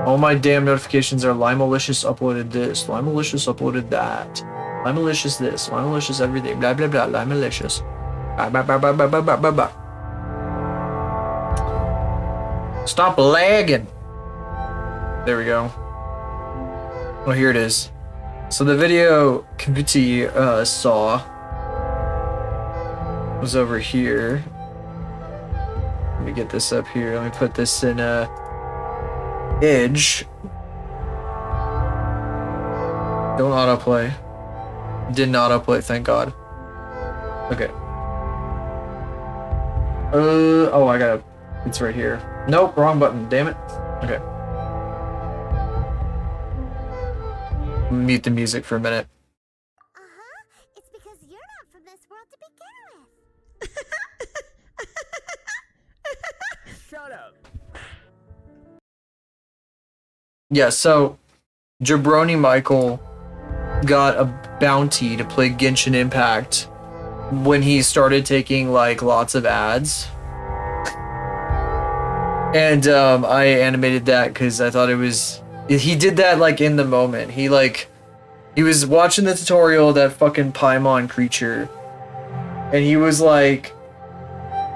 All my damn notifications are Limalicious uploaded this, Limalicious uploaded that, Limalicious this, Limalicious everything, blah blah blah, Limalicious. Blah, blah, blah, blah, blah, blah, blah, blah. Stop lagging. There we go. Well, here it is. So the video Kabuti saw was over here. Let me get this up here. Let me put this in Edge. Don't autoplay. Didn't autoplay, thank God. Okay. Oh, I gotta. It's right here. Nope, wrong button. Damn it. Okay. Mute the music for a minute. It's because you're not from this world to begin with. Shut up. Yeah, so Jabroni Michael got a bounty to play Genshin Impact when he started taking like lots of ads. And I animated that because I thought it was. He did that like in the moment. He was watching the tutorial of that fucking Paimon creature, and he was like,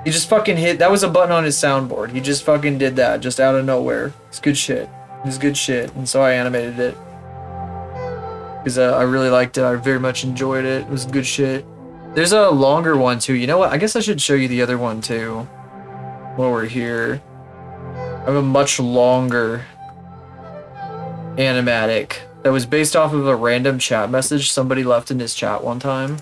he just fucking hit. That was a button on his soundboard. He just fucking did that just out of nowhere. It's good shit. It was good shit, and so I animated it because I really liked it. I very much enjoyed it. It was good shit. There's a longer one too. You know what? I guess I should show you the other one too while we're here. I have a much longer animatic that was based off of a random chat message somebody left in his chat one time.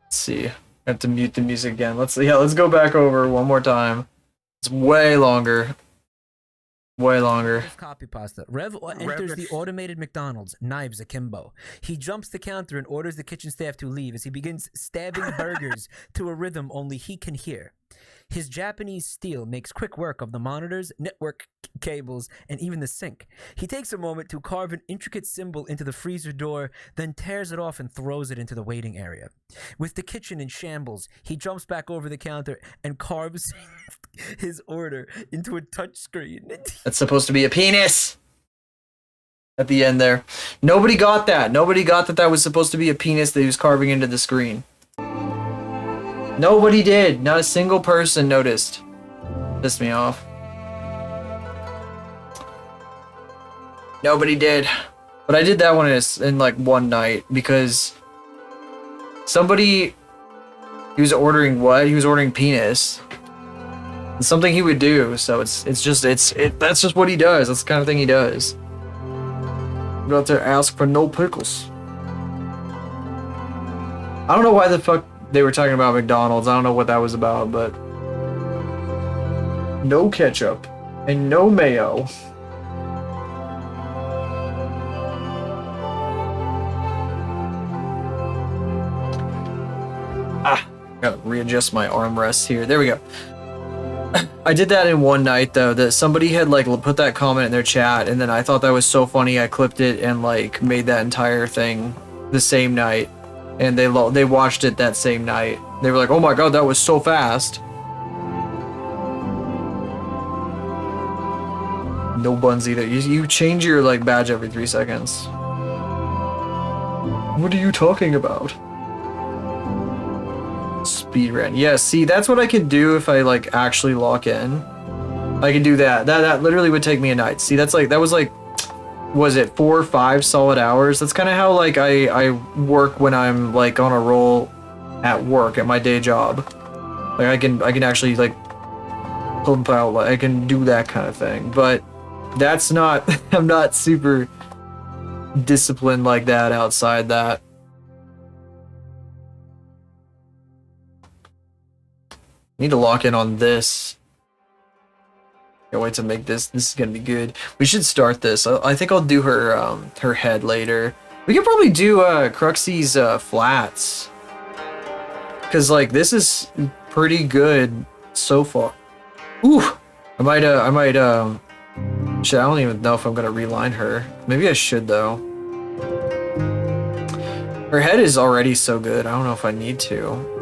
Let's see. I have to mute the music again. Let's go back over one more time. It's way longer. Way longer. Copy pasta. Rev enters the automated McDonald's, knives akimbo. He jumps the counter and orders the kitchen staff to leave as he begins stabbing burgers to a rhythm only he can hear. His Japanese steel makes quick work of the monitors, network cables, and even the sink. He takes a moment to carve an intricate symbol into the freezer door, then tears it off and throws it into the waiting area. With the kitchen in shambles, he jumps back over the counter and carves his order into a touchscreen. That's supposed to be a penis! At the end there. Nobody got that. Nobody got that was supposed to be a penis that he was carving into the screen. Nobody did. Not a single person noticed. Pissed me off. Nobody did. But I did that one in like one night because somebody, he was ordering what? He was ordering penis. It's something he would do. So that's just what he does. That's the kind of thing he does. Go out there ask for no pickles. I don't know why the fuck they were talking about McDonald's. I don't know what that was about, but no ketchup and no mayo. Gotta readjust my armrests here. There we go. I did that in one night though, that somebody had like put that comment in their chat, and then I thought that was so funny I clipped it and like made that entire thing the same night. And they watched it that same night. They were like, "Oh my god, that was so fast." No buns either. You change your like badge every 3 seconds. What are you talking about? Speedrun. Yeah, see, that's what I can do if I like actually lock in. I can do that. That literally would take me a night. See, that was like, was it 4 or 5 solid hours? That's kind of how like I work when I'm like on a roll at work at my day job. Like I can actually like pump out, like I can do that kind of thing. But that's not I'm not super disciplined like that outside that. Need to lock in on this. Can't wait to make this. This is gonna be good. We should start this. I think I'll do her head later. We could probably do Cruxy's flats, cause like this is pretty good so far. Ooh, I might shit, I don't even know if I'm gonna reline her. Maybe I should though. Her head is already so good. I don't know if I need to.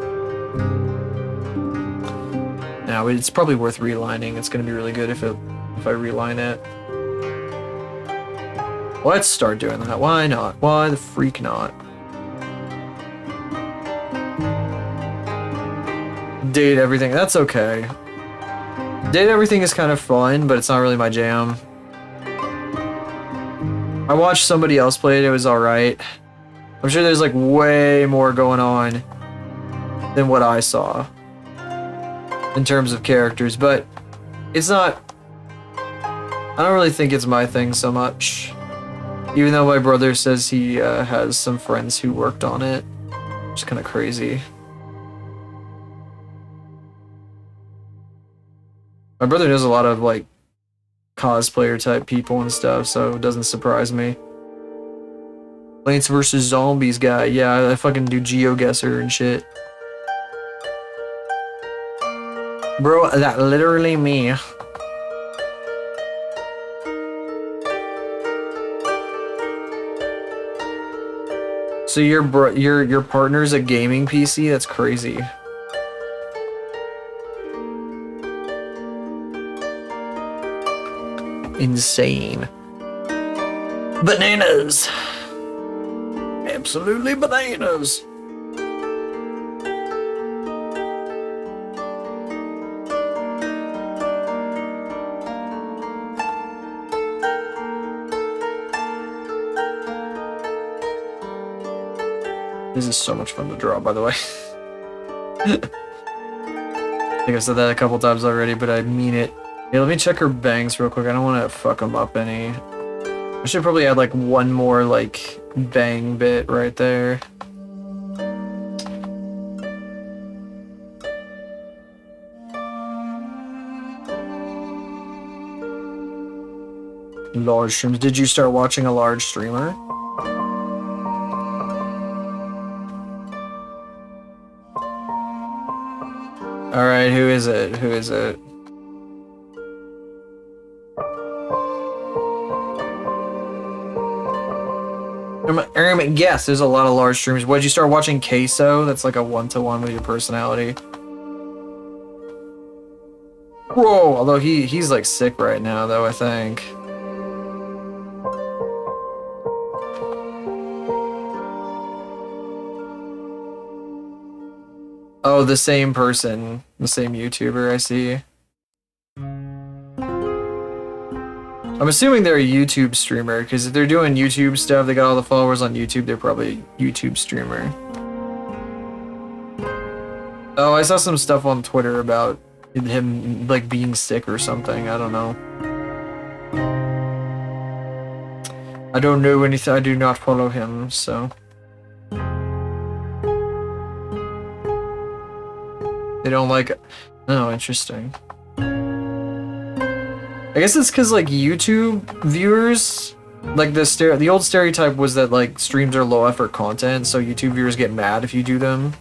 No, it's probably worth relining. It's gonna be really good if I reline it. Let's start doing that. Why not? Why the freak not? Date everything. That's okay. Date everything is kind of fun, but it's not really my jam. I watched somebody else play it. It was alright. I'm sure there's like way more going on than what I saw in terms of characters, but it's not, I don't really think it's my thing so much, even though my brother says he has some friends who worked on it, which is kind of crazy. My brother knows a lot of like cosplayer type people and stuff, so it doesn't surprise me. Plants vs. Zombies guy, yeah, I fucking do GeoGuessr and shit. Bro, that literally me. So your partner's a gaming PC? That's crazy. insane. Bananas. Absolutely bananas. This is so much fun to draw, by the way. I think I've said that a couple times already, but I mean it. Hey, let me check her bangs real quick. I don't want to fuck them up any. I should probably add like one more like bang bit right there. Large streams. Did you start watching a large streamer? Alright, who is it? Who is it? Yes, there's a lot of large streamers. What, did you start watching Queso? That's like a one-to-one with your personality. Whoa, although he's like sick right now though, I think. Oh, the same person. The same YouTuber, I see. I'm assuming they're a YouTube streamer, because if they're doing YouTube stuff, they got all the followers on YouTube, they're probably a YouTube streamer. Oh, I saw some stuff on Twitter about him, like, being sick or something. I don't know. I don't know anything. I do not follow him, so... They don't like... Oh, interesting. I guess it's because, like, YouTube viewers... Like, the old stereotype was that, like, streams are low-effort content, so YouTube viewers get mad if you do them.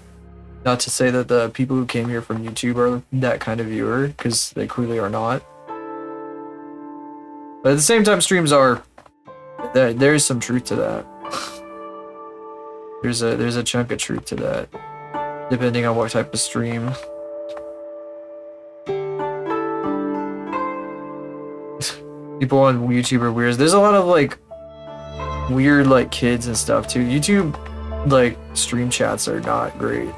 Not to say that the people who came here from YouTube are that kind of viewer, because they clearly are not. But at the same time, streams are... There is some truth to that. There's a chunk of truth to that. Depending on what type of stream. People on YouTube are weird. There's a lot of, like, weird, like, kids and stuff, too. YouTube, like, stream chats are not great.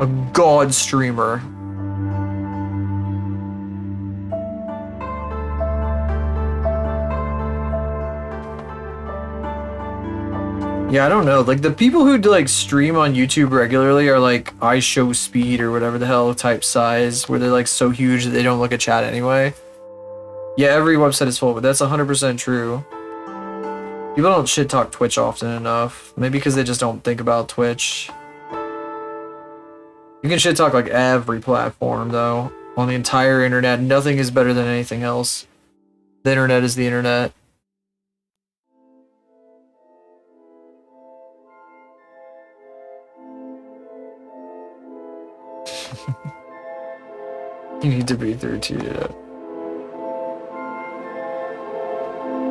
A god streamer. Yeah, I don't know. Like, the people who like stream on YouTube regularly are like I show speed or whatever the hell type size, where they're like so huge that they don't look at chat anyway. Yeah, every website is full, but that's 100% true. People don't shit talk Twitch often enough. Maybe because they just don't think about Twitch. You can shit talk like every platform though. On the entire internet, nothing is better than anything else. The internet is the internet. You need to be 13, yeah.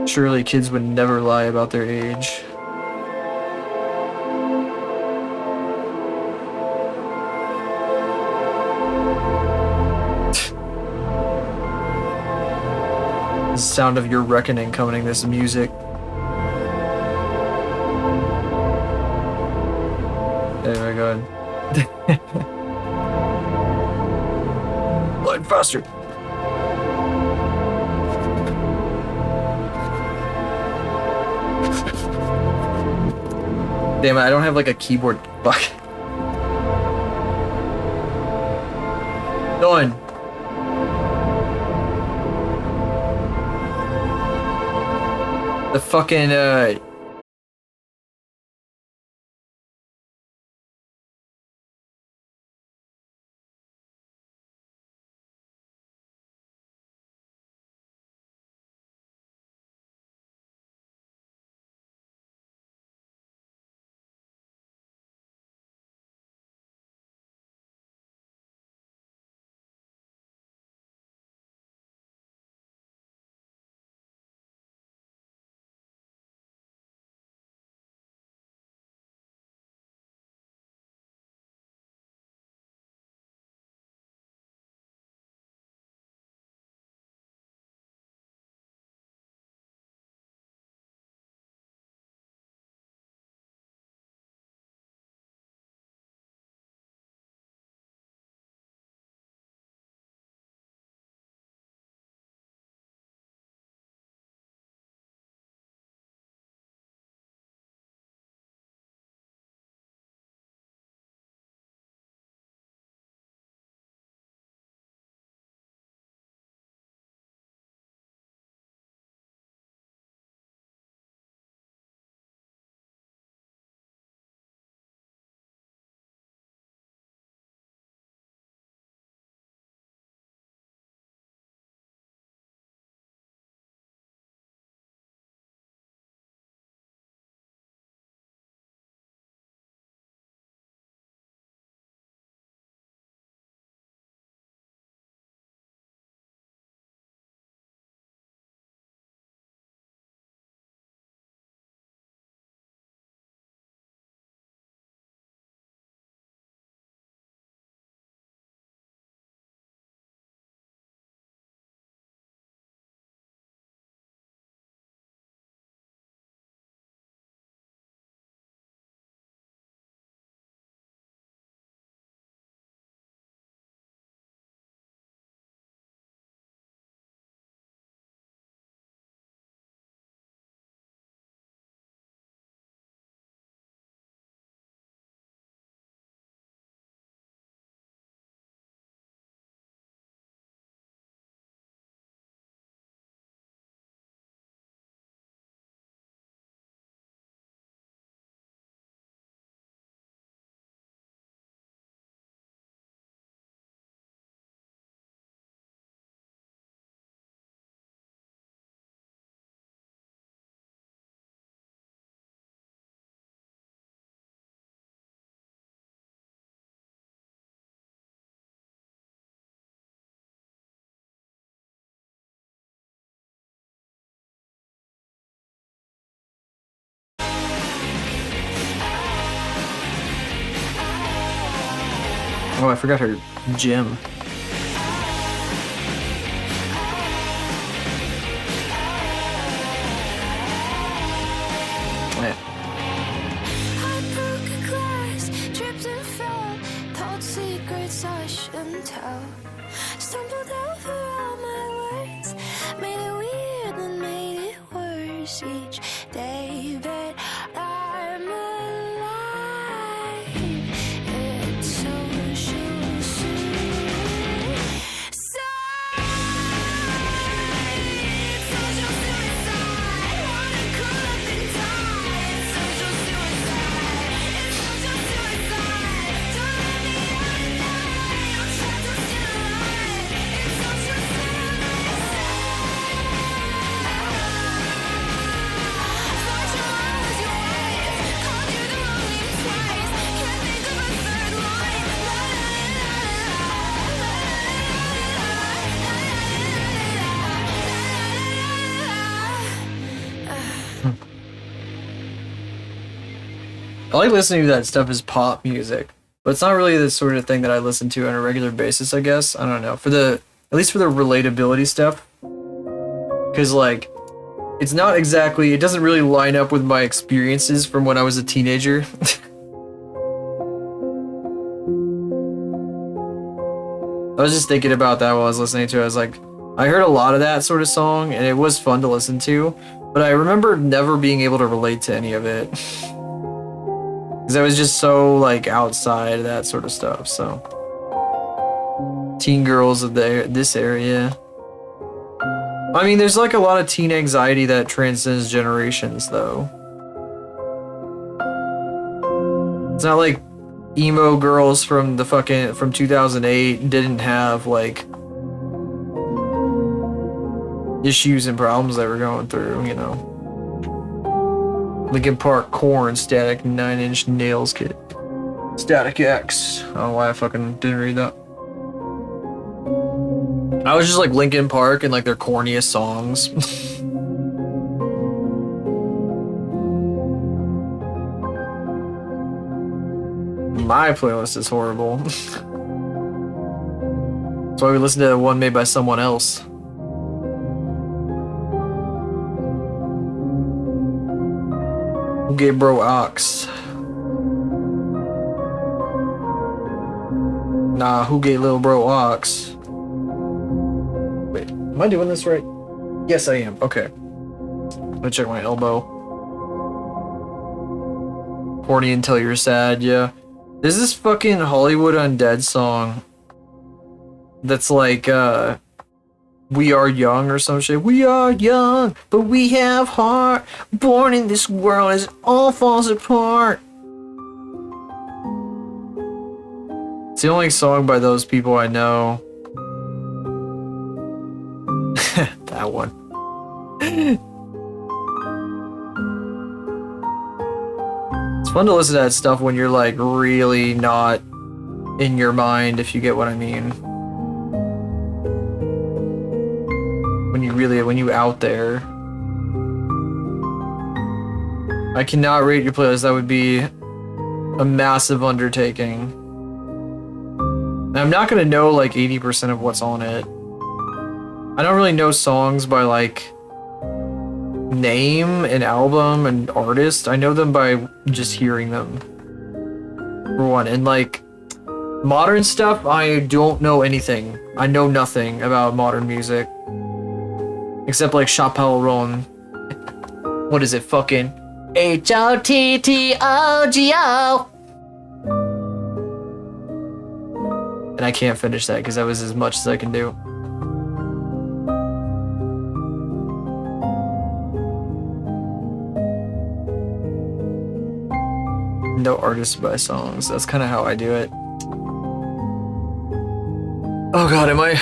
Surely kids would never lie about their age. The sound of your reckoning coming, this music. Anyway, go ahead. Line faster. Damn it, I don't have like a keyboard. Fuck. Done. The fucking Oh, I forgot her gym. Yeah. I broke a glass, tripped and fell, told secrets I shouldn't tell. Stumbled over all my words, made it weird and made it worse each day that I'm alive. It's social suicide. It's social suicide. Wanna curl up and die. It's social suicide. It's social suicide. Don't let me out at night. I'm trapped, I'm still alive. It's social Thought your mom was your wife. Called you the wrong name twice. Can't think of a third line. La la la la I like listening to that stuff as pop music, but it's not really the sort of thing that I listen to on a regular basis, I guess. I don't know. At least for the relatability stuff. Because, like, it's not exactly, it doesn't really line up with my experiences from when I was a teenager. I was just thinking about that while I was listening to it. I was like, I heard a lot of that sort of song, and it was fun to listen to, but I remember never being able to relate to any of it. Because I was just so, like, outside of that sort of stuff, so. Teen girls of this area. I mean, there's, like, a lot of teen anxiety that transcends generations, though. It's not like emo girls from 2008 didn't have, like, issues and problems they were going through, you know. Linkin Park, Korn, Static, 9 Inch Nails kid. Static X. I don't know why I fucking didn't read that. I was just like Linkin Park and like their corniest songs. My playlist is horrible. That's why we listen to one made by someone else. Who gave bro ox? Nah, who gave little bro ox? Wait, am I doing this right? Yes, I am. Okay. Let me check my elbow. Horny until you're sad, yeah. There's this fucking Hollywood Undead song that's like, We Are Young or some shit. We are young, but we have heart. Born in this world as it all falls apart. It's the only song by those people I know. That one. It's fun to listen to that stuff when you're like really not in your mind, if you get what I mean. When you out there. I cannot rate your playlist. That would be a massive undertaking. And I'm not gonna know like 80% of what's on it. I don't really know songs by like name and album and artist. I know them by just hearing them. For one, and like modern stuff, I don't know anything. I know nothing about modern music. Except like Chappelle Roan. What is it? Fucking HOTTOGO. And I can't finish that because that was as much as I can do. No artists by songs. That's kind of how I do it. Oh god, am I...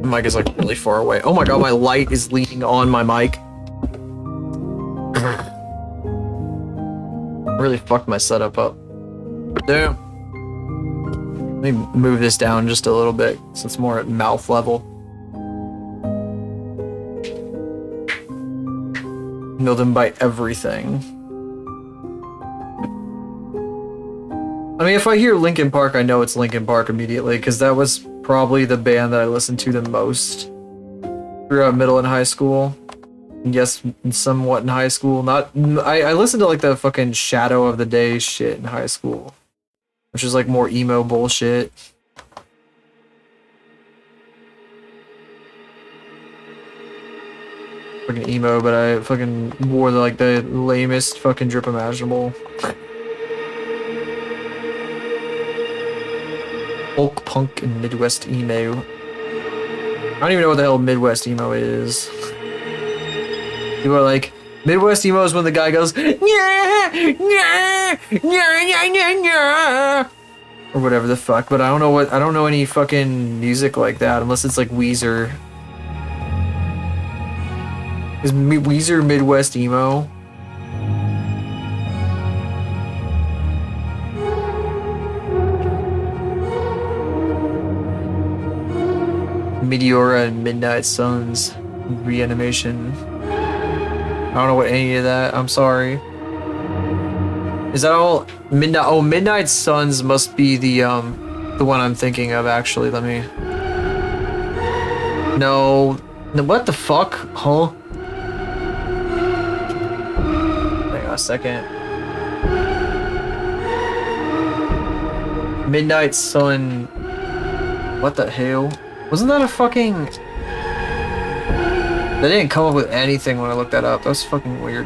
The mic is like really far away. Oh my god, my light is leaning on my mic. Really fucked my setup up. Damn. Let me move this down just a little bit so it's more at mouth level. Know them by everything. I mean, if I hear Linkin Park, I know it's Linkin Park immediately, because that was probably the band that I listened to the most throughout middle and high school. Yes, somewhat in high school. Not, I listened to like the fucking Shadow of the Day shit in high school, which is like more emo bullshit. Fucking emo, but I fucking wore the, like the lamest fucking drip imaginable. Folk punk and Midwest emo. I don't even know what the hell Midwest emo is. People are like, Midwest emo is when the guy goes, yeah, yeah, yeah, yeah, yeah, or whatever the fuck. But I don't know any fucking music like that unless it's like Weezer. Is Weezer Midwest emo? Meteora and Midnight Suns, Reanimation. I don't know what any of that. I'm sorry. Is that all? Midnight? Oh, Midnight Suns must be the one I'm thinking of. Actually, let me. No, what the fuck? Huh? Hang on a second. Midnight Sun. What the hell? Wasn't that a fucking... They didn't come up with anything when I looked that up. That's fucking weird.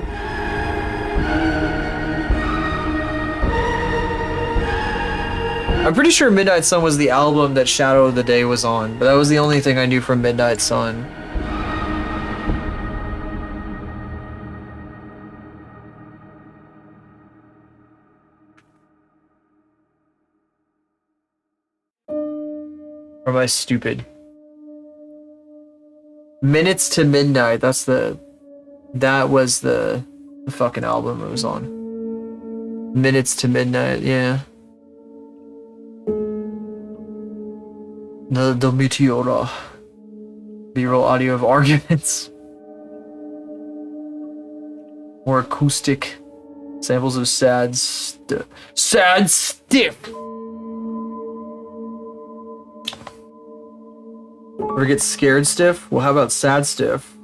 I'm pretty sure Midnight Sun was the album that Shadow of the Day was on, but that was the only thing I knew from Midnight Sun. Or am I stupid? Minutes to Midnight, that was the fucking album it was on. Minutes to Midnight, yeah. The Meteora. B-roll audio of arguments. More acoustic samples of sad stiff. Ever get scared stiff? Well, how about sad stiff?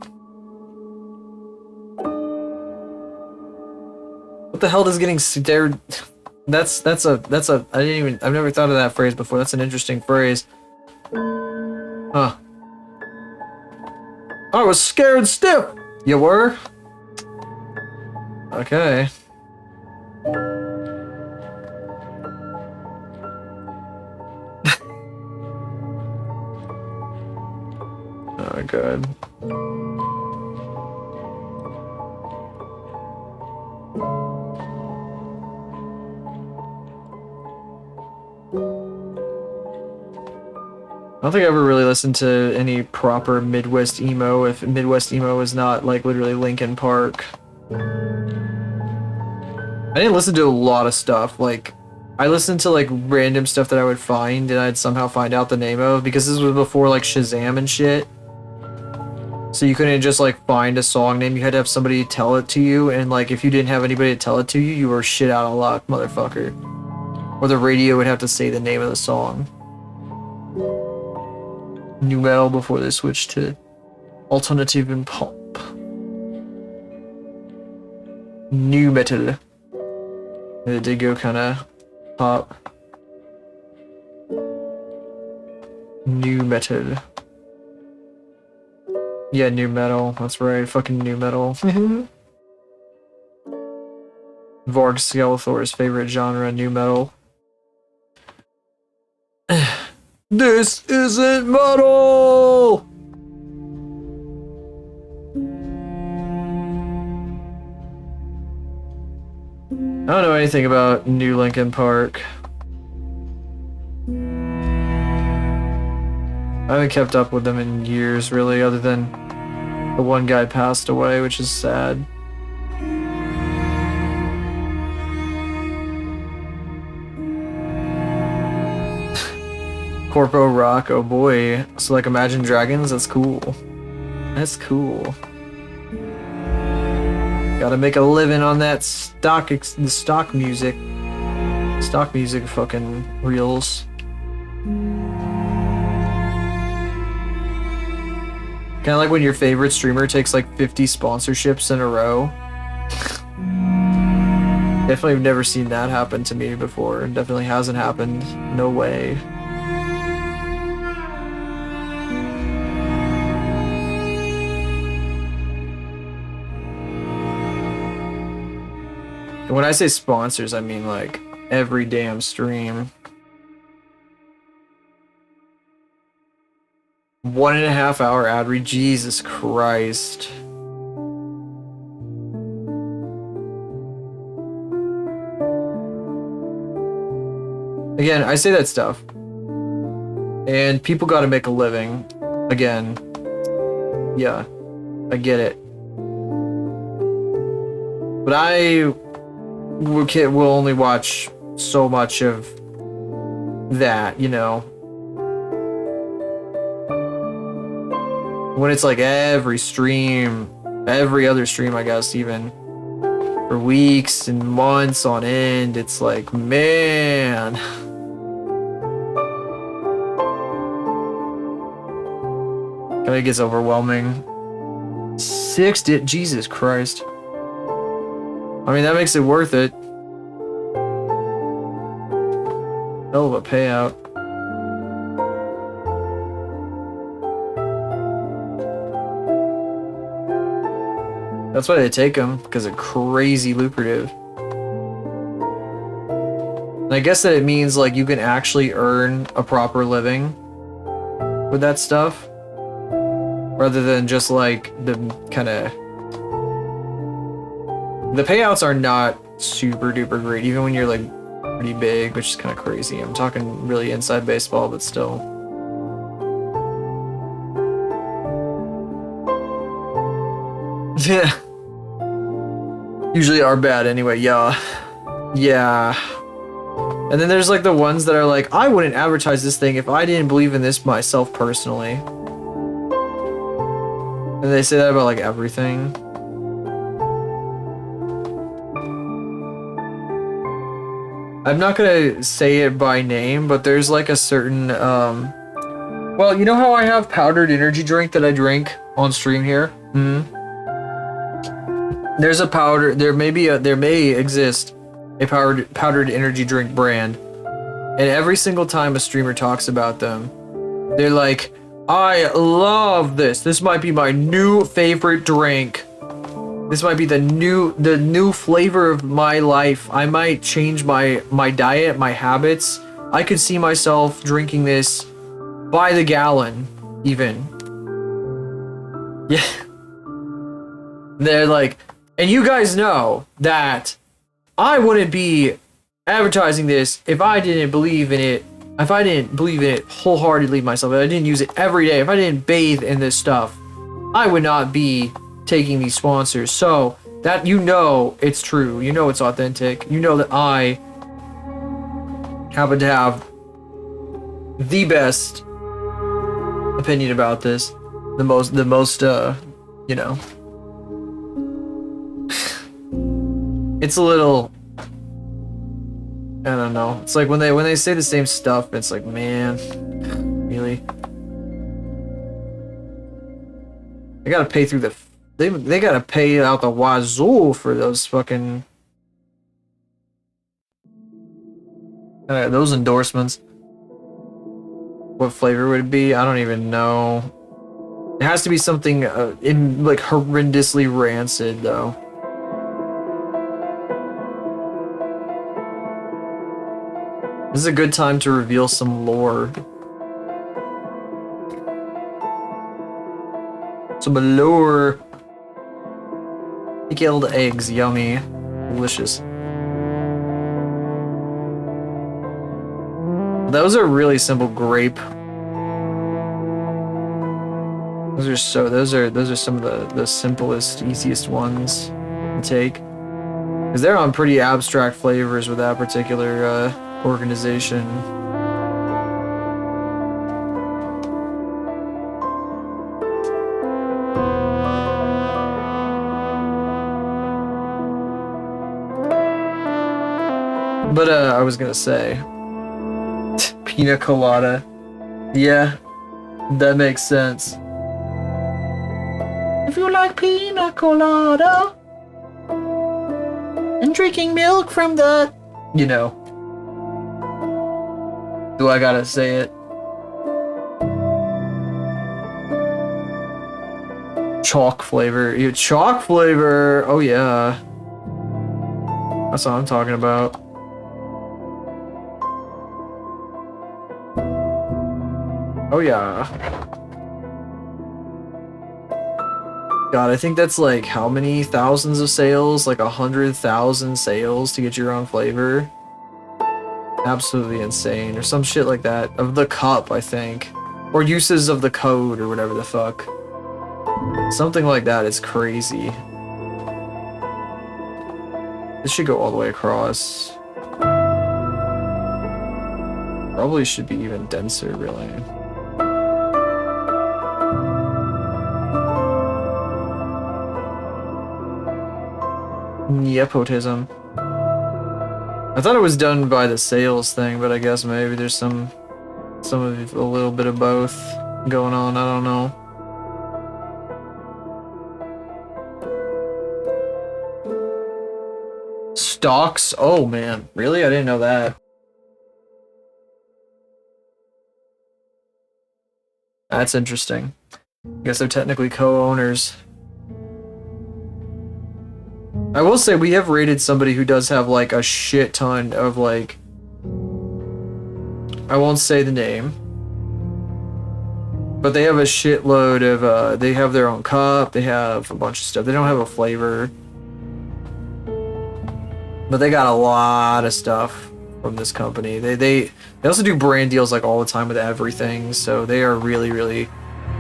What the hell does getting scared? I've never thought of that phrase before. That's an interesting phrase. Huh. I was scared stiff! You were? Okay. Oh, good. I don't think I ever really listened to any proper Midwest emo, if Midwest emo is not like literally Linkin Park. I didn't listen to a lot of stuff, like I listened to like random stuff that I would find and I'd somehow find out the name of, because this was before like Shazam and shit. So you couldn't just like find a song name, you had to have somebody tell it to you, and like if you didn't have anybody to tell it to you, you were shit out of luck, motherfucker. Or the radio would have to say the name of the song. New metal before they switched to alternative and pop. New metal. It did go kind of pop. New metal. Yeah, new metal. That's right. Fucking new metal. Varg Skeletor's favorite genre, new metal. This isn't metal! I don't know anything about New Linkin Park. I haven't kept up with them in years, really, other than the one guy passed away, which is sad. Corpo Rock, oh boy. So like Imagine Dragons, that's cool. That's cool. Gotta make a living on that stock music. Stock music fucking reels. Kind of like when your favorite streamer takes like 50 sponsorships in a row. Definitely have never seen that happen to me before. Definitely hasn't happened. No way. And when I say sponsors, I mean like every damn stream. 1.5 hour ad read. Jesus Christ. Again, I say that stuff. And people gotta make a living. Again. Yeah. I get it. But I will only watch so much of that, you know. When it's like every stream, every other stream, I guess, even for weeks and months on end, it's like, man. Kind of gets overwhelming. Jesus Christ. I mean, that makes it worth it. Hell of a payout. That's why they take them, because they're crazy lucrative. And I guess that it means like you can actually earn a proper living with that stuff, rather than just like the kind of... The payouts are not super duper great, even when you're like pretty big, which is kind of crazy. I'm talking really inside baseball, but still. Yeah. Usually are bad anyway, yeah. Yeah. And then there's like the ones that are like, I wouldn't advertise this thing if I didn't believe in this myself personally. And they say that about like everything. I'm not gonna say it by name, but there's like a certain, well, you know how I have powdered energy drink that I drink on stream here? There's a powder, there may exist a powdered energy drink brand, and every single time a streamer talks about them, they're like, I love this. This might be my new favorite drink. This might be the new flavor of my life. I might change my diet, my habits. I could see myself drinking this by the gallon, even. Yeah. They're like, and you guys know that I wouldn't be advertising this if I didn't believe in it. If I didn't believe in it wholeheartedly myself, if I didn't use it every day, if I didn't bathe in this stuff, I would not be taking these sponsors. So that, you know, it's true. You know it's authentic. You know that I happen to have the best opinion about this. The most, you know. It's a little, I don't know. It's like when they say the same stuff, it's like, man, really? They gotta pay through the, they gotta pay out the wazoo for those fucking, those endorsements. What flavor would it be? I don't even know. It has to be something in like horrendously rancid though. This is a good time to reveal some lore. Some lore. Pickled eggs, yummy. Delicious. Those are really simple grape. Those are some of the simplest, easiest ones to take. Because they're on pretty abstract flavors with that particular organization. But I was gonna say, pina colada. Yeah, that makes sense. If you like pina colada and drinking milk from the, you know. Do I gotta say it? Chalk flavor. Ew, chalk flavor. Oh yeah. That's what I'm talking about. Oh yeah. God, I think that's like how many thousands of sales? Like 100,000 sales to get your own flavor. Absolutely insane, or some shit like that. Of the cup, I think. Or uses of the code, or whatever the fuck. Something like that is crazy. This should go all the way across. Probably should be even denser, really. Nepotism. I thought it was done by the sales thing, but I guess maybe there's some of a little bit of both going on. I don't know. Stocks? Oh man, really? I didn't know that. That's interesting. I guess they're technically co-owners. I will say we have rated somebody who does have like a shit ton of like, I won't say the name, but they have a shitload of they have their own cup, they have a bunch of stuff. They don't have a flavor, but they got a lot of stuff from this company. They also do brand deals like all the time with everything, so they are really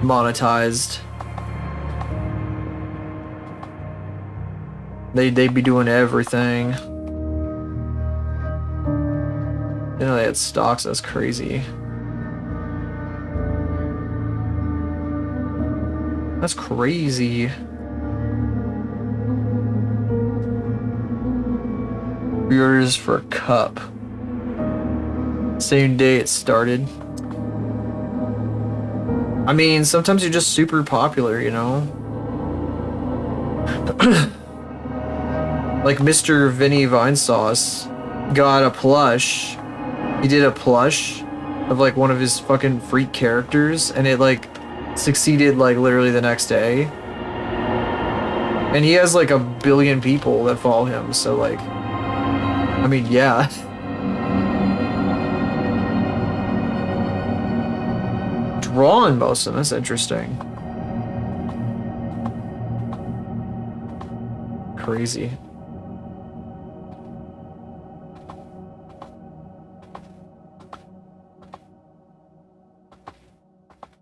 monetized. They be doing everything. You know, they had stocks. That's crazy. That's crazy. Pre-orders for a cup. Same day it started. I mean, sometimes you're just super popular, you know? Like Mr. Vinny Vinesauce got a plush. He did a plush of like one of his fucking freak characters, and it like succeeded like literally the next day. And he has like 1 billion people that follow him, so like, I mean, yeah. Drawn most of them, that's interesting. Crazy.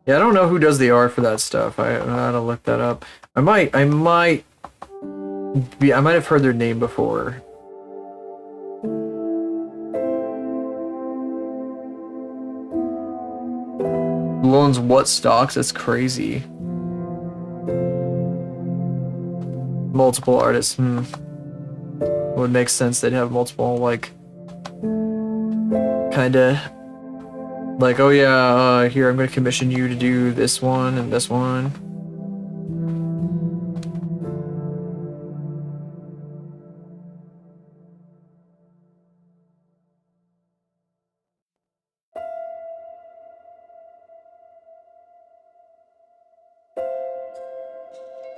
Yeah, I don't know who does the art for that stuff. I gotta look that up. I might have heard their name before. Who owns what stocks? That's crazy. Multiple artists. Would make sense they'd have multiple, like, kinda. Like, oh yeah, here, I'm gonna commission you to do this one and this one.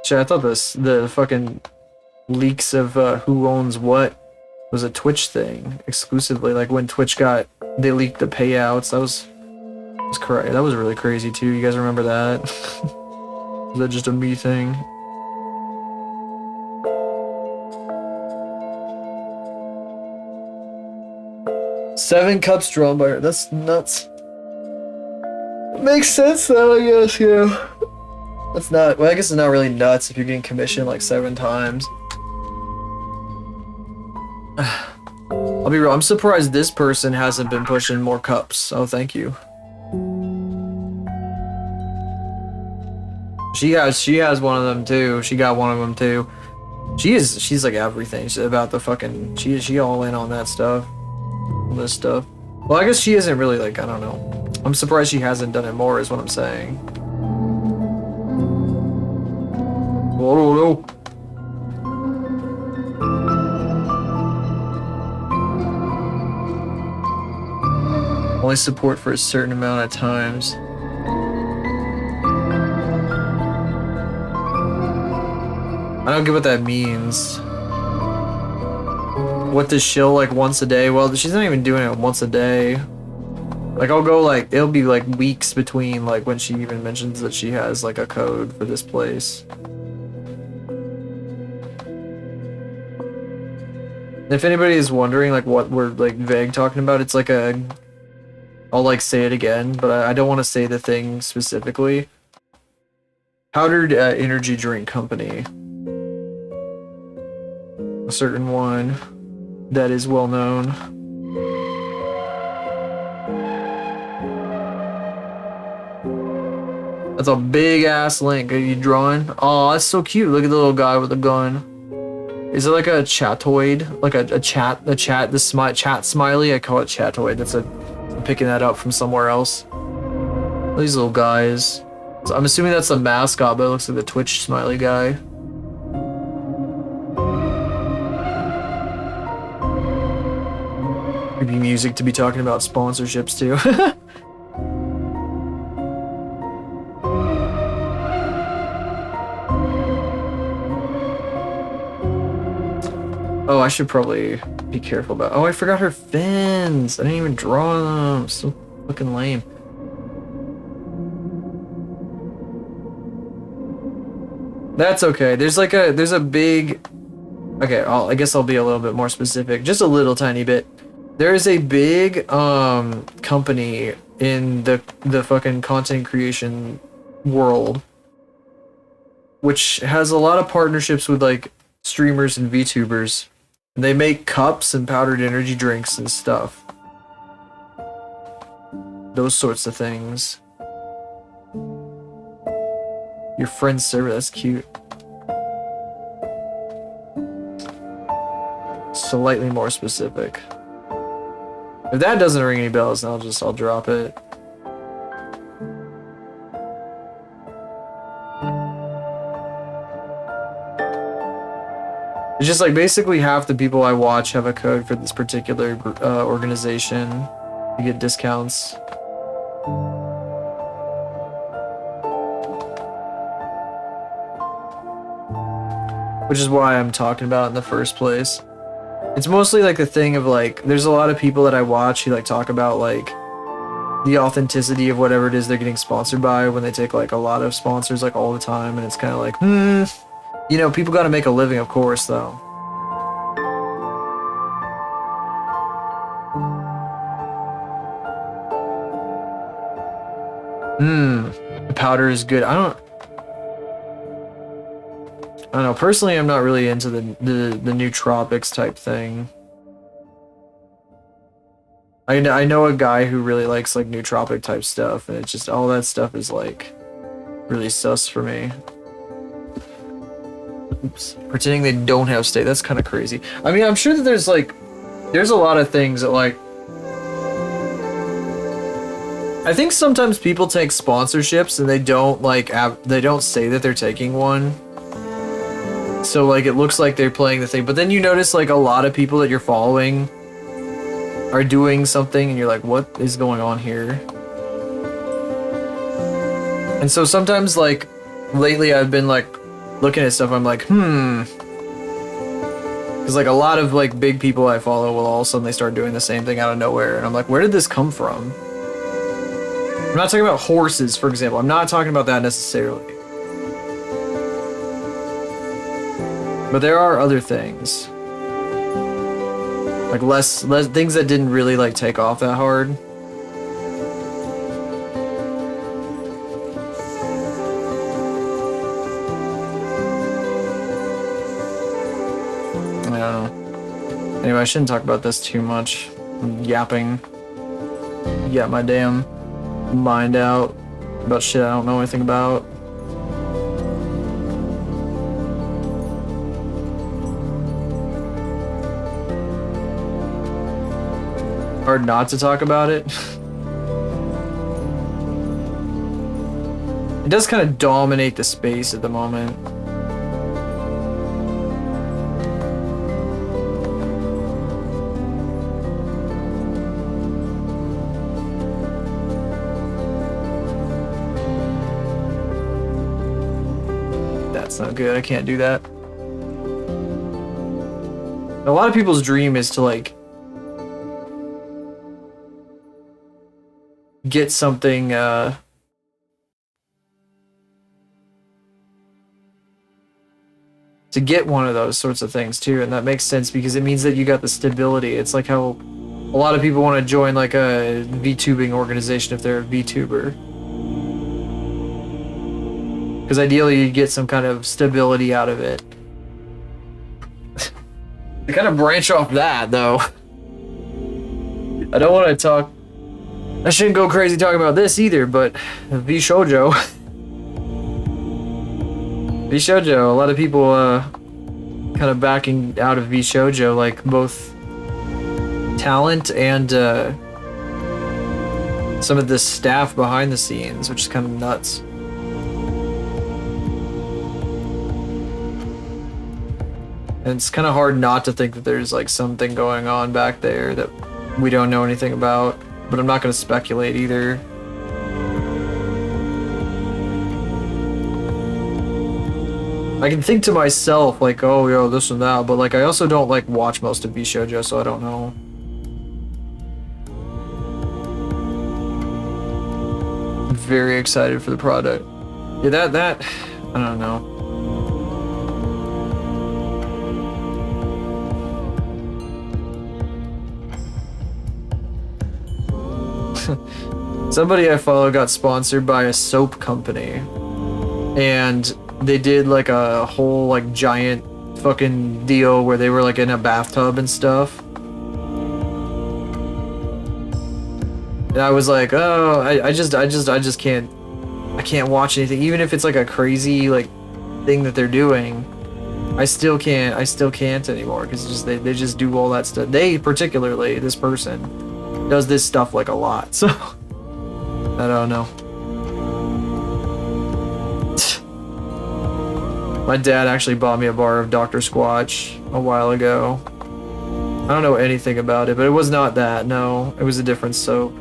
Shit, I thought the fucking leaks of who owns what was a Twitch thing exclusively. Like when Twitch they leaked the payouts. That was correct. That was really crazy too. You guys remember that? Was that just a me thing? Seven cups drawn by her. That's nuts. Makes sense though, I guess, yeah. That's not, well, I guess it's not really nuts if you're getting commissioned like 7 times. I'll be real, I'm surprised this person hasn't been pushing more cups. Oh, thank you. She has one of them too. She got one of them too. She's like everything. She's about the fucking, she all in on that stuff. all this stuff. Well, I guess she isn't really like, I don't know. I'm surprised she hasn't done it more is what I'm saying. Whoa, whoa. Only support for a certain amount of times. I don't get what that means. What does she'll like once a day? Well, she's not even doing it once a day. Like I'll go like, it'll be like weeks between like when she even mentions that she has like a code for this place. If anybody is wondering like what we're like vague talking about, it's like a, I'll like say it again, but I don't want to say the thing specifically. Powdered energy drink company. A certain one that is well known. That's a big ass link. Are you drawing? Oh, that's so cute. Look at the little guy with the gun. Is it like a chatoid? Like a chat, the chat smiley? I call it chatoid. That's a, I'm picking that up from somewhere else. These little guys. So I'm assuming that's the mascot, but it looks like the Twitch smiley guy. Maybe music to be talking about sponsorships too. Oh, I should probably be careful about. Oh, I forgot her fins. I didn't even draw them. So fucking lame. That's okay. There's a big. Okay, I guess I'll be a little bit more specific. Just a little tiny bit. There is a big company in the fucking content creation world, which has a lot of partnerships with like streamers and VTubers. And they make cups and powdered energy drinks and stuff. Those sorts of things. Your friend's server, that's cute. Slightly more specific. If that doesn't ring any bells, then I'll drop it. It's just like basically half the people I watch have a code for this particular organization to get discounts. Which is why I'm talking about it in the first place. It's mostly like the thing of like, there's a lot of people that I watch who like talk about like the authenticity of whatever it is they're getting sponsored by when they take like a lot of sponsors like all the time, and it's kind of like, you know, people got to make a living, of course, though. The powder is good. I don't know. Personally, I'm not really into the nootropics type thing. I know a guy who really likes like nootropic type stuff, and it's just all that stuff is like really sus for me. Oops. Pretending they don't have state, that's kind of crazy. I mean, I'm sure that there's a lot of things that like, I think sometimes people take sponsorships and they don't like they don't say that they're taking one. So like it looks like they're playing the thing, but then you notice like a lot of people that you're following are doing something and you're like, what is going on here? And so sometimes like lately I've been like looking at stuff, I'm like, because like a lot of like big people I follow will all of a sudden they start doing the same thing out of nowhere, and I'm like, where did this come from? I'm not talking about horses, for example. I'm not talking about that necessarily. But there are other things. Like less things that didn't really like take off that hard. I don't know. Anyway, I shouldn't talk about this too much. I'm yapping. Yap my damn mind out about shit I don't know anything about. hard not to talk about it. It does kind of dominate the space at the moment. That's not good. I can't do that. A lot of people's dream is to like get something to get one of those sorts of things too, and that makes sense because it means that you got the stability. It's like how a lot of people want to join like a VTubing organization if they're a VTuber. Because ideally you get some kind of stability out of it. To kind of branch off that though. I don't want to talk. I shouldn't go crazy talking about this either, but VShojo. VShojo, a lot of people kind of backing out of VShojo, like both talent and some of the staff behind the scenes, which is kind of nuts. And it's kind of hard not to think that there's like something going on back there that we don't know anything about, but I'm not going to speculate either. I can think to myself like, oh, yo, this and that, but like I also don't like watch most of VShojo, so I don't know. I'm very excited for the product. Yeah, that I don't know. Somebody I follow got sponsored by a soap company, and they did like a whole like giant fucking deal where they were like in a bathtub and stuff. And I was like, oh, I just can't, I can't watch anything, even if it's like a crazy like thing that they're doing. I still can't anymore because just they just do all that stuff. They particularly, this person does this stuff like a lot, so I don't know. My dad actually bought me a bar of Dr. Squatch a while ago. I don't know anything about it, but it was not that, no. It was a different soap.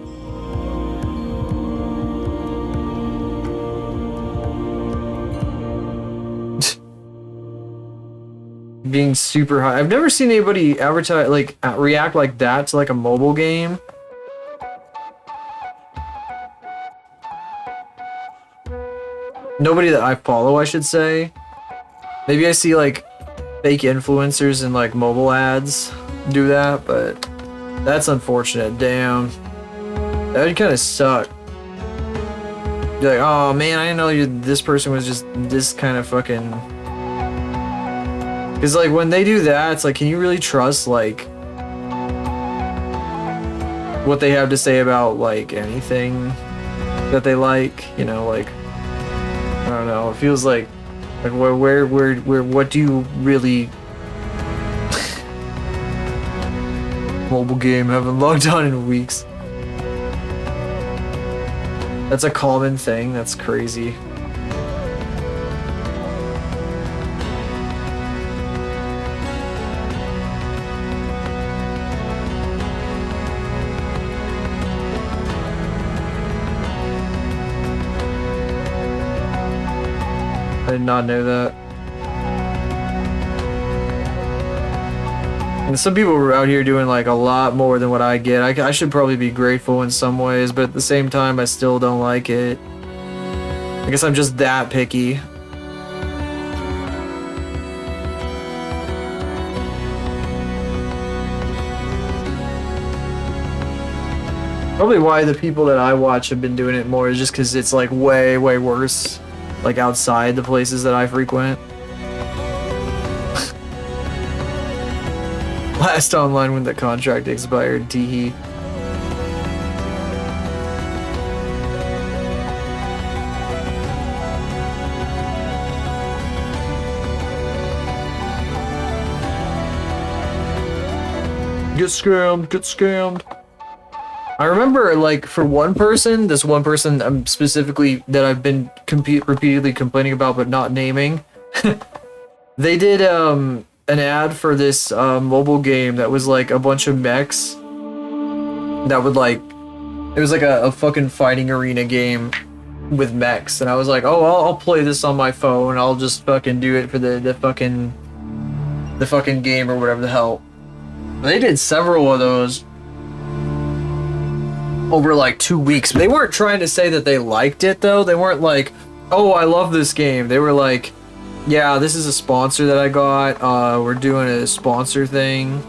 Being super high. I've never seen anybody advertise, like, react like that to like a mobile game. Nobody that I follow, I should say. Maybe I see like fake influencers and like mobile ads do that, but that's unfortunate. Damn. That would kind of suck. You're like, oh man, I didn't know this person was just this kind of fucking... Because like when they do that, it's like, can you really trust like what they have to say about like anything that they like? You know, like, I don't know. It feels like where what do you really mobile game haven't logged on in weeks. That's a common thing. That's crazy. I did not know that. And some people were out here doing like a lot more than what I get. I should probably be grateful in some ways, but at the same time, I still don't like it. I guess I'm just that picky. Probably why the people that I watch have been doing it more is just because it's like way worse. Like outside the places that I frequent. Last online when the contract expired, teehee. Get scammed, get scammed. I remember, like, for this one person specifically that I've been repeatedly complaining about but not naming, they did an ad for this mobile game that was like a bunch of mechs that would like, it was like a fucking fighting arena game with mechs, and I was like, oh, I'll play this on my phone. I'll just fucking do it for the fucking game or whatever the hell. They did several of those over like 2 weeks. They weren't trying to say that they liked it though. They weren't like, oh, I love this game. They were like, yeah, this is a sponsor that I got. We're doing a sponsor thing,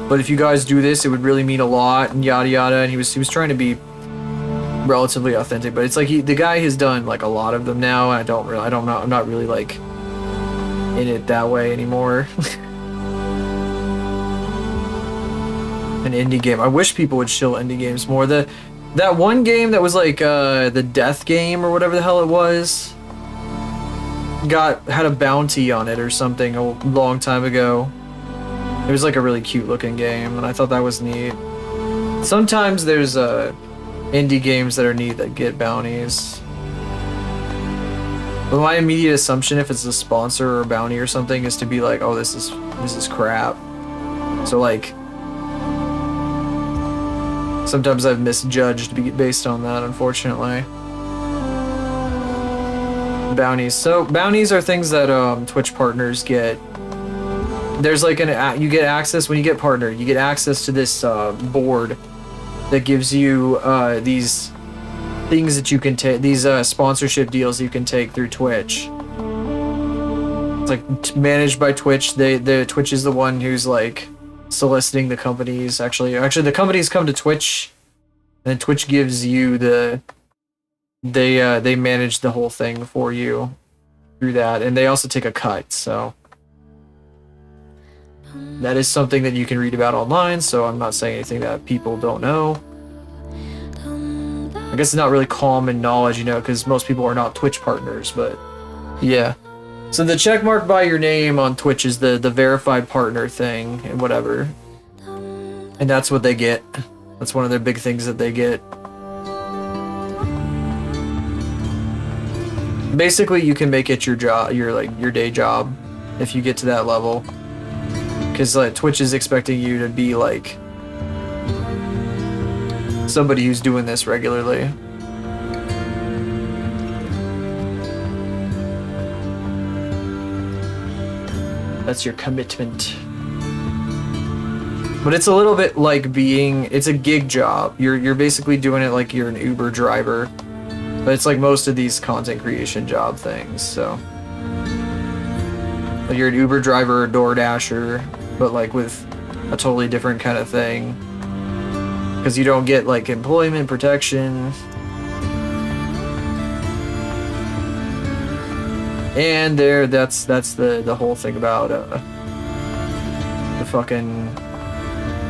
but if you guys do this, it would really mean a lot, and yada yada. And he was trying to be relatively authentic, but it's like the guy has done like a lot of them now. And I'm not really like in it that way anymore. An indie game. I wish people would chill indie games more. That one game that was like the death game or whatever the hell it was had a bounty on it or something a long time ago. It was like a really cute looking game, and I thought that was neat. Sometimes there's indie games that are neat that get bounties. But my immediate assumption, if it's a sponsor or a bounty or something, is to be like, oh, this is crap. So like, sometimes I've misjudged based on that, unfortunately. Bounties. So bounties are things that Twitch partners get. There's like you get access when you get partnered. You get access to this board that gives you these things that you can take, these sponsorship deals you can take through Twitch. It's like managed by Twitch. The Twitch is the one who's like soliciting the companies. Actually the companies come to Twitch, and Twitch gives you they manage the whole thing for you through that, and they also take a cut. So that is something that you can read about online, so I'm not saying anything that people don't know. I guess it's not really common knowledge, because most people are not Twitch partners, but yeah. So the check mark by your name on Twitch is the verified partner thing and whatever. And that's what they get. That's one of their big things that they get. Basically, you can make it your job, your day job, if you get to that level. Because like Twitch is expecting you to be like somebody who's doing this regularly. That's your commitment. But it's a little bit like it's a gig job. You're basically doing it like you're an Uber driver. But it's like most of these content creation job things, so. Like you're an Uber driver or DoorDasher, but like with a totally different kind of thing. Because you don't get like employment protection. And that's the whole thing about the fucking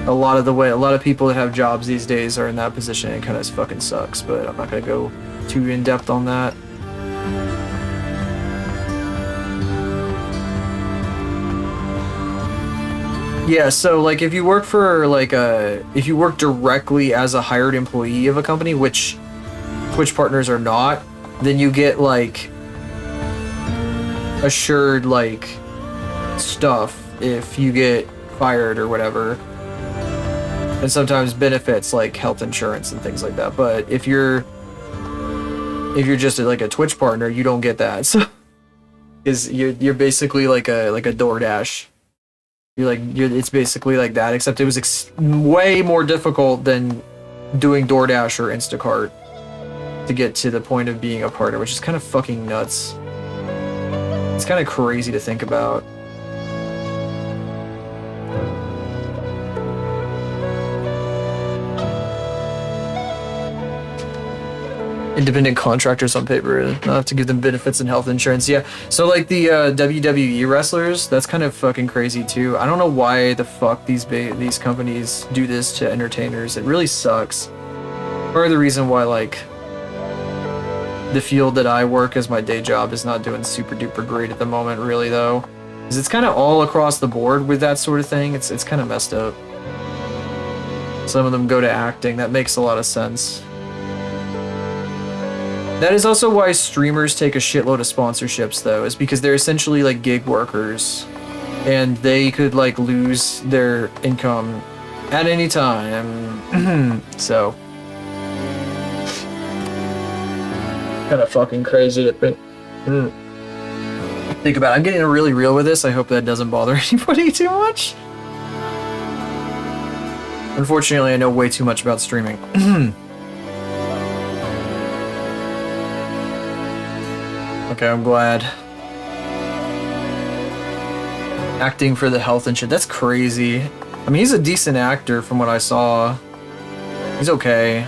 a lot of people that have jobs these days are in that position, and it kind of fucking sucks, but I'm not gonna go too in depth on that. Yeah, so like if you work for like if you work directly as a hired employee of a company, which Twitch partners are not, then you get like assured like stuff if you get fired or whatever, and sometimes benefits like health insurance and things like that. But if you're just like a Twitch partner, you don't get that. So you're basically like a DoorDash. It's basically like that, except it was way more difficult than doing DoorDash or Instacart to get to the point of being a partner, which is kind of fucking nuts. It's kind of crazy to think about. Independent contractors on paper, not have to give them benefits and health insurance. Yeah, so like the WWE wrestlers, that's kind of fucking crazy too. I don't know why the fuck these companies do this to entertainers. It really sucks. Part of the reason why like the field that I work as my day job is not doing super duper great at the moment, really though, is it's kind of all across the board with that sort of thing. It's kind of messed up. some of them go to acting. That makes a lot of sense. That is also why streamers take a shitload of sponsorships, though, is because they're essentially like gig workers, and they could like lose their income at any time. So, kind of fucking crazy to think about. I'm getting really real with this. I hope that doesn't bother anybody too much. Unfortunately, I know way too much about streaming. Okay, I'm glad. Acting for the health and shit. That's crazy. I mean, he's a decent actor from what I saw. He's okay.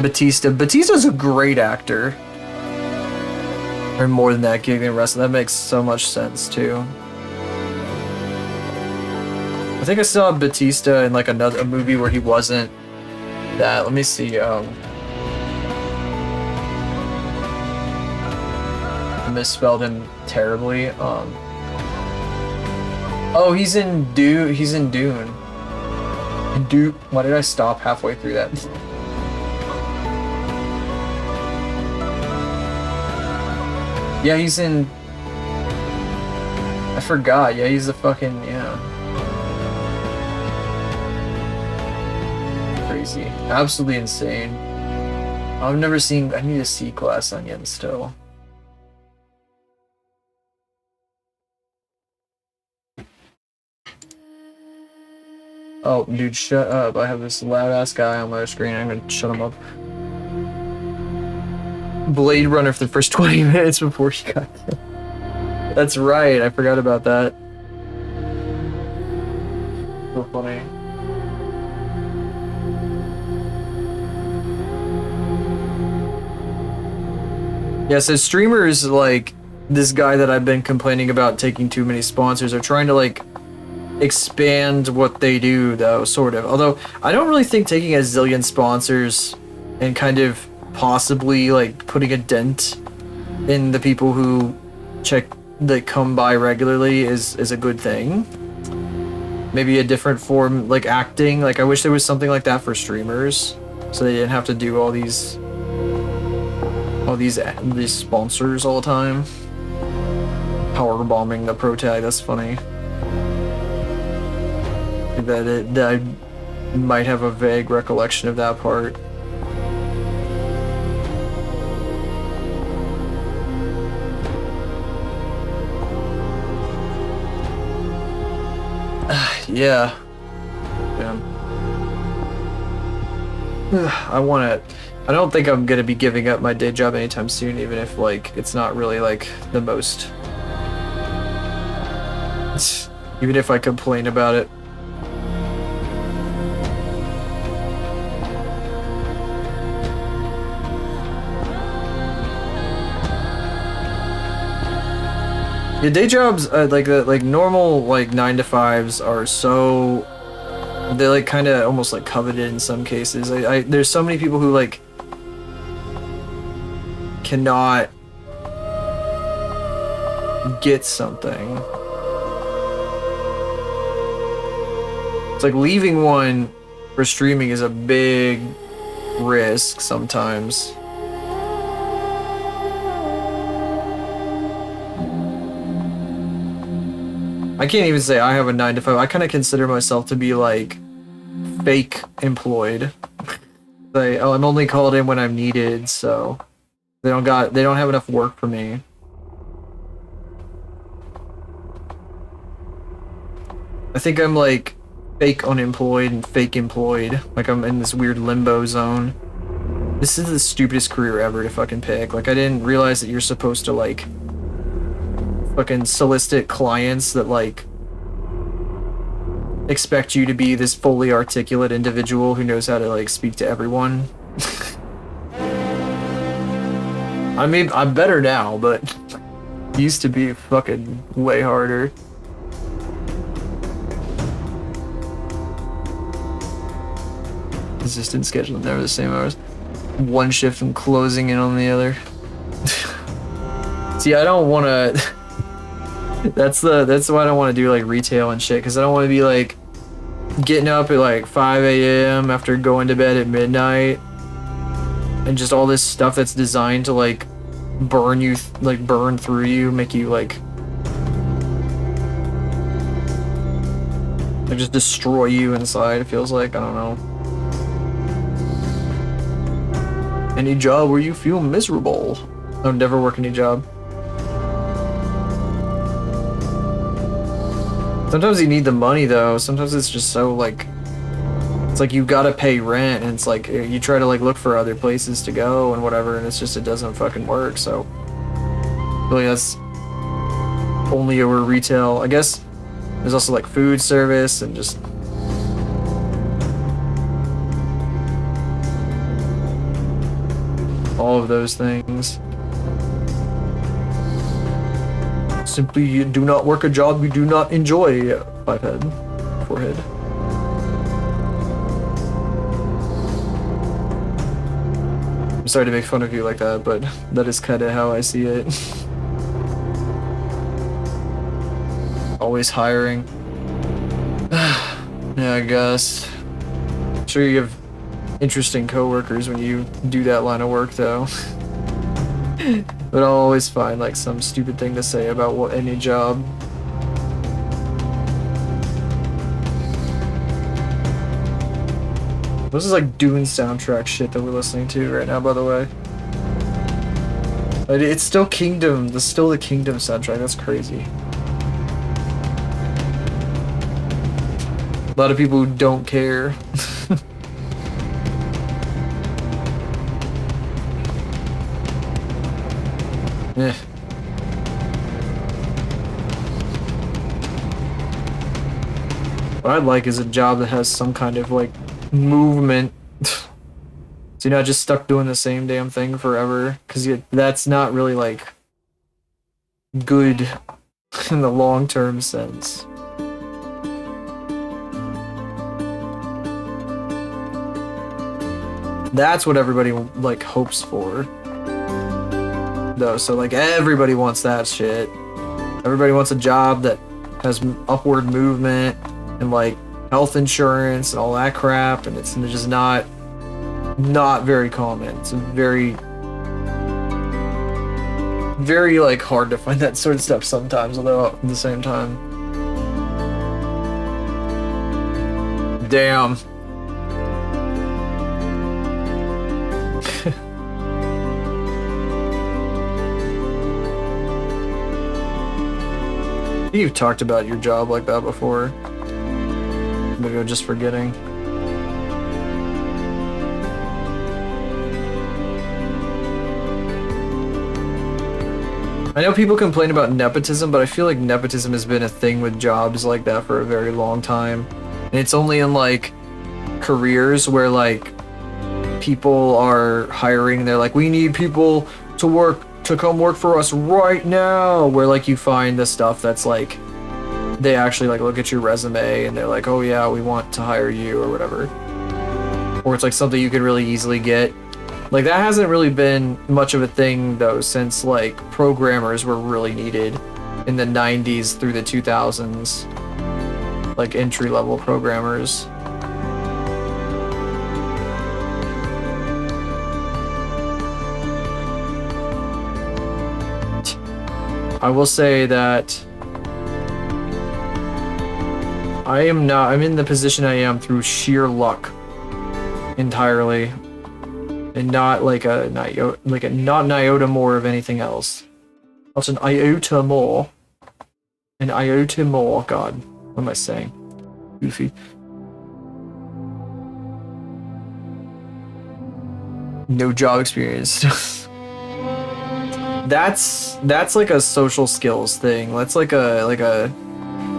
Batista's a great actor. Or more than that, gig than wrestling. That makes so much sense too. I think I saw Batista in like a movie where he wasn't that. Let me see. I misspelled him terribly. Oh, he's in Dune. He's in Dune. Dune. Why did I stop halfway through that? Yeah, he's in. I forgot. Yeah, he's a fucking crazy, absolutely insane. I've never seen. I need to see Glass Onion still. Oh, dude, shut up. I have this loud ass guy on my screen. I'm gonna shut him up. Blade Runner for the first 20 minutes before he got killed. That's right, I forgot about that. So funny. Yeah, so streamers like this guy that I've been complaining about taking too many sponsors are trying to like expand what they do, though, sort of. Although I don't really think taking a zillion sponsors and kind of possibly like putting a dent in the people who that come by regularly is a good thing. Maybe a different form, like acting. Like I wish there was something like that for streamers, so they didn't have to do all these sponsors all the time. Power bombing the pro tag. That's funny. That I might have a vague recollection of that part. Yeah. I don't think I'm gonna be giving up my day job anytime soon, even if like it's not really like the most. Even if I complain about it. Yeah, day jobs, like normal like 9 to 5s are so, they're like kind of almost like coveted in some cases. There's so many people who like cannot get something. It's like leaving one for streaming is a big risk sometimes. I can't even say I have a 9 to 5. I kind of consider myself to be like fake employed. Like, oh, I'm only called in when I'm needed, so they don't have enough work for me. I think I'm like fake unemployed and fake employed. Like I'm in this weird limbo zone. This is the stupidest career ever to fucking pick. Like I didn't realize that you're supposed to like fucking solicit clients that like expect you to be this fully articulate individual who knows how to like speak to everyone. I mean, I'm better now, but it used to be fucking way harder. Consistent schedule, never the same hours. One shift and closing in on the other. See, I don't want to. That's why I don't want to do like retail and shit, because I don't want to be like getting up at like 5 a.m. after going to bed at midnight, and just all this stuff that's designed to like burn you, like burn through you, make you like just destroy you inside. It feels like, I don't know. Any job where you feel miserable. I would never work any job. Sometimes you need the money though. Sometimes it's just so like, it's like you gotta pay rent, and it's like you try to like look for other places to go and whatever, and it's just, it doesn't fucking work. So really that's only over retail. I guess there's also like food service and just all of those things. Simply, you do not work a job you do not enjoy. Forehead. I'm sorry to make fun of you like that, but that is kind of how I see it. Always hiring. Yeah, I guess. I'm sure you have interesting coworkers when you do that line of work, though. But I'll always find like some stupid thing to say about any job. This is like Dune soundtrack shit that we're listening to right now, by the way. But it's still Kingdom. It's still the Kingdom soundtrack. That's crazy. A lot of people who don't care. Eh. What I'd like is a job that has some kind of like movement. So you're not just stuck doing the same damn thing forever, because that's not really like good in the long-term sense. That's what everybody like hopes for. Though, so like everybody wants that shit. Everybody wants a job that has upward movement and like health insurance and all that crap, and it's just not very common. It's very like hard to find that sort of stuff sometimes, although at the same time, damn. You've talked about your job like that before. Maybe I'm just forgetting. I know people complain about nepotism, but I feel like nepotism has been a thing with jobs like that for a very long time. And it's only in like careers where like people are hiring, they're like, we need people to come work for us right now, where like you find the stuff that's like they actually like look at your resume and they're like, oh yeah, we want to hire you or whatever, or it's like something you could really easily get. Like that hasn't really been much of a thing though since like programmers were really needed in the 90s through the 2000s, like entry-level programmers. I will say that I'm in the position I am through sheer luck entirely, and not like not an iota more of anything else. Not an iota more. An iota more. God, what am I saying? Goofy. No job experience. That's like a social skills thing. That's like a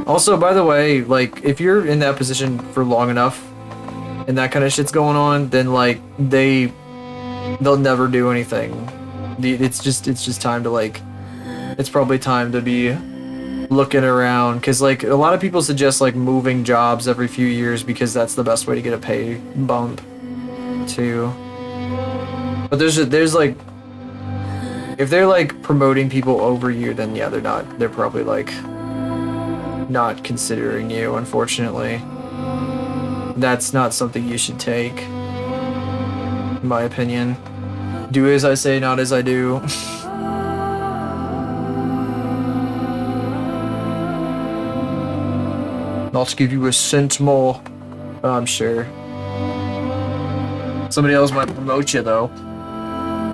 also, by the way, like if you're in that position for long enough and that kind of shit's going on, then like they'll never do anything. It's just time to like, it's probably time to be looking around, because like a lot of people suggest like moving jobs every few years because that's the best way to get a pay bump too. But there's like, if they're like promoting people over you, then yeah, they're probably like not considering you, unfortunately. that's not something you should take, in my opinion. Do as I say, not as I do. Not give you a cent more. I'm sure. Somebody else might promote you though.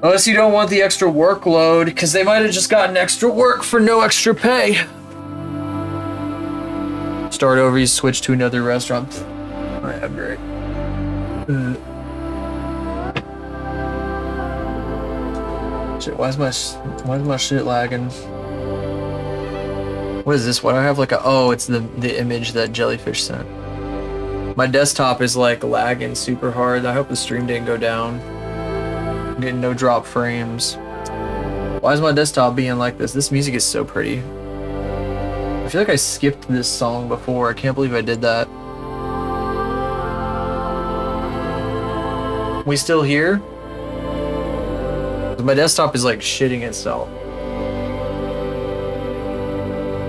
Unless you don't want the extra workload, because they might have just gotten extra work for no extra pay. Start over, you switch to another restaurant. Alright, great. Shit, why is my shit lagging? What is this? Why do I have like a... Oh, it's the image that Jellyfish sent. My desktop is like lagging super hard. I hope the stream didn't go down. I'm getting no drop frames. Why is my desktop being like this? This music is so pretty. I feel like I skipped this song before. I can't believe I did that. We still here? My desktop is like shitting itself.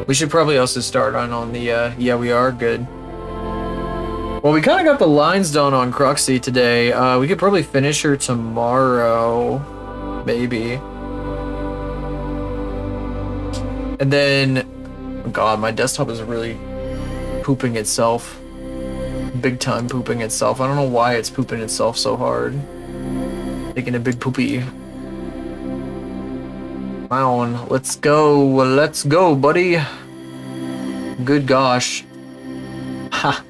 We should probably also start on the, yeah, we are good. Well, we kind of got the lines done on Cruxy today. We could probably finish her tomorrow. Maybe. And then... Oh God, my desktop is really pooping itself. Big time pooping itself. I don't know why it's pooping itself so hard. Taking a big poopy. Wow, let's go, buddy. Good gosh. Ha.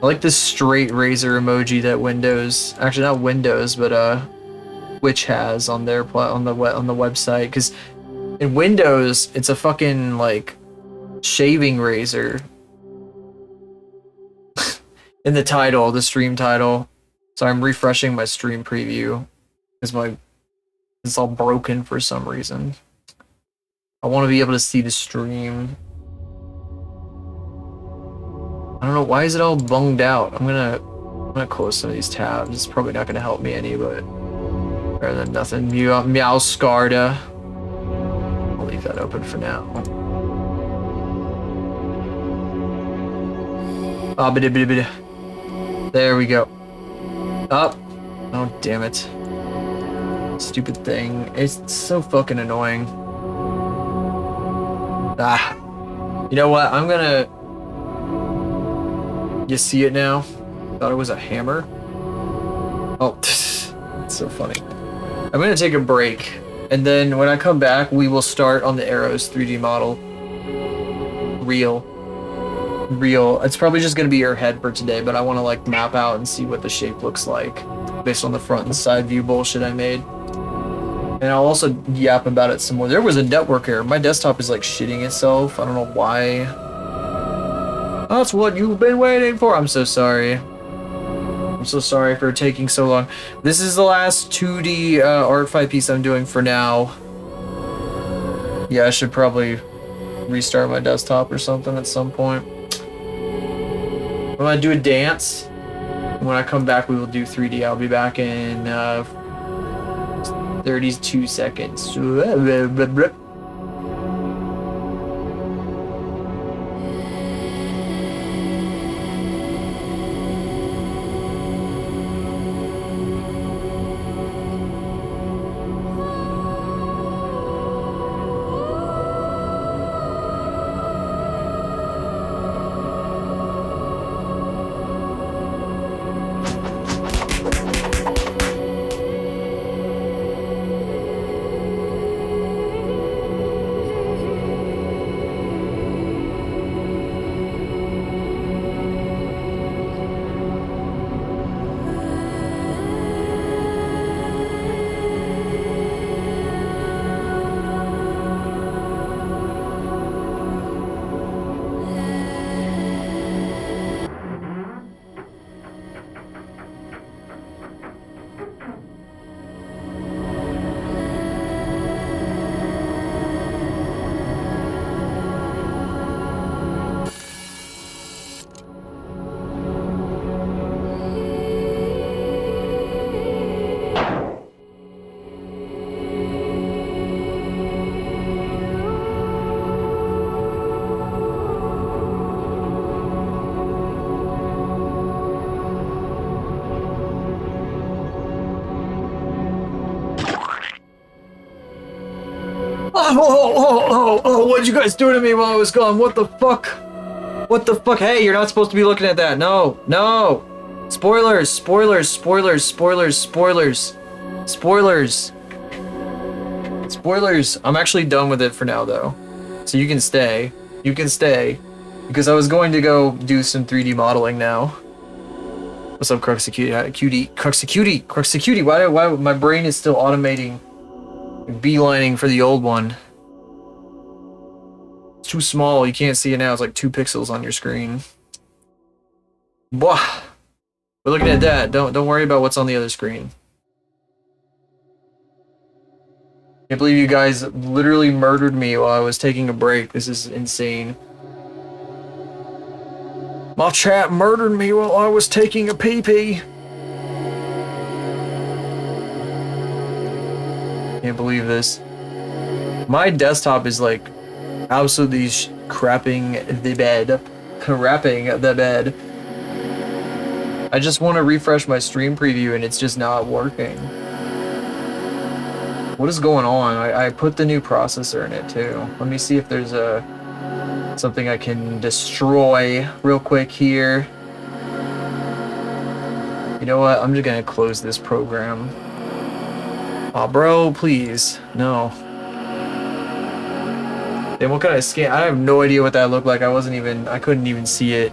I like this straight razor emoji that Windows, actually not Windows, but Twitch has on their on the website, because in Windows it's a fucking like shaving razor in the title, the stream title. So I'm refreshing my stream preview because it's all broken for some reason. I want to be able to see the stream. I don't know, why is it all bunged out? I'm gonna close some of these tabs. It's probably not gonna help me any, but better than nothing. Meow Scarda. I'll leave that open for now. Ah, there we go. Up. Oh, damn it. Stupid thing. It's so fucking annoying. Ah. You know what? I'm gonna... You see it now? Thought it was a hammer. Oh, it's so funny. I'm gonna take a break, and then when I come back, we will start on the Arrows 3D model. Real. It's probably just gonna be her head for today, but I want to like map out and see what the shape looks like based on the front and side view bullshit I made. And I'll also yap about it some more. There was a network error. My desktop is like shitting itself. I don't know why. That's what you've been waiting for. I'm so sorry. I'm so sorry for taking so long. This is the last 2D art fight piece I'm doing for now. Yeah, I should probably restart my desktop or something at some point. I'm gonna do a dance. When I come back, we will do 3D. I'll be back in 32 seconds. Oh, what'd you guys do to me while I was gone? What the fuck? What the fuck? Hey, you're not supposed to be looking at that. No, no. Spoilers, spoilers, spoilers, spoilers, spoilers. Spoilers. Spoilers. I'm actually done with it for now, though. So you can stay. You can stay. Because I was going to go do some 3D modeling now. What's up, Cruxy Cutie? Cruxy Cutie. Why my brain is still automating, beelining for the old one. It's too small. You can't see it now. It's like 2 pixels on your screen. Blah. We're looking at that. Don't worry about what's on the other screen. Can't believe you guys literally murdered me while I was taking a break. This is insane. My chat murdered me while I was taking a pee-pee. Can't believe this. My desktop is like absolutely crapping the bed. Crapping the bed. I just want to refresh my stream preview and it's just not working. What is going on? I put the new processor in it too. Let me see if there's something I can destroy real quick here. You know what? I'm just gonna close this program. Aw, bro, please. No. Then what can I scan? I have no idea what that looked like. I couldn't even see it.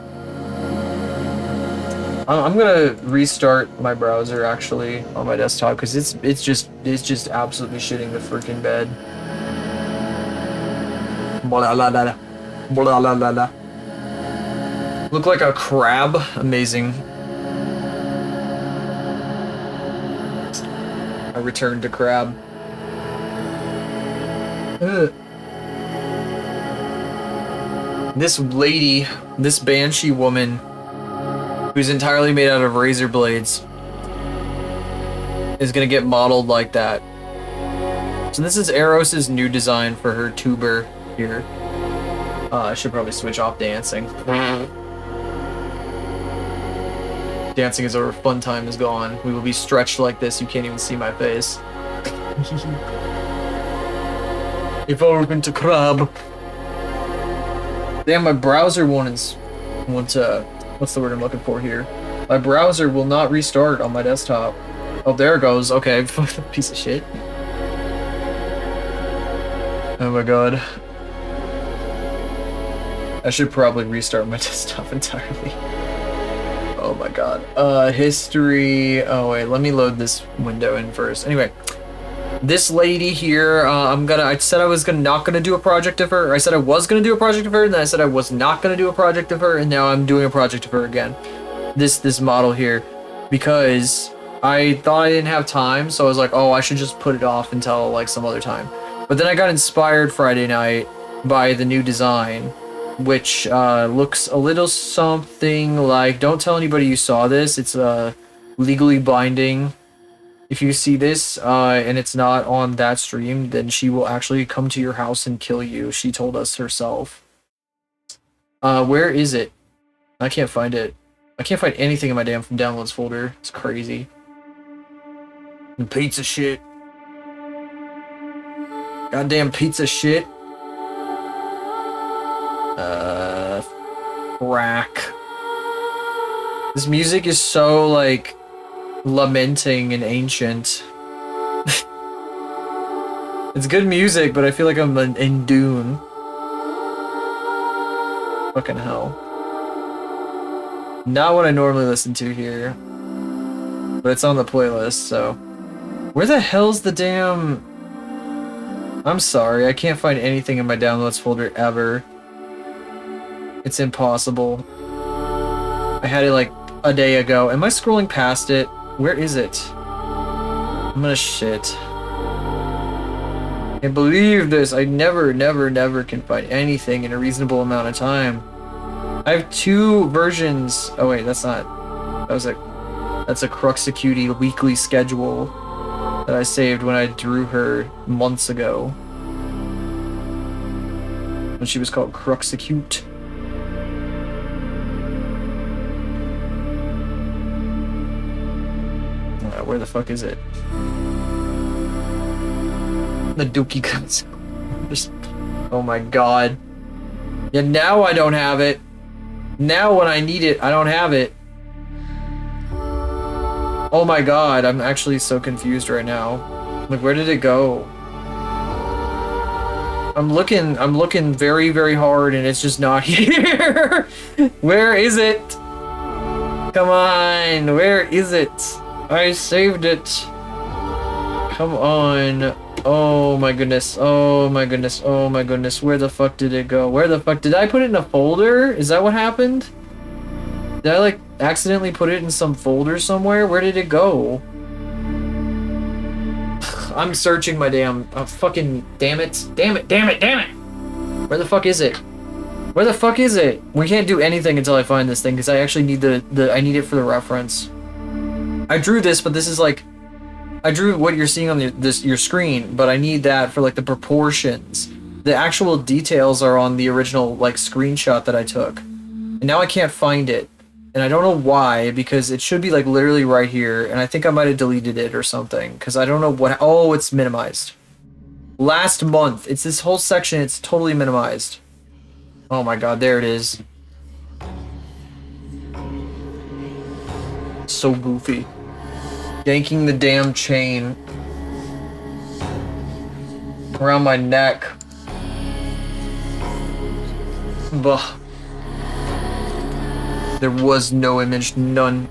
I'm gonna restart my browser actually on my desktop because it's just absolutely shitting the freaking bed. Blah, blah, blah, blah, blah, blah, blah. Look like a crab. Amazing. I returned to crab. Ugh. This lady, this banshee woman, who's entirely made out of razor blades, is gonna get modeled like that. So this is Eros's new design for her tuber here. I should probably switch off dancing. Dancing is over, fun time is gone. We will be stretched like this, you can't even see my face. Evolve into crab. Damn, my browser what's the word I'm looking for here? My browser will not restart on my desktop. Oh, there it goes. Okay, piece of shit. Oh my god. I should probably restart my desktop entirely. Oh my god. History. Oh wait, let me load this window in first. Anyway, this lady here, I said I was not gonna do a project of her. I said I was gonna do a project of her, and then I said I was not gonna do a project of her, and now I'm doing a project of her again. This model here, because I thought I didn't have time, so I was like, oh, I should just put it off until like some other time. But then I got inspired Friday night by the new design, which looks a little something like, don't tell anybody you saw this, it's legally binding. If you see this and it's not on that stream, then she will actually come to your house and kill you. She told us herself. Where is it? I can't find it. I can't find anything in my damn downloads folder. It's crazy. And pizza shit. Goddamn pizza shit. Crack. This music is so, like, lamenting and ancient. It's good music, but I feel like I'm in Dune. Fucking hell. Not what I normally listen to here. But it's on the playlist, so. Where the hell's the damn... I'm sorry, I can't find anything in my downloads folder ever. It's impossible. I had it like a day ago. Am I scrolling past it? Where is it? I'm gonna shit. Can't believe this. I never can find anything in a reasonable amount of time. I have 2 versions. Oh wait, that's not. That's a Cruxy weekly schedule that I saved when I drew her months ago. When she was called Cruxy. Where the fuck is it? The Dookie cuts. Just, oh my god. Yeah, now I don't have it. Now when I need it, I don't have it. Oh my god, I'm actually so confused right now. Like, where did it go? I'm looking very, very hard and it's just not here. Where is it? Come on, where is it? I saved it. Come on. Oh my goodness. Oh my goodness. Oh my goodness. Where the fuck did it go? Where the fuck did I put it in a folder? Is that what happened? Did I like accidentally put it in some folder somewhere? Where did it go? I'm searching my damn fucking damn it. Damn it. Damn it. Damn it. Where the fuck is it? Where the fuck is it? We can't do anything until I find this thing because I actually need I need it for the reference. I drew this, but this is like I drew what you're seeing on your screen, but I need that for like the proportions. The actual details are on the original like screenshot that I took. And now I can't find it. And I don't know why, because it should be like literally right here, and I think I might have deleted it or something, because I don't know what. Oh, it's minimized. Last month. It's this whole section, it's totally minimized. Oh my god, there it is. So goofy. Yanking the damn chain around my neck. Bah. There was no image, none.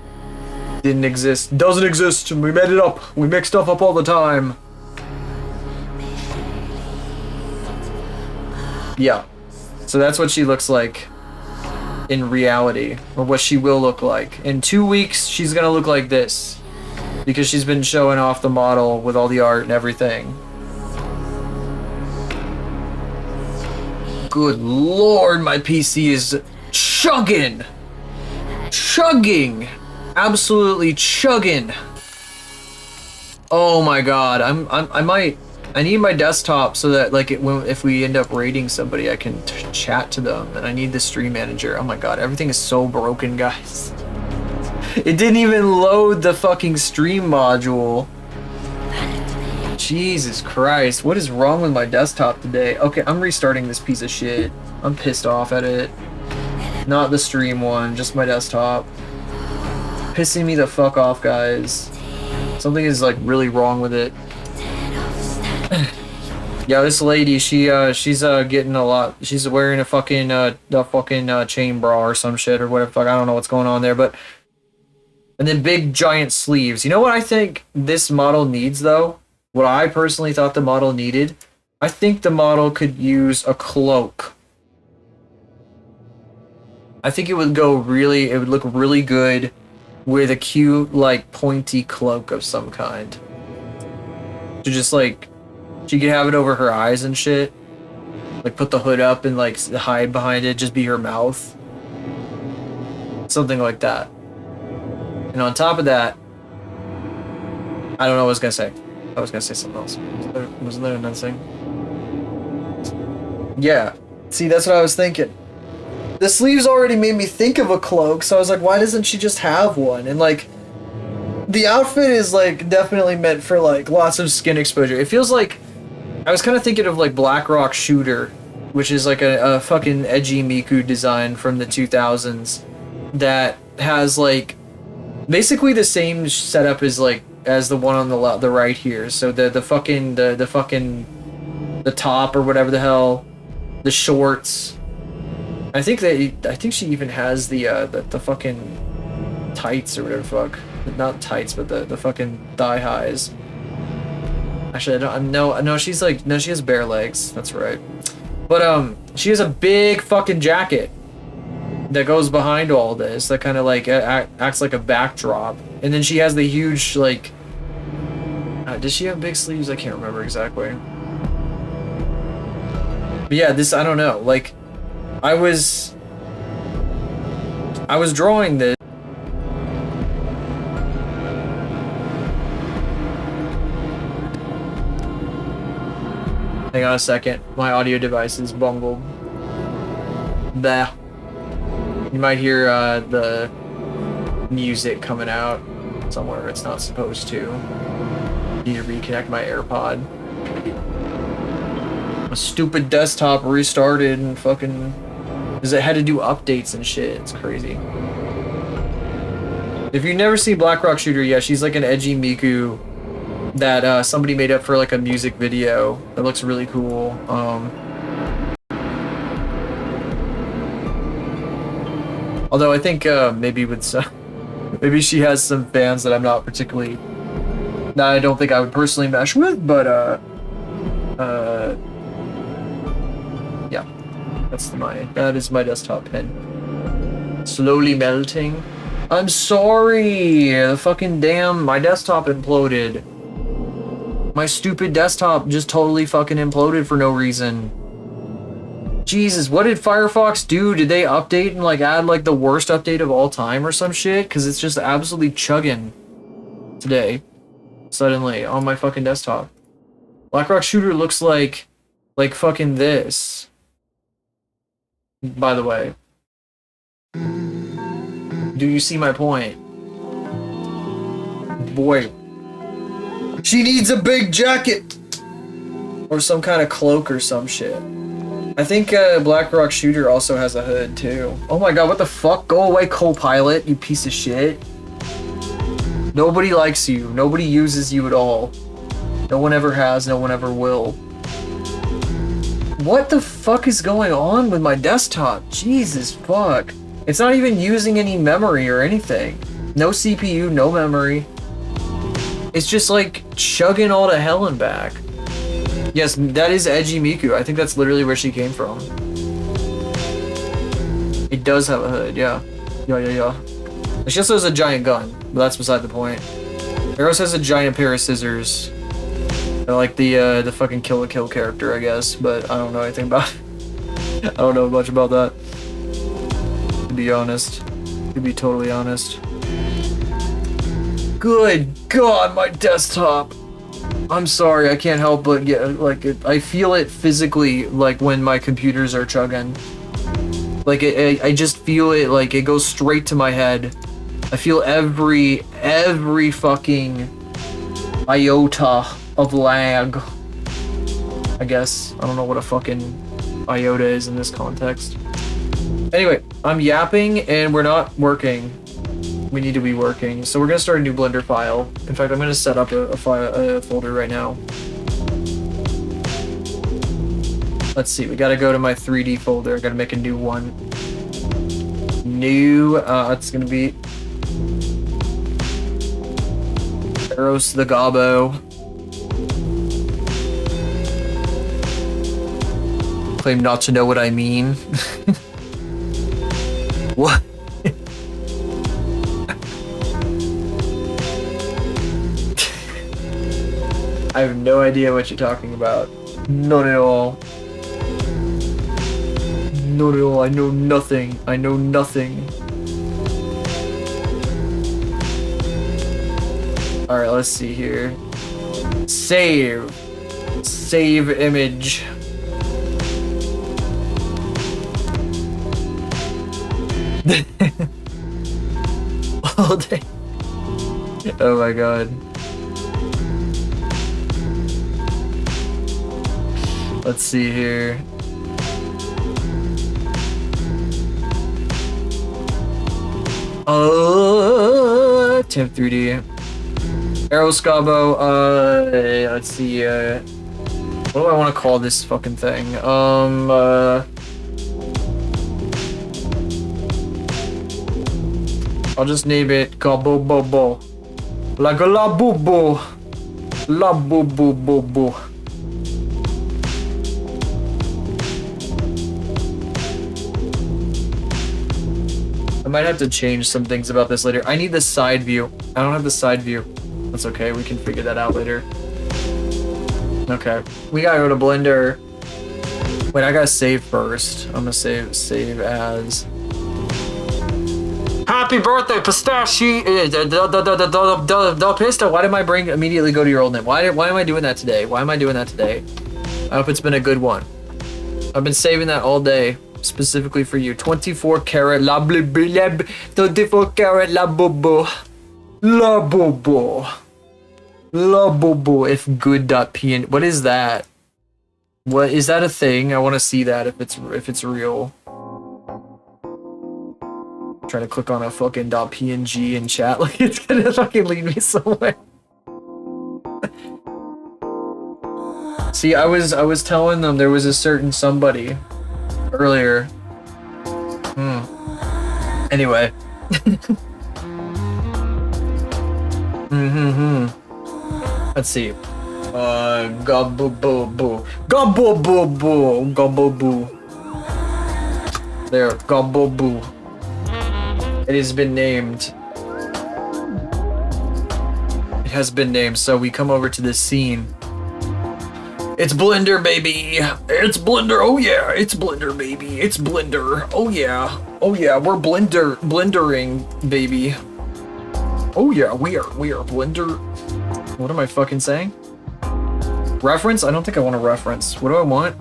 Didn't exist. Doesn't exist. We made it up. We make stuff up all the time. Yeah. So that's what she looks like in reality, or what she will look like. In 2 weeks, she's gonna look like this. Because she's been showing off the model with all the art and everything. Good lord, my PC is chugging! Chugging! Absolutely chugging! Oh my god, I need my desktop so that like if we end up raiding somebody, I can chat to them, and I need the stream manager. Oh my god, everything is so broken, guys. It didn't even load the fucking stream module. Jesus Christ, what is wrong with my desktop today? Okay, I'm restarting this piece of shit. I'm pissed off at it. Not the stream one, just my desktop. Pissing me the fuck off, guys. Something is like really wrong with it. Yeah, this lady, she's getting a lot. She's wearing a fucking chain bra or some shit or whatever. Fuck, I don't know what's going on there, but. And then big giant sleeves. You know what I think this model needs though? What I personally thought the model needed? I think the model could use a cloak. I think it would look really good with a cute, like, pointy cloak of some kind. To just, like, she could have it over her eyes and shit. Like, put the hood up and, like, hide behind it, just be her mouth. Something like that. And on top of that, I don't know what I was gonna say. I was gonna say something else. Wasn't there another thing? Yeah. See, that's what I was thinking. The sleeves already made me think of a cloak, so I was like, why doesn't she just have one? And like, the outfit is like definitely meant for like lots of skin exposure. It feels like, I was kind of thinking of like Black Rock Shooter, which is like a fucking edgy Miku design from the 2000s that has like basically the same setup as like as the one on the right here. So the top or whatever the hell, the shorts. I think she even has the fucking tights or whatever the fuck. Not tights, but the fucking thigh highs. Actually, no, she has bare legs. That's right. But she has a big fucking jacket that goes behind all this that kind of like acts like a backdrop, and then she has the huge like. Does she have big sleeves? I can't remember exactly. But yeah, this I don't know. Like, I was drawing this. Hang on a second. My audio device is bungled. Bah. You might hear the music coming out somewhere it's not supposed to. Need to reconnect my AirPod. My stupid desktop restarted and fucking... Because it had to do updates and shit. It's crazy. If you never see Black Rock Shooter, yeah, she's like an edgy Miku that somebody made up for like a music video. That looks really cool. Although I think maybe with some, maybe she has some fans that I'm not particularly, that I don't think I would personally mesh with, but yeah, that is my desktop pin. Slowly melting. I'm sorry. The fucking damn, my desktop imploded. My stupid desktop just totally fucking imploded for no reason. Jesus, what did Firefox do? Did they update and like add like the worst update of all time or some shit? Cause it's just absolutely chugging today. Suddenly on my fucking desktop. Blackrock Shooter looks like fucking this. By the way. Do you see my point? Boy. She needs a big jacket! Or some kind of cloak or some shit. I think Black Rock Shooter also has a hood too. Oh my god, what the fuck? Go away, co-pilot, you piece of shit. Nobody likes you. Nobody uses you at all. No one ever has, no one ever will. What the fuck is going on with my desktop? Jesus fuck. It's not even using any memory or anything. No CPU, no memory. It's just like chugging all to hell and back. Yes, that is Edgy Miku. I think that's literally where she came from. It does have a hood, yeah. Yeah. She also has a giant gun, but that's beside the point. Eros has a giant pair of scissors. They're like the fucking Kill la Kill character, I guess, but I don't know anything about it. I don't know much about that. To be honest. To be totally honest. Good God, my desktop! I'm sorry, I can't help but get like I feel it physically, like when my computers are chugging. Like I just feel it, like it goes straight to my head. I feel every fucking iota of lag. I guess I don't know what a fucking iota is in this context. Anyway, I'm yapping and we're not working. We need to be working, so we're gonna start a new Blender file. In fact, I'm gonna set up a folder right now. Let's see, we gotta go to my 3D folder. I gotta make a new one. New, it's gonna be Eros the Gobbo. Claim not to know what I mean. What? I have no idea what you're talking about. Not at all. Not at all. I know nothing. I know nothing. Alright, let's see here. Save. Save image. All day. Oh my god. Let's see here. Temp 3D. Aeroscabo, let's see, what do I want to call this fucking thing? I'll just name it Gabobobo. Like a la boo. La boo. I might have to change some things about this later. I need the side view. I don't have the side view. That's okay, we can figure that out later. Okay, we gotta go to Blender. Wait, I gotta save first. I'm gonna save as. Happy birthday, Pistachio! Pista, why did my brain immediately go to your old name? Why am I doing that today? Why am I doing that today? I hope it's been a good one. I've been saving that all day. Specifically for you. 24 karat la blib 24 karat la bobo. La bobo. La bobo if good.png. What is that? What is that a thing? I want to see that if it's real. Try to click on a fucking .png in chat like it's gonna fucking lead me somewhere. See, I was telling them there was a certain somebody earlier. Anyway. Let's see. Gobbo-boo-boo. Gobbo-boo-boo. Gobbo-boo. There, Gobbo-boo. It has been named. It has been named, so we come over to this scene. It's Blender, baby! It's Blender, oh yeah! It's Blender, baby! It's Blender, oh yeah! Oh yeah, we're blendering, baby. Oh yeah, we are Blender. What am I fucking saying? Reference? I don't think I want a reference. What do I want?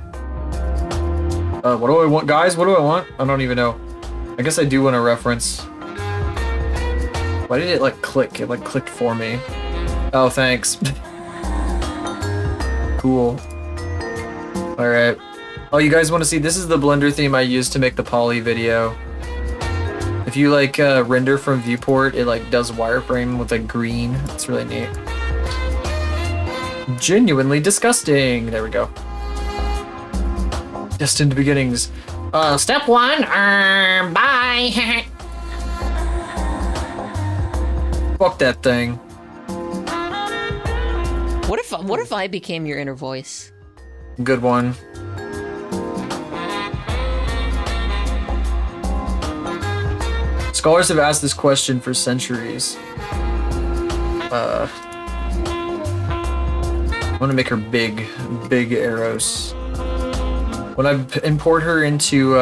What do I want, guys? What do I want? I don't even know. I guess I do want a reference. Why did it like click? It like clicked for me. Oh, thanks. Cool. Alright. Oh, you guys want to see? This is the Blender theme I used to make the poly video. If you like render from viewport, it like does wireframe with like green. It's really neat. Genuinely disgusting. There we go. Destined beginnings. Step 1. Bye. Fuck that thing. What if I became your inner voice? Good one. Scholars have asked this question for centuries. I want to make her big arrows. When I import her into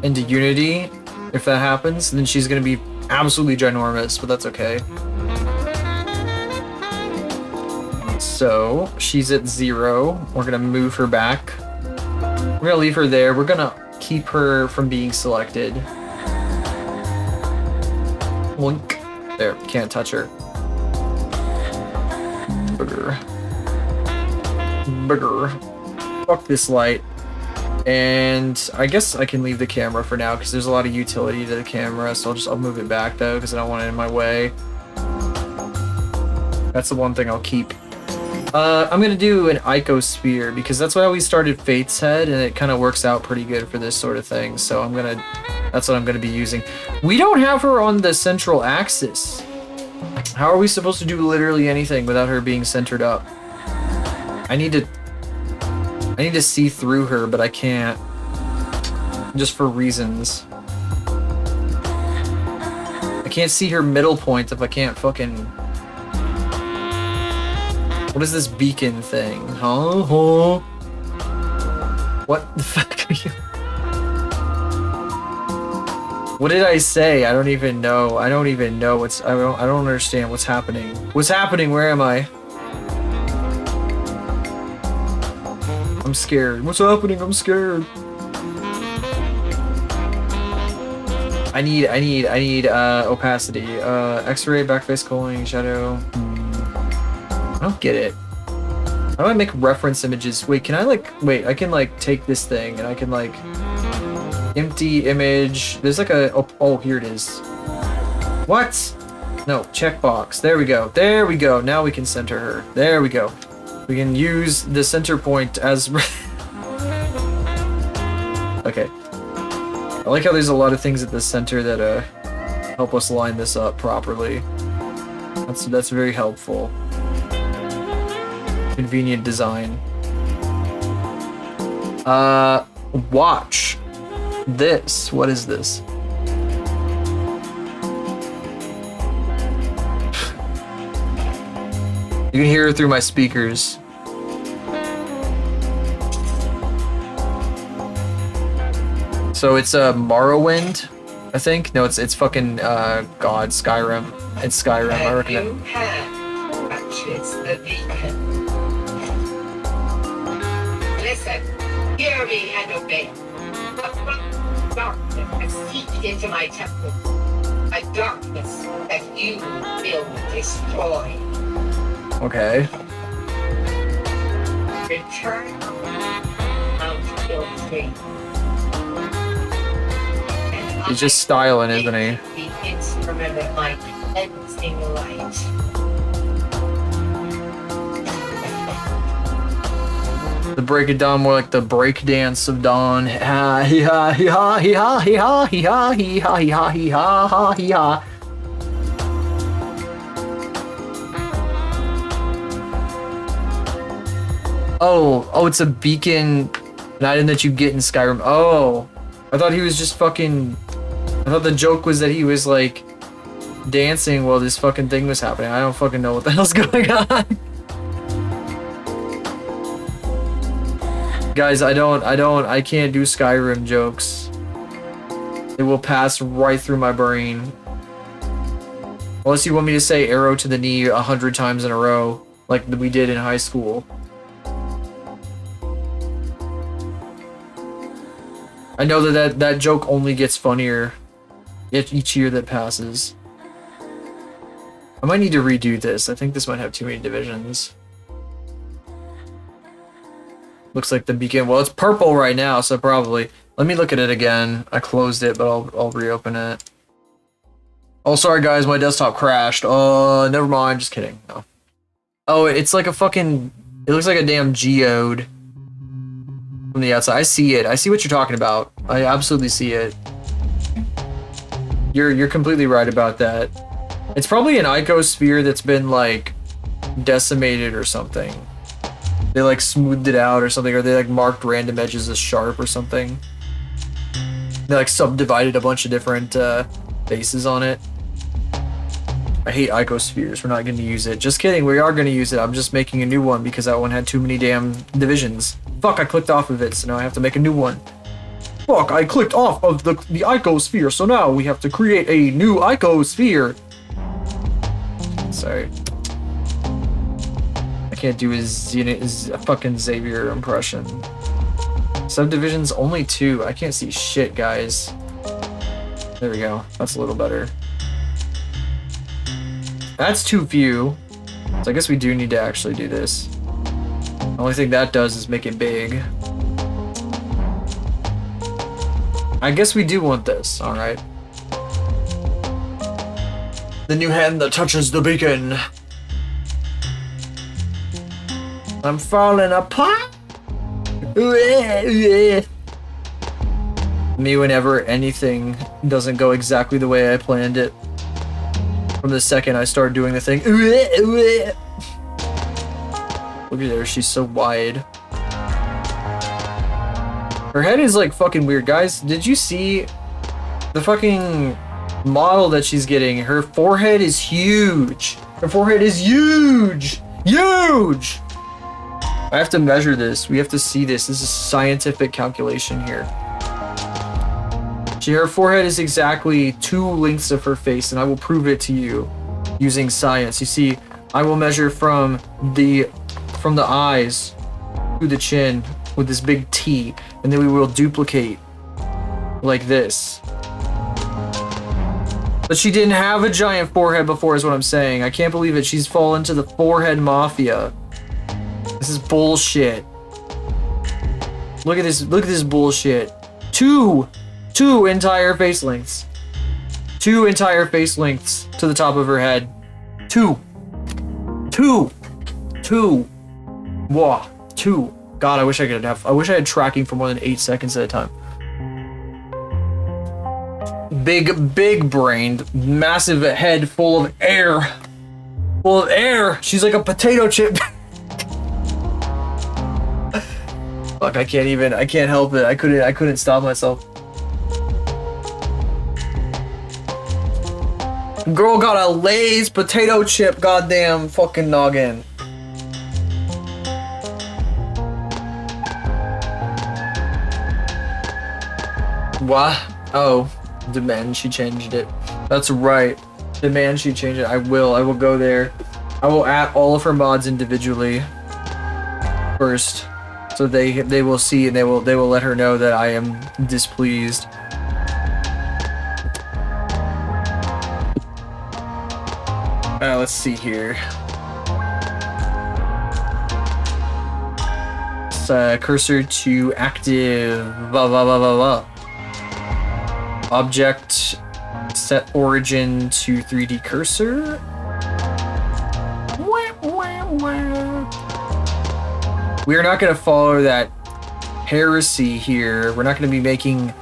Unity, if that happens, then she's gonna be absolutely ginormous, but that's okay. So she's at 0. We're gonna move her back. We're gonna leave her there. We're gonna keep her from being selected. Link. There, can't touch her. Booger. Fuck this light. And I guess I can leave the camera for now because there's a lot of utility to the camera, so I'll move it back though because I don't want it in my way. That's the one thing I'll keep. I'm gonna do an icosphere because that's why we started Fate's Head, and it kind of works out pretty good for this sort of thing. So that's what I'm gonna be using. We don't have her on the central axis. How are we supposed to do literally anything without her being centered up? I need to see through her, but I can't. Just for reasons. I can't see her middle point if I can't fucking... What is this beacon thing? Huh? What the fuck are you... What did I say? I don't even know. I don't even know what's... I don't understand what's happening. What's happening? Where am I? I'm scared. What's happening? I'm scared. I need opacity. X-ray, backface, culling, shadow. I don't get it. How do I make reference images? Wait, can I wait, I can take this thing and I can empty image. There's oh, here it is. What? No, checkbox. There we go. There we go. Now we can center her. There we go. We can use the center point as... Okay. I like how there's a lot of things at the center that help us line this up properly. That's very helpful. Convenient design. Watch this. What is this? You can hear her through my speakers. So it's Morrowind, I think. No, it's fucking God, Skyrim. It's Skyrim. I recommend. Purchase the beacon. Listen, hear me and obey. A darkness has seeped into my temple. A darkness that you will destroy. Okay. Prepare turn around to kill me. And He's just styling, isn't he? The instrument of my cleansing light. The break it down more like the break dance of dawn. Ha hee ha hee ha hee ha hee ha hee ha hee ha hee ha hee ha ha hee ha. Oh, it's a beacon, an item that you get in Skyrim. Oh, I thought he was just fucking. I thought the joke was that he was like dancing while this fucking thing was happening. I don't fucking know what the hell's going on. Guys, I can't do Skyrim jokes. It will pass right through my brain. Unless you want me to say arrow to the knee 100 times in a row, like we did in high school. I know that joke only gets funnier each year that passes. I might need to redo this. I think this might have too many divisions. Looks like the beacon. Well, it's purple right now, so probably. Let me look at it again. I closed it, but I'll reopen it. Oh, sorry guys, my desktop crashed. Never mind. Just kidding. No. Oh, it's like a fucking. It looks like a damn geode from the outside. I see it. I see what you're talking about. I absolutely see it. You're completely right about that. It's probably an icosphere that's been like decimated or something. They like smoothed it out or something, or they like marked random edges as sharp or something. They like subdivided a bunch of different bases on it. I hate icospheres. We're not going to use it. Just kidding. We are going to use it. I'm just making a new one because that one had too many damn divisions. Fuck, I clicked off of it, so now I have to make a new one. Fuck, I clicked off of the icosphere, so now we have to create a new icosphere. Sorry. I can't do his fucking Xavier impression. Subdivisions only 2. I can't see shit, guys. There we go. That's a little better. That's too few. So I guess we do need to actually do this. The only thing that does is make it big. I guess we do want this. Alright. The new hand that touches the beacon. I'm falling apart. Me whenever anything doesn't go exactly the way I planned it. From the second I start doing the thing. Look at her, she's so wide. Her head is like fucking weird. Guys, did you see the fucking model that she's getting? Her forehead is huge. Her forehead is huge. Huge! I have to measure this. We have to see this. This is scientific calculation here. Her forehead is exactly 2 lengths of her face, and I will prove it to you using science. You see, I will measure from the eyes to the chin with this big T, and then we will duplicate like this. But she didn't have a giant forehead before, is what I'm saying. I can't believe it. She's fallen to the forehead mafia. This is bullshit. Look at this. Look at this bullshit. Two entire face lengths. 2 entire face lengths to the top of her head. 2. Whoa. 2. God, I wish I had tracking for more than 8 seconds at a time. Big brained, massive head full of air. Full of air. She's like a potato chip. Fuck, I can't help it. I couldn't stop myself. Girl got a Lay's potato chip goddamn fucking noggin. What? Oh, demand she changed it. That's right. Demand she changed it. I will go there. I will add all of her mods individually first. So they will see and they will let her know that I am displeased. Let's see here. cursor to active. Object set origin to 3D cursor. We're not going to follow that heresy here. We're not going to be making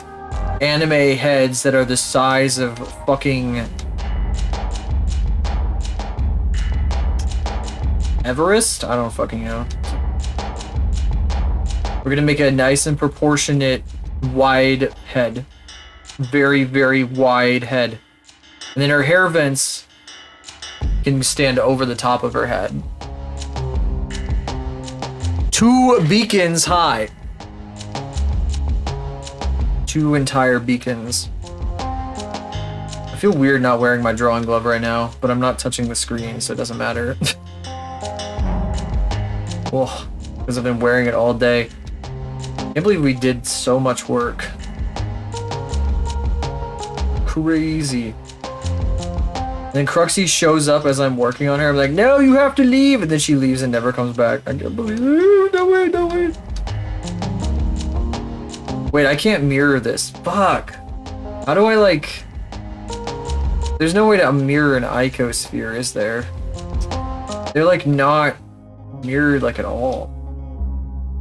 anime heads that are the size of fucking Everest? I don't fucking know. We're gonna make a nice and proportionate wide head. Very, very wide head. And then her hair vents can stand over the top of her head. 2 beacons high. 2 entire beacons. I feel weird not wearing my drawing glove right now, but I'm not touching the screen, so it doesn't matter. Oh, because I've been wearing it all day. Can't believe we did so much work. Crazy. And then Cruxy shows up as I'm working on her. I'm like, no, you have to leave. And then she leaves and never comes back. I can't believe it. No way, no way. Wait, I can't mirror this. Fuck. How do I, like... There's no way to mirror an icosphere, is there? They're, like, not mirrored, like, at all.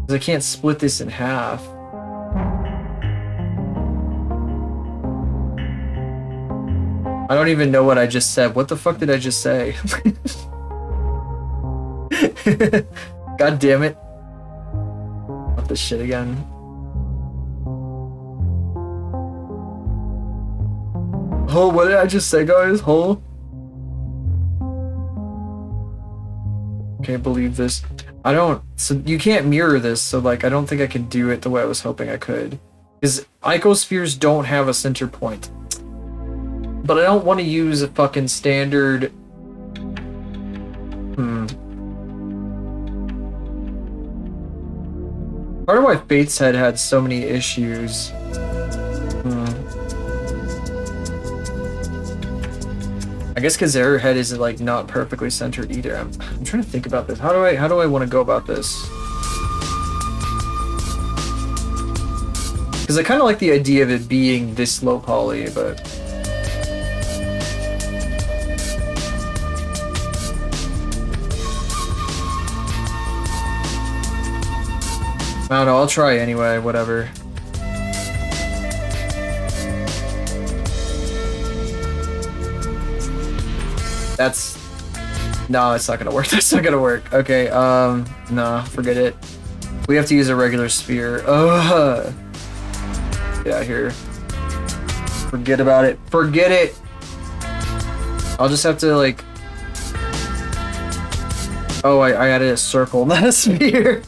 Because I can't split this in half. I don't even know what I just said. What the fuck did I just say? God damn it. What the shit again? Oh, what did I just say, guys? Oh. Can't believe this. I don't... So you can't mirror this, so like I don't think I can do it the way I was hoping I could. Because icospheres don't have a center point. But I don't want to use a fucking standard... Part of why Faith's head had so many issues. I guess because their head is like not perfectly centered either. I'm trying to think about this. How do I want to go about this? Because I kind of like the idea of it being this low poly, but I don't know. I'll try anyway. Whatever. That's... No, it's not gonna work. That's not gonna work. Okay, nah, forget it. We have to use a regular sphere. Ugh. Get out of here. Forget about it. Forget it! I'll just have to, like... Oh, I added a circle, not a sphere!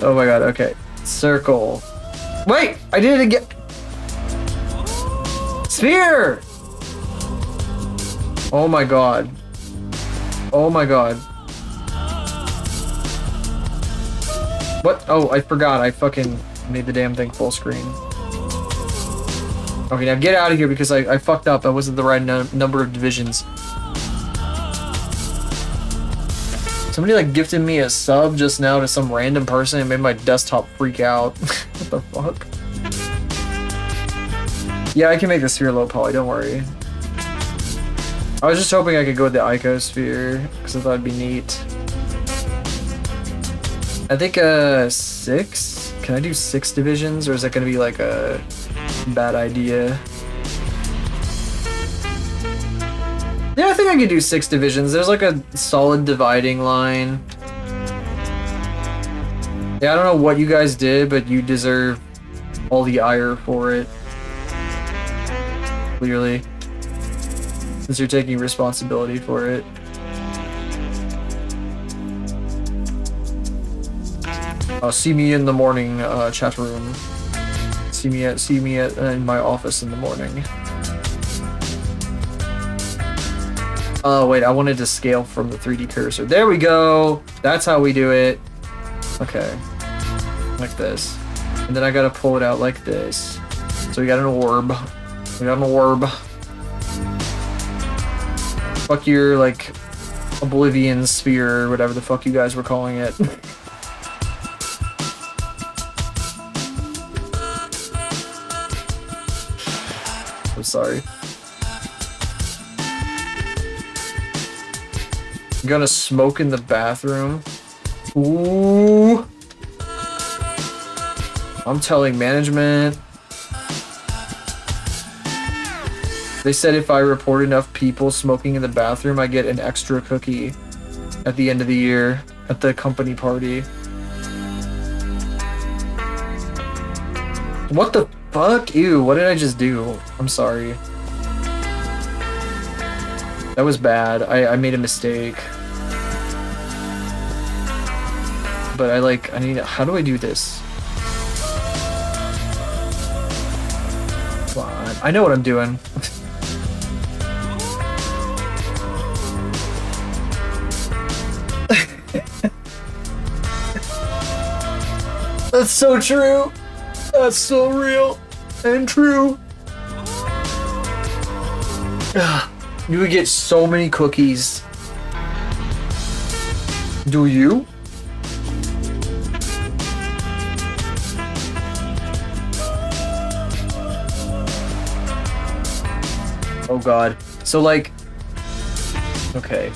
Oh my god, okay. Circle. Wait! I did it again! Sphere! Oh my god. Oh my god. What? Oh, I forgot. I fucking made the damn thing full screen. Okay, now get out of here because I fucked up. That wasn't the right number of divisions. Somebody like gifted me a sub just now to some random person and made my desktop freak out. What the fuck? Yeah, I can make the sphere low poly, don't worry. I was just hoping I could go with the icosphere, because I thought it'd be neat. I think, 6? Can I do 6 divisions, or is that gonna be like a bad idea? Yeah, I think I could do 6 divisions. There's like a solid dividing line. Yeah, I don't know what you guys did, but you deserve all the ire for it. Clearly. Since you're taking responsibility for it. See me in the morning, chat room. See me at in my office in the morning. Oh wait, I wanted to scale from the 3D cursor. There we go. That's how we do it. Okay, like this, and then I gotta pull it out like this. So we got an orb. We got an orb. Fuck your, like, Oblivion Sphere, or whatever the fuck you guys were calling it. I'm sorry. I'm gonna smoke in the bathroom. Ooh. I'm telling management. They said if I report enough people smoking in the bathroom, I get an extra cookie at the end of the year at the company party. What the fuck? Ew, what did I just do? I'm sorry. That was bad. I made a mistake. But I need, how do I do this? Come on, I know what I'm doing. That's so true. That's so real and true. You would get so many cookies. Do you? Oh god. So like, okay.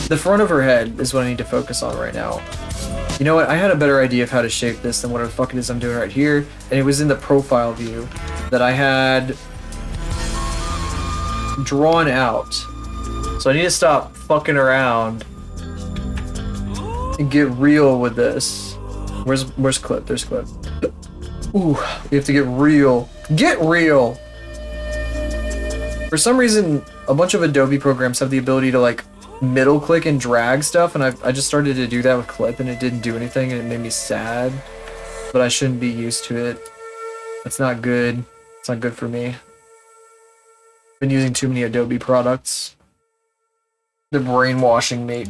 The front of her head is what I need to focus on right now. You know what? I had a better idea of how to shape this than what the fuck it is I'm doing right here. And it was in the profile view that I had drawn out. So I need to stop fucking around and get real with this. Where's clip? There's clip. Ooh, we have to get real. Get real! For some reason, a bunch of Adobe programs have the ability to like middle click and drag stuff, and I just started to do that with clip and it didn't do anything and it made me sad. But I shouldn't be used to it. That's not good. It's not good for me. Been using too many Adobe products. They're brainwashing me.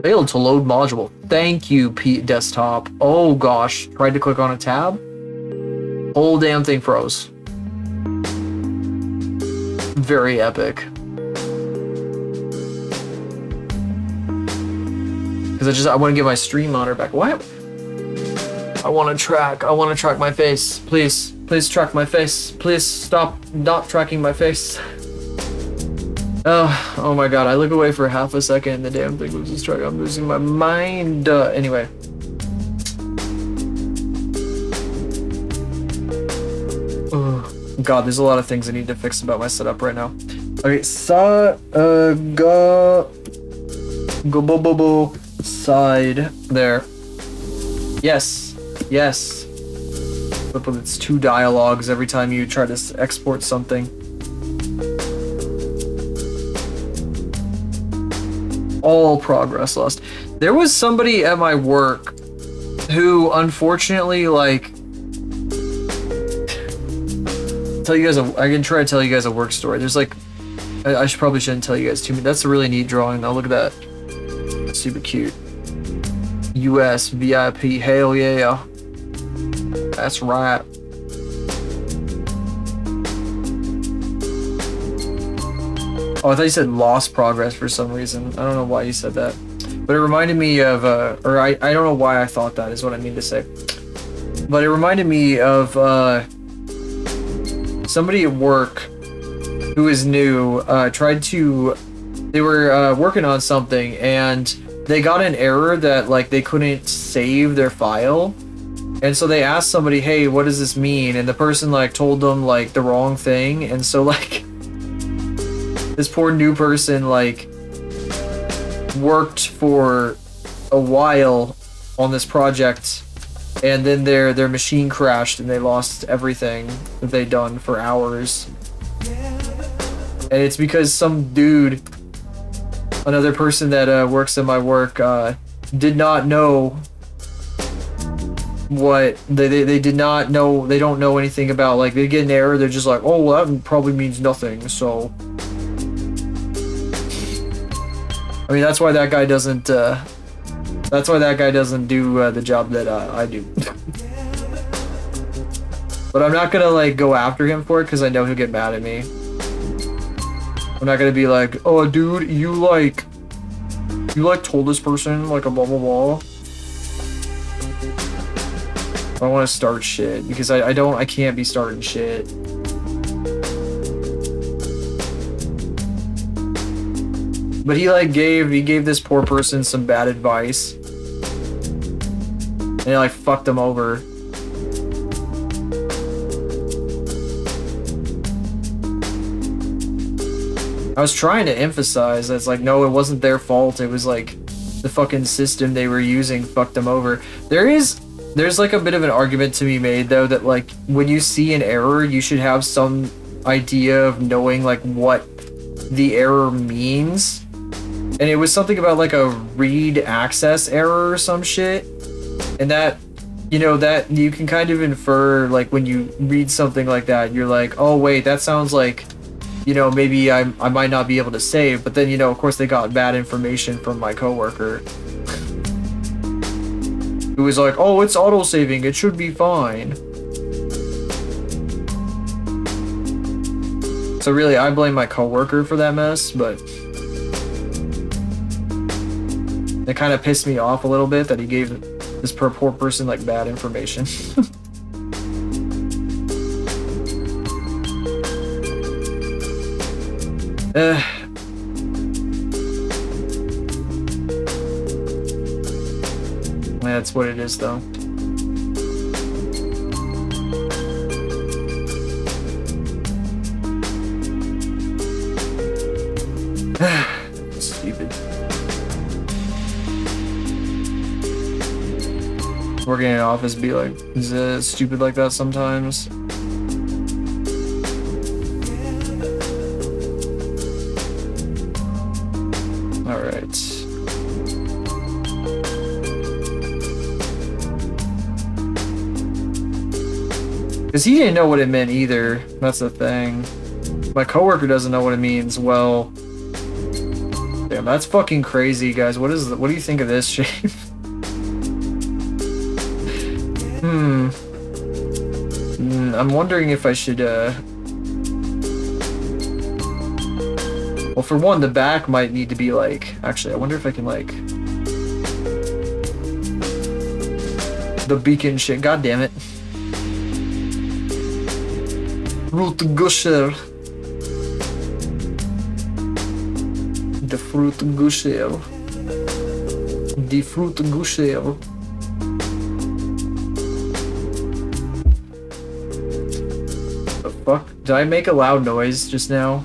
Failed to load module. Thank you, Pete Desktop. Oh gosh, tried to click on a tab. Whole damn thing froze. Very epic. Because I want to get my stream monitor back. What? I want to track my face. Please track my face. Please stop not tracking my face. Oh my god, I look away for half a second and the damn thing loses track. I'm losing my mind. Anyway. Oh god, there's a lot of things I need to fix about my setup right now. Okay, go side there. Yes. But it's 2 dialogues every time you try to export something. All progress lost. There was somebody at my work who unfortunately like I can try to tell you guys a work story. There's like I probably shouldn't tell you guys too much. That's a really neat drawing though. Look at that. Super cute. US VIP. Hell yeah. That's right. Oh, I thought you said lost progress for some reason. I don't know why you said that. But it reminded me of, or I don't know why I thought that is what I mean to say. But it reminded me of somebody at work who is new, they were working on something and they got an error that like they couldn't save their file. And so they asked somebody, hey, what does this mean? And the person like told them like the wrong thing. And so like this poor new person like worked for a while on this project and then their machine crashed and they lost everything that they'd done for hours. And it's because some dude, another person that works at my work, did not know what they did not know. They don't know anything about, like, they get an error, they're just like, oh, well, that probably means nothing. So I mean, that's why that guy doesn't do the job that I do. But I'm not gonna like go after him for it because I know he'll get mad at me. I'm not gonna be like, oh, dude, you like told this person like a blah blah blah. I don't want to start shit because I can't be starting shit. But he like gave this poor person some bad advice. And he like fucked him over. I was trying to emphasize that it's like, no, it wasn't their fault. It was like the fucking system they were using fucked them over. There's like a bit of an argument to be made though that like when you see an error, you should have some idea of knowing like what the error means. And it was something about like a read access error or some shit. And that, you know, that you can kind of infer like when you read something like that, you're like, oh wait, that sounds like, you know, maybe I might not be able to save. But then, you know, of course they got bad information from my coworker. Who was like, oh, it's auto-saving, it should be fine. So really, I blame my coworker for that mess, but it kind of pissed me off a little bit that he gave this poor person like bad information. That's what it is, though. Stupid. Working in an office be like, is it stupid like that sometimes? Alright. Because he didn't know what it meant either. That's the thing. My coworker doesn't know what it means. Well, damn, that's fucking crazy, guys. What do you think of this shape? I'm wondering if I should, well, for one, the back might need to be like... Actually, I wonder if I can, like... The beacon shit. God damn it. Fruit gusher. The fruit gusher. The fruit gusher. The fuck? Did I make a loud noise just now?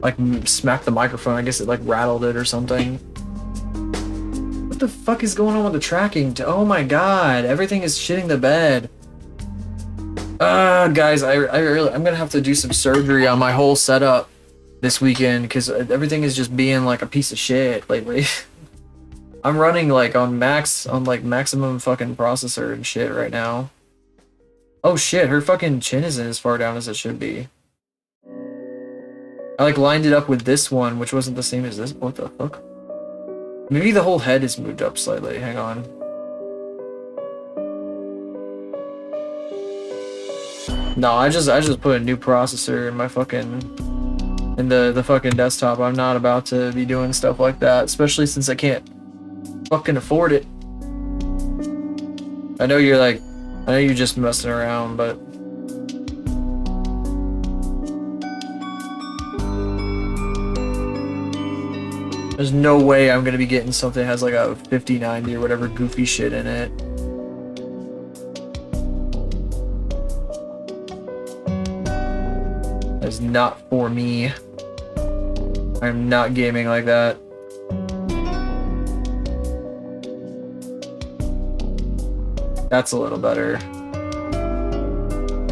Like smack the microphone. I guess it like rattled it or something. What the fuck is going on with the tracking? Oh my god, everything is shitting the bed. Guys, I'm gonna have to do some surgery on my whole setup this weekend because everything is just being like a piece of shit lately. I'm running like on maximum fucking processor and shit right now. Oh shit, her fucking chin isn't as far down as it should be. I like lined it up with this one, which wasn't the same as this. What the fuck? Maybe the whole head is moved up slightly. Hang on. No, I just put a new processor in my fucking the fucking desktop. I'm not about to be doing stuff like that, especially since I can't fucking afford it. I know you're just messing around, but there's no way I'm gonna be getting something that has like a 5090 or whatever goofy shit in it. That's not for me. I'm not gaming like that. That's a little better.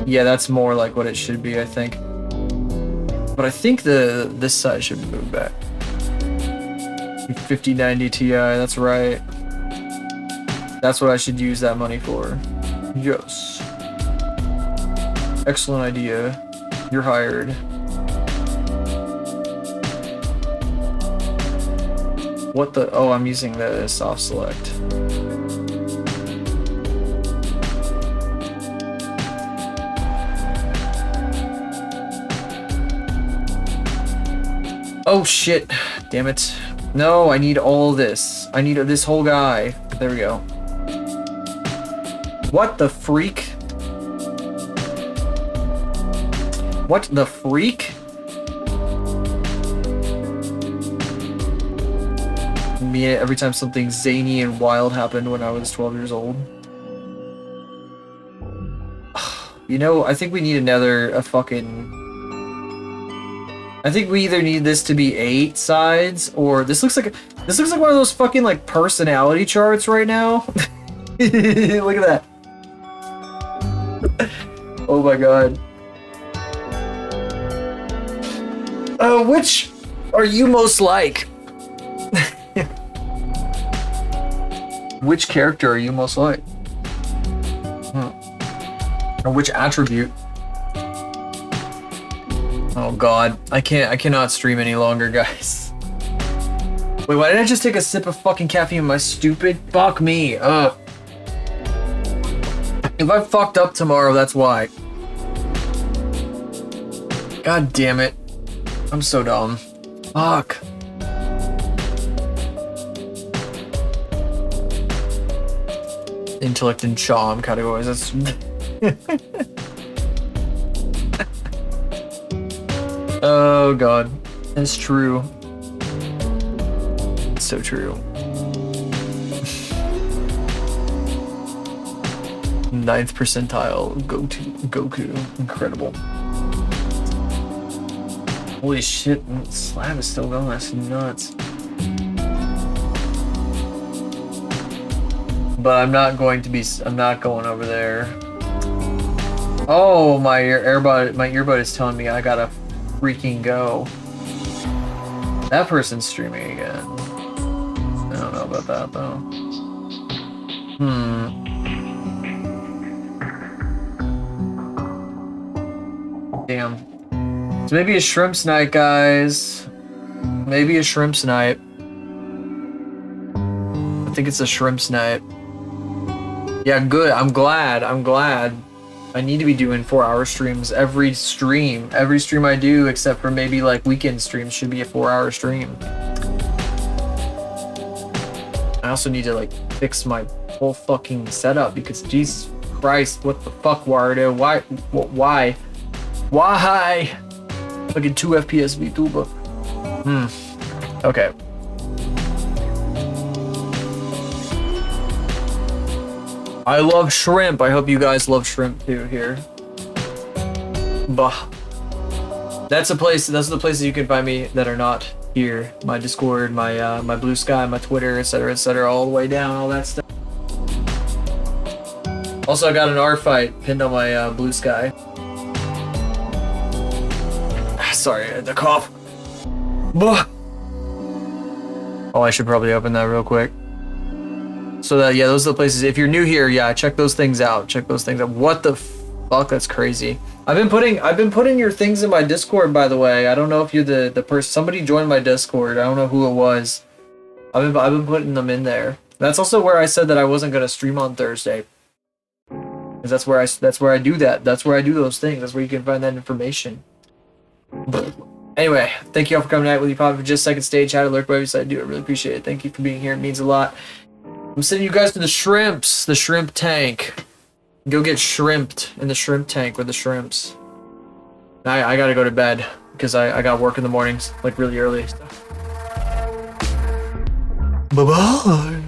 Yeah, that's more like what it should be, I think. But I think this side should be moved back. 5090 Ti, that's right. That's what I should use that money for. Yes. Excellent idea. You're hired. What the? Oh, I'm using the soft select. Oh shit. Damn it. No, I need all this. I need this whole guy. There we go. What the freak? What the freak? Me every time something zany and wild happened when I was 12 years old. You know, I think we need a fucking... I think we either need this to be 8 sides, or this looks like one of those fucking like personality charts right now. Look at that. Oh my god. Which are you most like? Which character are you most like? Or which attribute? Oh god, I cannot stream any longer, guys. Wait, why did I just take a sip of fucking caffeine? Am I stupid? Fuck me. Ugh. If I fucked up tomorrow, that's why. God damn it. I'm so dumb. Fuck. Intellect and charm categories. That's. Oh god. That's true. It's so true. Ninth percentile Goku. Incredible. Holy shit, slab is still going. That's nuts. But I'm not going over there. Oh, my earbud is telling me I gotta freaking go. That person's streaming again. I don't know about that though. Damn. So maybe a shrimp snipe, guys. Maybe a shrimp snipe. I think it's a shrimp snipe. Yeah, good. I'm glad. I need to be doing 4-hour streams every stream. Every stream I do, except for maybe like weekend streams, should be a 4-hour stream. I also need to like fix my whole fucking setup because Jesus Christ, what the fuck, Wario? Why? Fucking 2 FPS VTuber. Okay. I love shrimp. I hope you guys love shrimp too here. Bah. That's the places you can find me that are not here. My Discord, my Blue Sky, my Twitter, etc., all the way down, all that stuff. Also, I got an R fight pinned on my Blue Sky. Sorry, the cough. Bah. Oh, I should probably open that real quick. So that, yeah, those are the places. If you're new here, yeah, check those things out. What the fuck? That's crazy. I've been putting your things in my Discord, by the way. I don't know if you're the person. Somebody joined my Discord. I don't know who it was. I've been putting them in there. That's also where I said that I wasn't gonna stream on Thursday. Because that's where I do that. That's where I do those things. That's where you can find that information. But anyway, thank you all for coming out with you, Pop, for just second stage. How to lurk, whatever you said. I do. I really appreciate it. Thank you for being here. It means a lot. I'm sending you guys to the shrimps, the shrimp tank. Go get shrimped in the shrimp tank with the shrimps. I gotta go to bed because I got work in the mornings, like really early. Bye-bye.